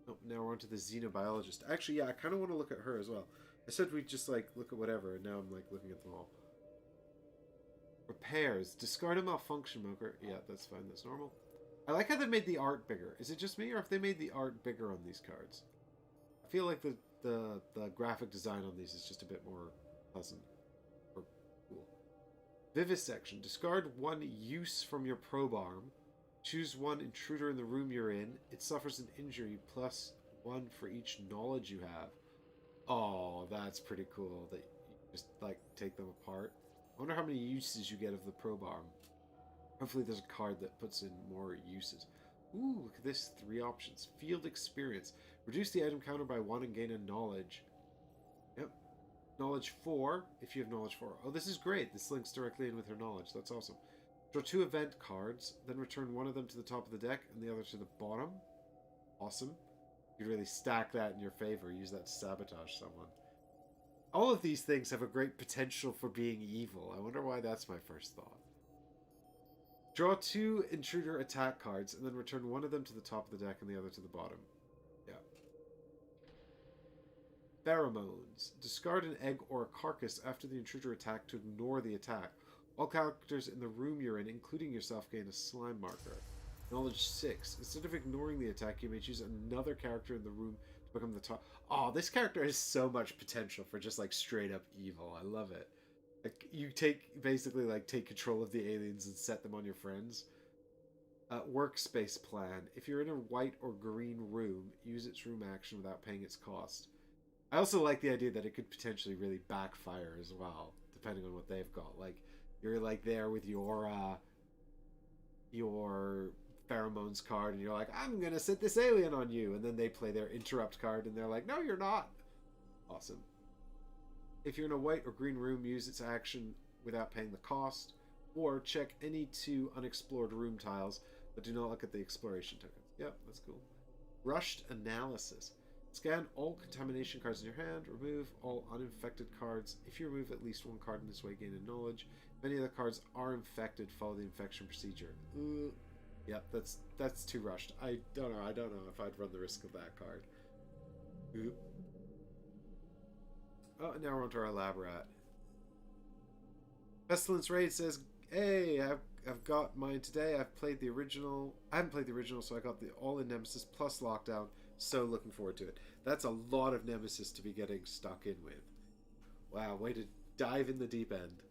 Oh, now we're on to the xenobiologist. Actually, yeah, I kind of want to look at her as well. I said we'd just, like, look at whatever, and now I'm, like, looking at them all. Repairs. Discard a malfunction marker. Yeah, that's fine. That's normal. I like how they made the art bigger. Is it just me, or if they made the art bigger on these cards? I feel like the graphic design on these is just a bit more pleasant. Or cool. Vivisection. Discard one use from your probe arm. Choose one intruder in the room you're in. It suffers an injury plus one for each knowledge you have. Oh, that's pretty cool that you just, like, take them apart. I wonder how many uses you get of the probe arm. Hopefully there's a card that puts in more uses. Ooh, look at this. 3 options. Field experience. Reduce the item counter by 1 and gain a knowledge. Yep. Knowledge 4, if you have knowledge 4. Oh, this is great. This links directly in with her knowledge. That's awesome. Draw 2 event cards, then return one of them to the top of the deck and the other to the bottom. Awesome. You can really stack that in your favor. Use that to sabotage someone. All of these things have a great potential for being evil. I wonder why that's my first thought. Draw 2 intruder attack cards and then return one of them to the top of the deck and the other to the bottom. Yeah. Pheromones. Discard an egg or a carcass after the intruder attack to ignore the attack. All characters in the room you're in, including yourself, gain a slime marker. Knowledge 6. Instead of ignoring the attack, you may choose another character in the room to become the top. Oh, this character has so much potential for just like straight up evil. I love it. Like, you basically take control of the aliens and set them on your friends. Workspace plan. If you're in a white or green room, use its room action without paying its cost. I also like the idea that it could potentially really backfire as well, depending on what they've got. Like, you're like there with your pheromones card and you're like, I'm gonna set this alien on you, and then they play their interrupt card and they're like, no, you're not. Awesome. If you're in a white or green room, use its action without paying the cost, or check any 2 unexplored room tiles, but do not look at the exploration tokens. Yep, that's cool. Rushed analysis. Scan all contamination cards in your hand. Remove all uninfected cards. If you remove at least 1 card in this way, gain a knowledge. If any of the cards are infected, follow the infection procedure. Yep, that's too rushed. I don't know if I'd run the risk of that card. Oh, and now we're on to our lab rat. Pestilence Raid says, hey, I've got mine today. I've played the original. I haven't played the original, so I got the all-in Nemesis plus Lockdown. So looking forward to it. That's a lot of Nemesis to be getting stuck in with. Wow, way to dive in the deep end.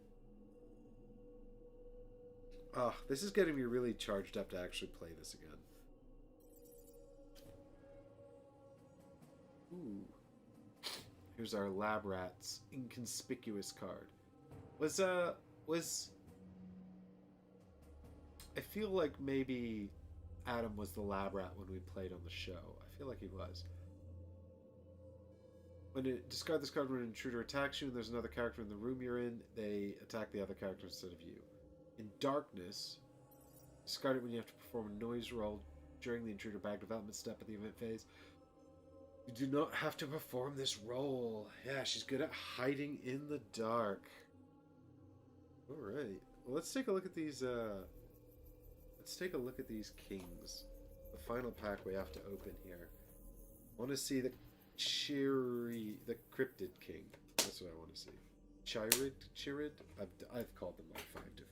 Oh, this is getting me really charged up to actually play this again. Ooh. Here's our lab rat's inconspicuous card. I feel like maybe Adam was the lab rat when we played on the show. I feel like he was. Discard this card when an intruder attacks you and there's another character in the room you're in, they attack the other character instead of you. In darkness, discard it when you have to perform a noise roll during the intruder bag development step of the event phase. You do not have to perform this roll. Yeah, she's good at hiding in the dark. Alright. Well, let's take a look at these, kings. The final pack we have to open here. I want to see the Cryptid King. That's what I want to see. Chirid? I've called them like 5 different.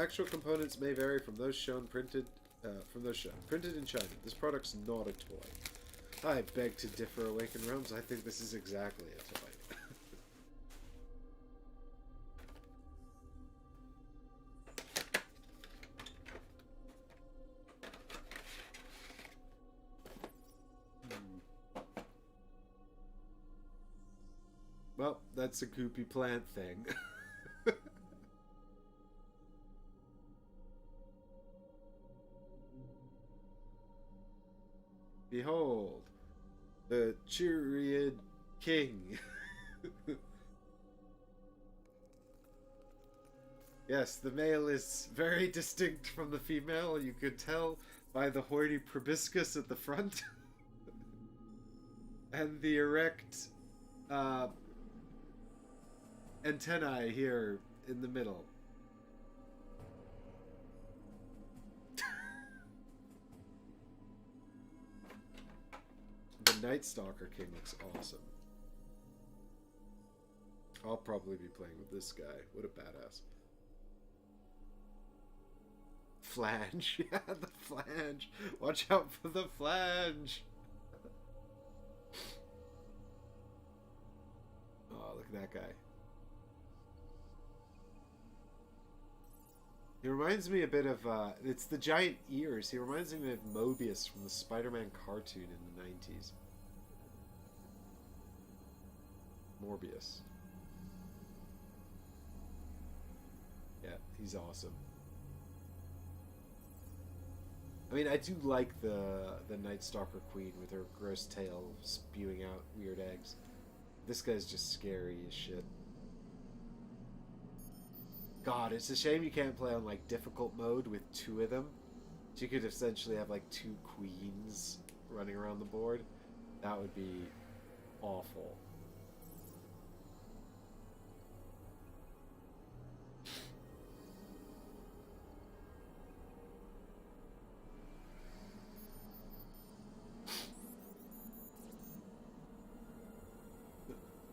Actual components may vary from those printed in China. This product's not a toy. I beg to differ, Awakened Realms. I think this is exactly a toy. Well, that's a goopy plant thing. Behold, the Chiriad King. Yes, the male is very distinct from the female. You could tell by the hoity proboscis at the front. And the erect antennae here in the middle. The Night Stalker King looks awesome. I'll probably be playing with this guy. What a badass. Flange. Yeah, the flange. Watch out for the flange. Oh, look at that guy. He reminds me a bit of, it's the giant ears. He reminds me of Mobius from the Spider-Man cartoon in the 90s. Morbius. Yeah, he's awesome. I mean, I do like the Night Stalker Queen with her gross tail spewing out weird eggs. This guy's just scary as shit. God, it's a shame you can't play on, like, difficult mode with two of them. So you could essentially have, like, two queens running around the board. That would be awful.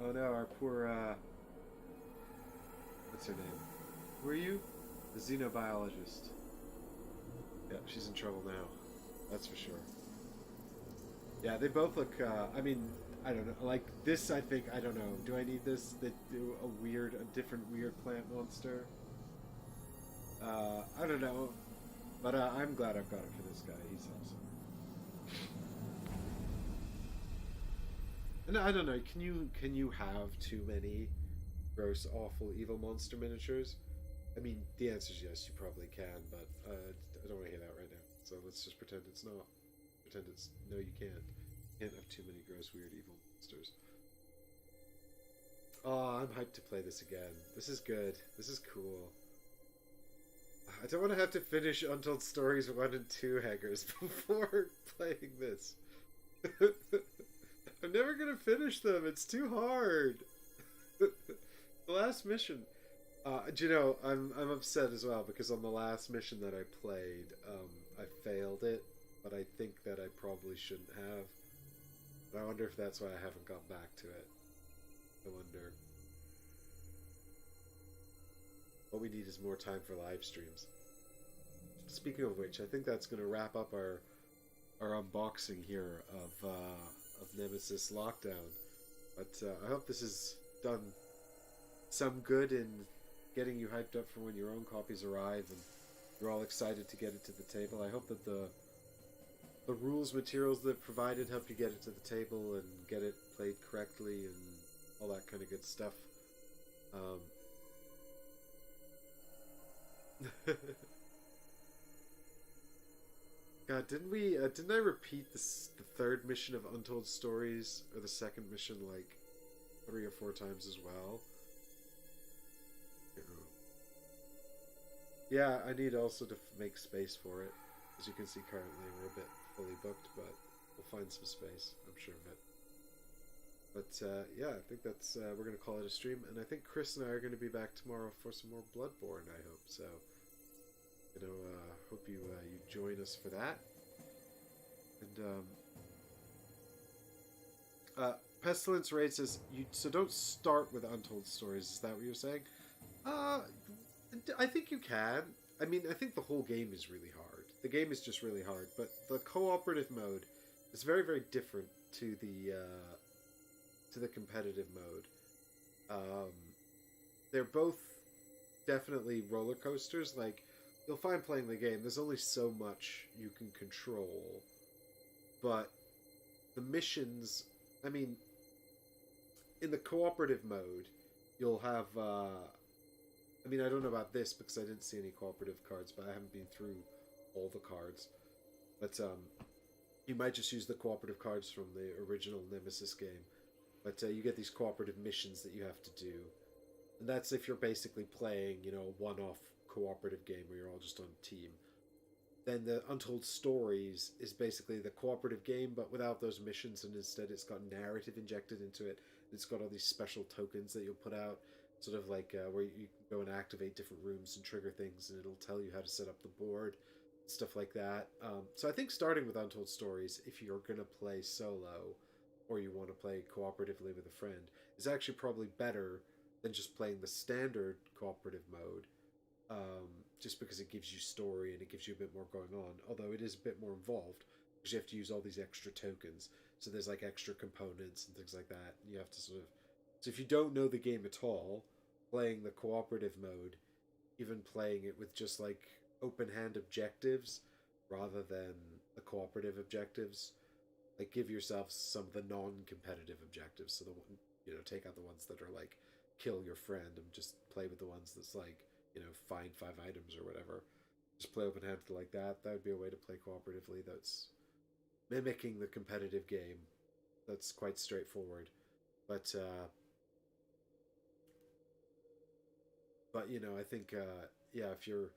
Oh no, our poor, what's her name? Who are you? The xenobiologist. Yeah, she's in trouble now. That's for sure. Yeah, they both look, I mean, I don't know. Like, this, I think, I don't know. Do I need this? They do a different weird plant monster? I don't know. But I'm glad I've got it for this guy. He's awesome. And I don't know, can you have too many gross, awful, evil monster miniatures? I mean, the answer is yes, you probably can, but I don't want to hear that right now. So let's just pretend it's not. Pretend it's no, you can't. You can't have too many gross, weird, evil monsters. Oh, I'm hyped to play this again. This is good. This is cool. I don't want to have to finish Untold Stories 1 and 2 hangers before playing this. I'm never gonna finish them. It's too hard. The last mission. Do you know, I'm upset as well because on the last mission that I played, I failed it, but I think that I probably shouldn't have. But I wonder if that's why I haven't gone back to it. I wonder. What we need is more time for live streams. Speaking of which, I think that's going to wrap up our unboxing here of Nemesis Lockdown. But I hope this has done some good in getting you hyped up for when your own copies arrive and you're all excited to get it to the table. I hope that the rules materials they've provided help you get it to the table and get it played correctly and all that kind of good stuff. God, didn't I repeat the third mission of Untold Stories, or the second mission, like 3 or 4 times as well? Yeah, I need also to make space for it. As you can see, currently we're a bit fully booked, but we'll find some space, I'm sure of it. But yeah, I think that's we're going to call it a stream, and I think Chris and I are going to be back tomorrow for some more Bloodborne, I hope. So, you know, hope you join us for that. And Pestilence Raid says, so don't start with Untold Stories. Is that what you're saying? I think you can. I mean, I think the whole game is really hard. The game is just really hard, but the cooperative mode is very, very different to the competitive mode. Um, they're both definitely roller coasters. Like, you'll find playing the game, there's only so much you can control, but the missions, I mean, in the cooperative mode, you'll have. I mean, I don't know about this because I didn't see any cooperative cards, but I haven't been through all the cards. But you might just use the cooperative cards from the original Nemesis game. But you get these cooperative missions that you have to do, and that's if you're basically playing, a one-off cooperative game where you're all just on a team. Then the Untold Stories is basically the cooperative game, but without those missions, and instead it's got narrative injected into it. It's got all these special tokens that you'll put out, sort of like where you can go and activate different rooms and trigger things, and it'll tell you how to set up the board, stuff like that. So I think starting with Untold Stories, if you're going to play solo, or you want to play cooperatively with a friend, is actually probably better than just playing the standard cooperative mode, just because it gives you story and it gives you a bit more going on. Although it is a bit more involved because you have to use all these extra tokens. So there's like extra components and things like that. And you have to sort of. So if you don't know the game at all, playing the cooperative mode, even playing it with just like open hand objectives rather than the cooperative objectives, like give yourself some of the non-competitive objectives. So take out the ones that are like kill your friend and just play with the ones that's like find 5 items or whatever. Just play open handed like that. That would be a way to play cooperatively. That's mimicking the competitive game. That's quite straightforward. But I think yeah, if you're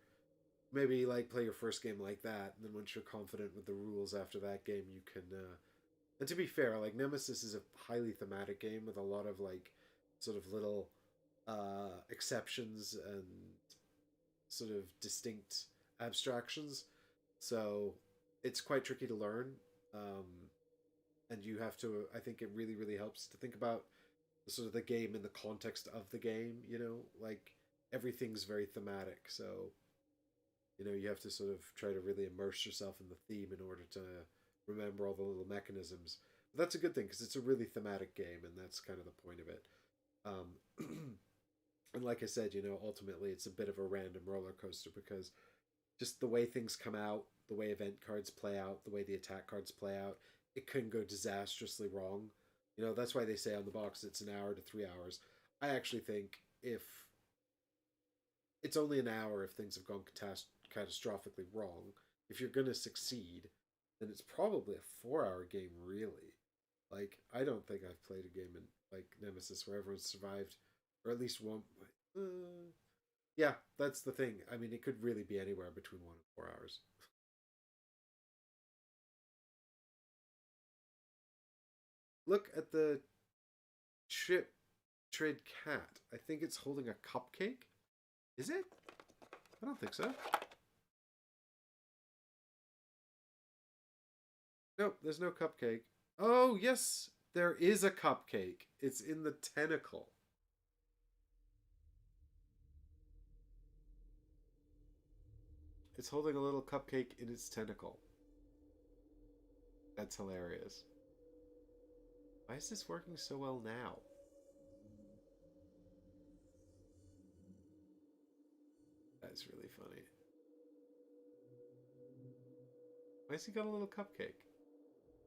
maybe like play your first game like that, and then once you're confident with the rules after that game, you can. And to be fair, like Nemesis is a highly thematic game with a lot of like sort of little exceptions and sort of distinct abstractions. So it's quite tricky to learn. Um, and you have to, I think it really, really helps to think about the sort of the game in the context of the game, like everything's very thematic. So, you have to sort of try to really immerse yourself in the theme in order to remember all the little mechanisms. But that's a good thing because it's a really thematic game, and that's kind of the point of it. And like I said, ultimately it's a bit of a random roller coaster because just the way things come out, the way event cards play out, the way the attack cards play out, it can go disastrously wrong. That's why they say on the box it's an hour to 3 hours. I actually think if it's only an hour if things have gone catastrophically wrong. If you're going to succeed, then it's probably a 4 hour game, really. Like, I don't think I've played a game in like Nemesis where everyone survived, or at least one. Yeah, that's the thing. I mean, it could really be anywhere between 1 and 4 hours. Look at the chip trade cat. I think it's holding a cupcake. Is it? I don't think so. Nope, there's no cupcake. Oh, yes, there is a cupcake. It's in the tentacle. It's holding a little cupcake in its tentacle. That's hilarious. Why is this working so well now? That's really funny. Why has he got a little cupcake?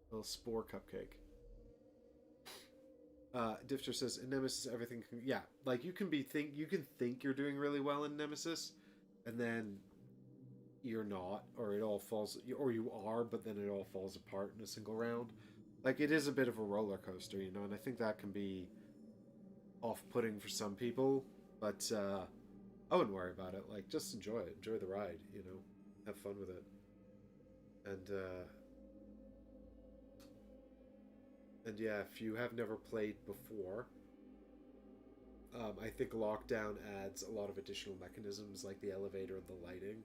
A little spore cupcake. Difter says in Nemesis everything can, yeah, like you can think you're doing really well in Nemesis, and then you're not, or it all falls, or you are, but then it all falls apart in a single round. Like it is a bit of a roller coaster, and I think that can be off-putting for some people. But I wouldn't worry about it. Like just enjoy it, enjoy the ride, have fun with it, and and yeah, if you have never played before, I think Lockdown adds a lot of additional mechanisms like the elevator and the lighting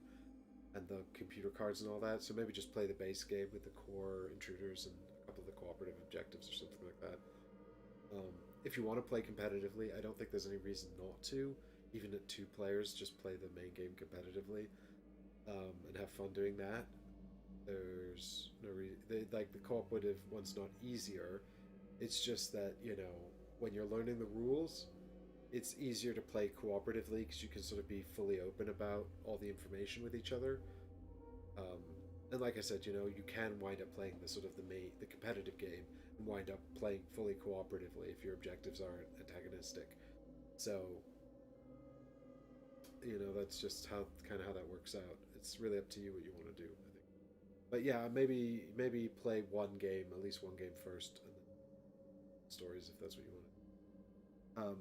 and the computer cards and all that. So maybe just play the base game with the core intruders and a couple of the cooperative objectives or something like that. If you want to play competitively, I don't think there's any reason not to. Even at 2 players, just play the main game competitively. and have fun doing that. There's no reason, like the cooperative one's not easier. It's just that, when you're learning the rules, it's easier to play cooperatively because you can sort of be fully open about all the information with each other. Um, and like I said, you can wind up playing the competitive game and wind up playing fully cooperatively if your objectives aren't antagonistic. So, that's just how that works out. It's really up to you what you want to do, I think. But yeah, maybe play one game, at least one game first, and then stories if that's what you want.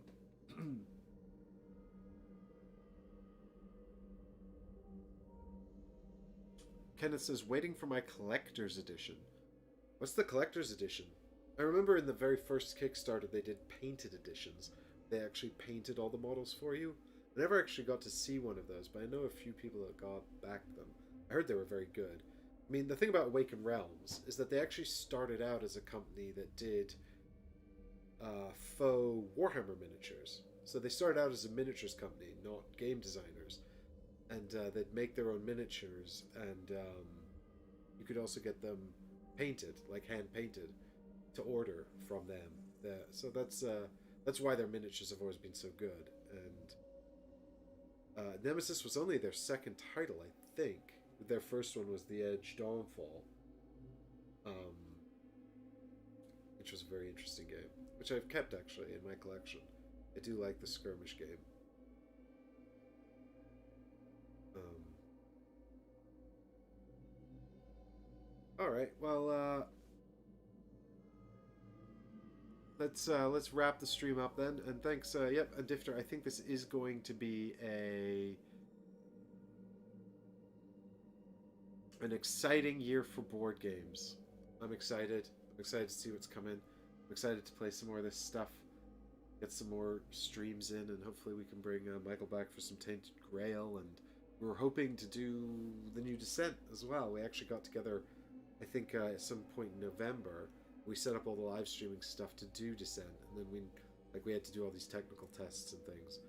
Kenneth says, waiting for my collector's edition. What's the collector's edition? I remember in the very first Kickstarter they did painted editions. They actually painted all the models for you. I never actually got to see one of those, but I know a few people that got back them. I heard they were very good. I mean, the thing about Awakened Realms is that they actually started out as a company that did faux Warhammer miniatures. So they started out as a miniatures company, not game designers. And they'd make their own miniatures, and you could also get them painted, like hand painted, to order from them. So that's why their miniatures have always been so good. And Nemesis was only their second title, I think. Their first one was The Edge Dawnfall, which was a very interesting game, which I've kept actually in my collection. I do like the skirmish game. All right, well, let's wrap the stream up then. And thanks, yep, and Difter. I think this is going to be an exciting year for board games. I'm excited. I'm excited to see what's coming. I'm excited to play some more of this stuff. Get some more streams in, and hopefully we can bring Michael back for some Tainted Grail. And we're hoping to do the new Descent as well. We actually got together, I think, at some point in November. We set up all the live streaming stuff to do Descent, and then we had to do all these technical tests and things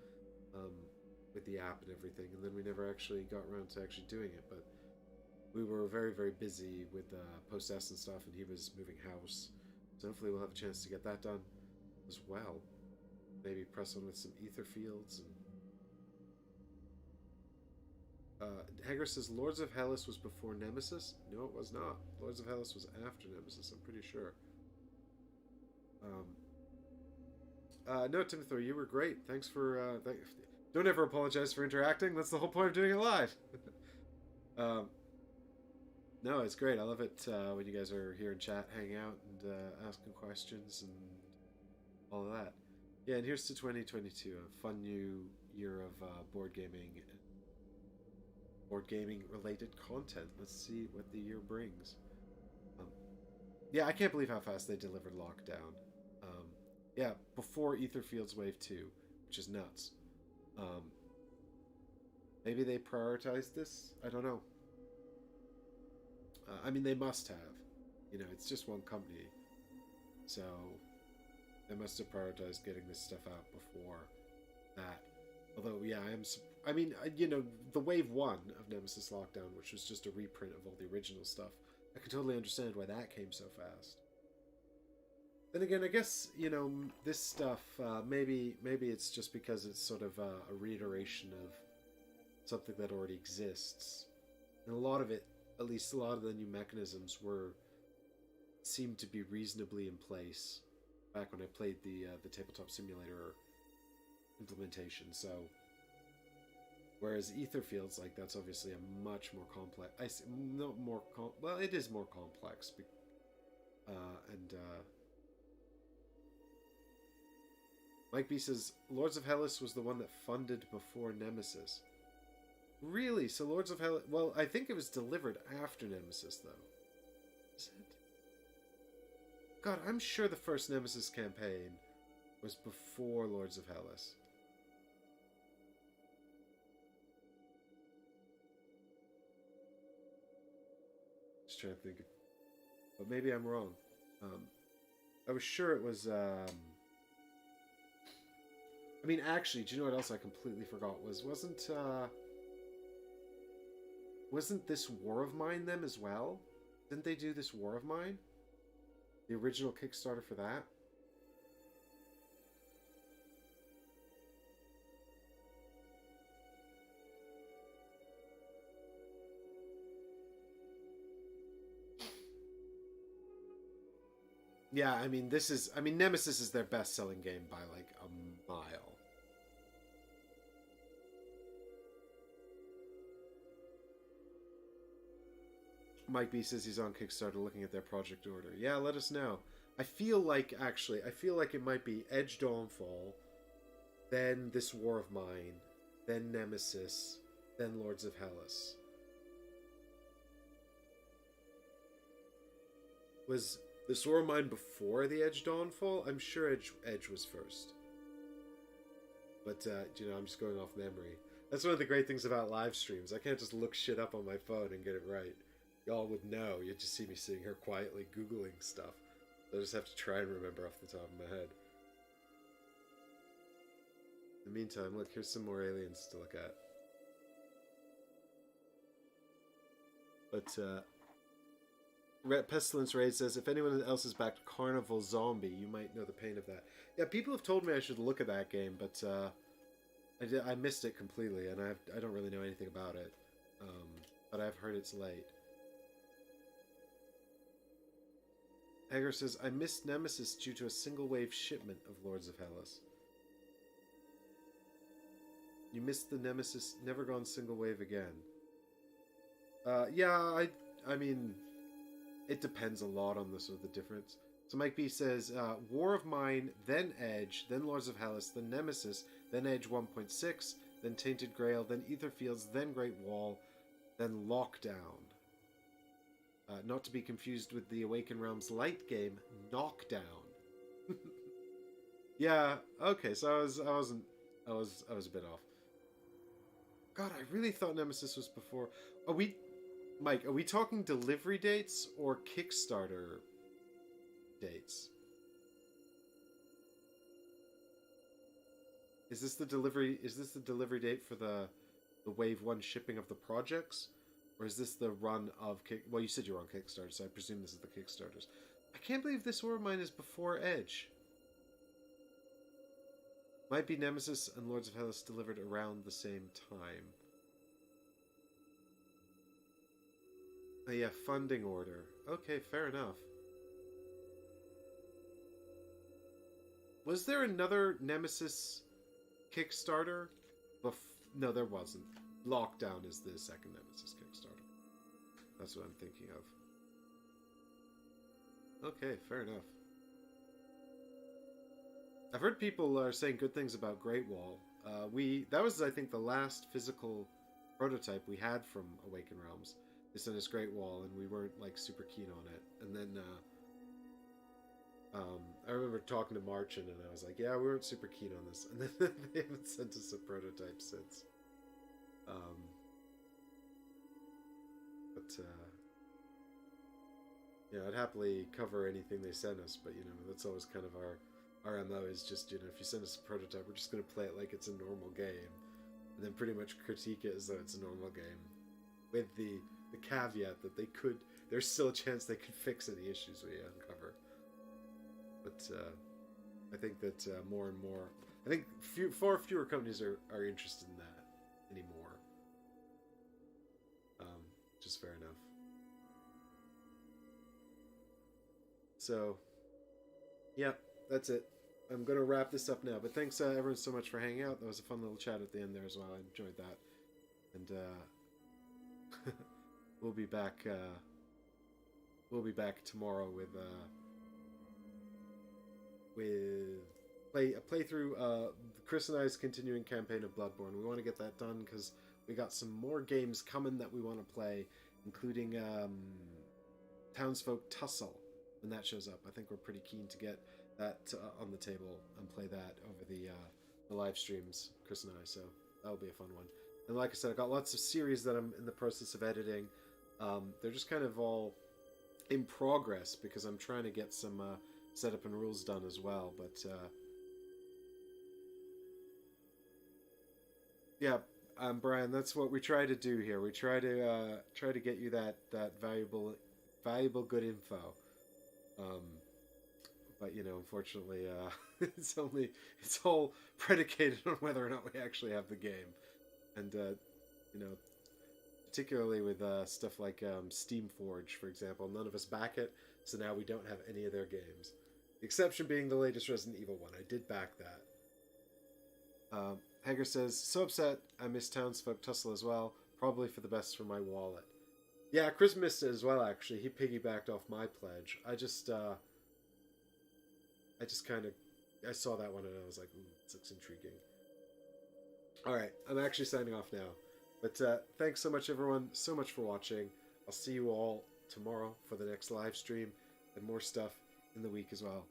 with the app and everything, and then we never actually got around to actually doing it. But we were very, very busy with post-S and stuff, and he was moving house, so hopefully we'll have a chance to get that done as well. Maybe press on with some ether fields. And Hager says Lords of Hellas was before Nemesis. No, it was not. Lords of Hellas was after Nemesis, I'm pretty sure. No, Timothy, you were great. Thanks for don't ever apologize for interacting. That's the whole point of doing it live. No, it's great. I love it when you guys are here in chat, hanging out, and asking questions and all of that. Yeah, and here's to 2022, a fun new year of board gaming related content. Let's see what the year brings. Yeah, I can't believe how fast they delivered Lockdown. Yeah, before Etherfield's Wave 2, which is nuts. Maybe they prioritized this? I don't know. I mean, they must have. It's just one company. So they must have prioritized getting this stuff out before that. Although, yeah, I mean, the Wave 1 of Nemesis Lockdown, which was just a reprint of all the original stuff, I can totally understand why that came so fast. Then again, I guess, this stuff, maybe it's just because it's sort of a reiteration of something that already exists. And a lot of it, at least a lot of the new mechanisms seemed to be reasonably in place back when I played the Tabletop Simulator implementation. So, whereas Etherfields, like, that's obviously a much more complex. Well, it is more complex. Mike B says Lords of Hellas was the one that funded before Nemesis. Really? So Lords of Hellas... Well, I think it was delivered after Nemesis, though. Is it? God, I'm sure the first Nemesis campaign was before Lords of Hellas. Just trying to think. But maybe I'm wrong. I was sure it was... I mean, actually, do you know what else I completely forgot? Wasn't Wasn't this War of Mine them as well? Didn't they do this War of Mine? The original Kickstarter for that? Yeah, I mean, Nemesis is their best-selling game by, like, a mile. Mike B says he's on Kickstarter looking at their project order. Yeah, let us know. I feel like it might be Edge Dawnfall, then this War of Mine, then Nemesis, then Lords of Hellas. Was this War of Mine before the Edge Dawnfall? I'm sure Edge was first. But, I'm just going off memory. That's one of the great things about live streams. I can't just look shit up on my phone and get it right. Y'all would know. You'd just see me sitting here quietly Googling stuff. I just have to try and remember off the top of my head. In the meantime, look, here's some more aliens to look at. But, Pestilence Raid says, if anyone else is back to Carnival Zombie, you might know the pain of that. Yeah, people have told me I should look at that game, but I missed it completely, and I don't really know anything about it. But I've heard it's late. Hager says, I missed Nemesis due to a single-wave shipment of Lords of Hellas. You missed the Nemesis, never gone single-wave again. Yeah, I mean, it depends a lot on the sort of the difference. So Mike B says, War of Mine, then Edge, then Lords of Hellas, then Nemesis, then Edge 1.6, then Tainted Grail, then Etherfields, then Great Wall, then Lockdown. Not to be confused with the Awaken Realms light game, Knockdown. Yeah, okay, so I was a bit off. God, I really thought Nemesis was before. Mike, are we talking delivery dates or Kickstarter dates? Is this the delivery date for the Wave 1 shipping of the projects? Or is this the run of well, you said you were on Kickstarter, so I presume this is the Kickstarters. I can't believe this War of Mine is before Edge. Might be Nemesis and Lords of Hellas delivered around the same time. Oh yeah, funding order. Okay, fair enough. Was there another Nemesis Kickstarter? No, there wasn't. Lockdown is the second Nemesis Kickstarter. That's what I'm thinking of. Okay, fair enough. I've heard people are saying good things about Great Wall. That was, I think, the last physical prototype we had from Awaken Realms. They sent us Great Wall, and we weren't, like, super keen on it. And then, I remember talking to Marchin, and I was like, yeah, we weren't super keen on this. And then they haven't sent us a prototype since. Yeah, I'd happily cover anything they send us, but, that's always kind of our MO is just, if you send us a prototype, we're just going to play it like it's a normal game, and then pretty much critique it as though it's a normal game, with the caveat that there's still a chance they could fix any issues we uncover. But I think that more and more, I think far fewer companies are interested in that anymore. Which is fair enough. So, yeah, that's it. I'm going to wrap this up now. But thanks, everyone, so much for hanging out. That was a fun little chat at the end there as well. I enjoyed that. And we'll be back. We'll be back tomorrow with a playthrough. Chris and I's continuing campaign of Bloodborne. We want to get that done because we got some more games coming that we want to play, including Townsfolk Tussle. When that shows up, I think we're pretty keen to get that on the table and play that over the live streams, Chris and I, so that'll be a fun one. And like I said, I got lots of series that I'm in the process of editing. They're just kind of all in progress because I'm trying to get some setup and rules done as well, but yeah, Brian, that's what we try to do here. We try to get you that valuable good info. Um, but unfortunately, it's all predicated on whether or not we actually have the game, and you know, particularly with stuff like Steamforge, for example, none of us back it, so now we don't have any of their games. The exception being the latest Resident Evil one. I did back that. Hager says, so upset I miss Townsfolk Tussle as well. Probably for the best for my wallet. Yeah, Chris missed it as well, actually. He piggybacked off my pledge. I just kind of... I saw that one and I was like, ooh, this looks intriguing. Alright, I'm actually signing off now. But thanks so much, everyone. So much for watching. I'll see you all tomorrow for the next live stream. And more stuff in the week as well.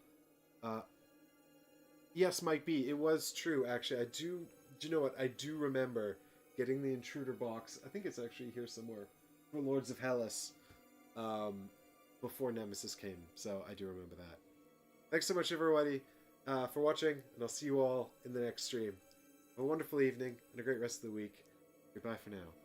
Yes, Mike B, it was true, actually. Do you know what? I do remember getting the Intruder box. I think it's actually here somewhere. For Lords of Hellas. Before Nemesis came. So I do remember that. Thanks so much, everybody, for watching. And I'll see you all in the next stream. Have a wonderful evening and a great rest of the week. Goodbye for now.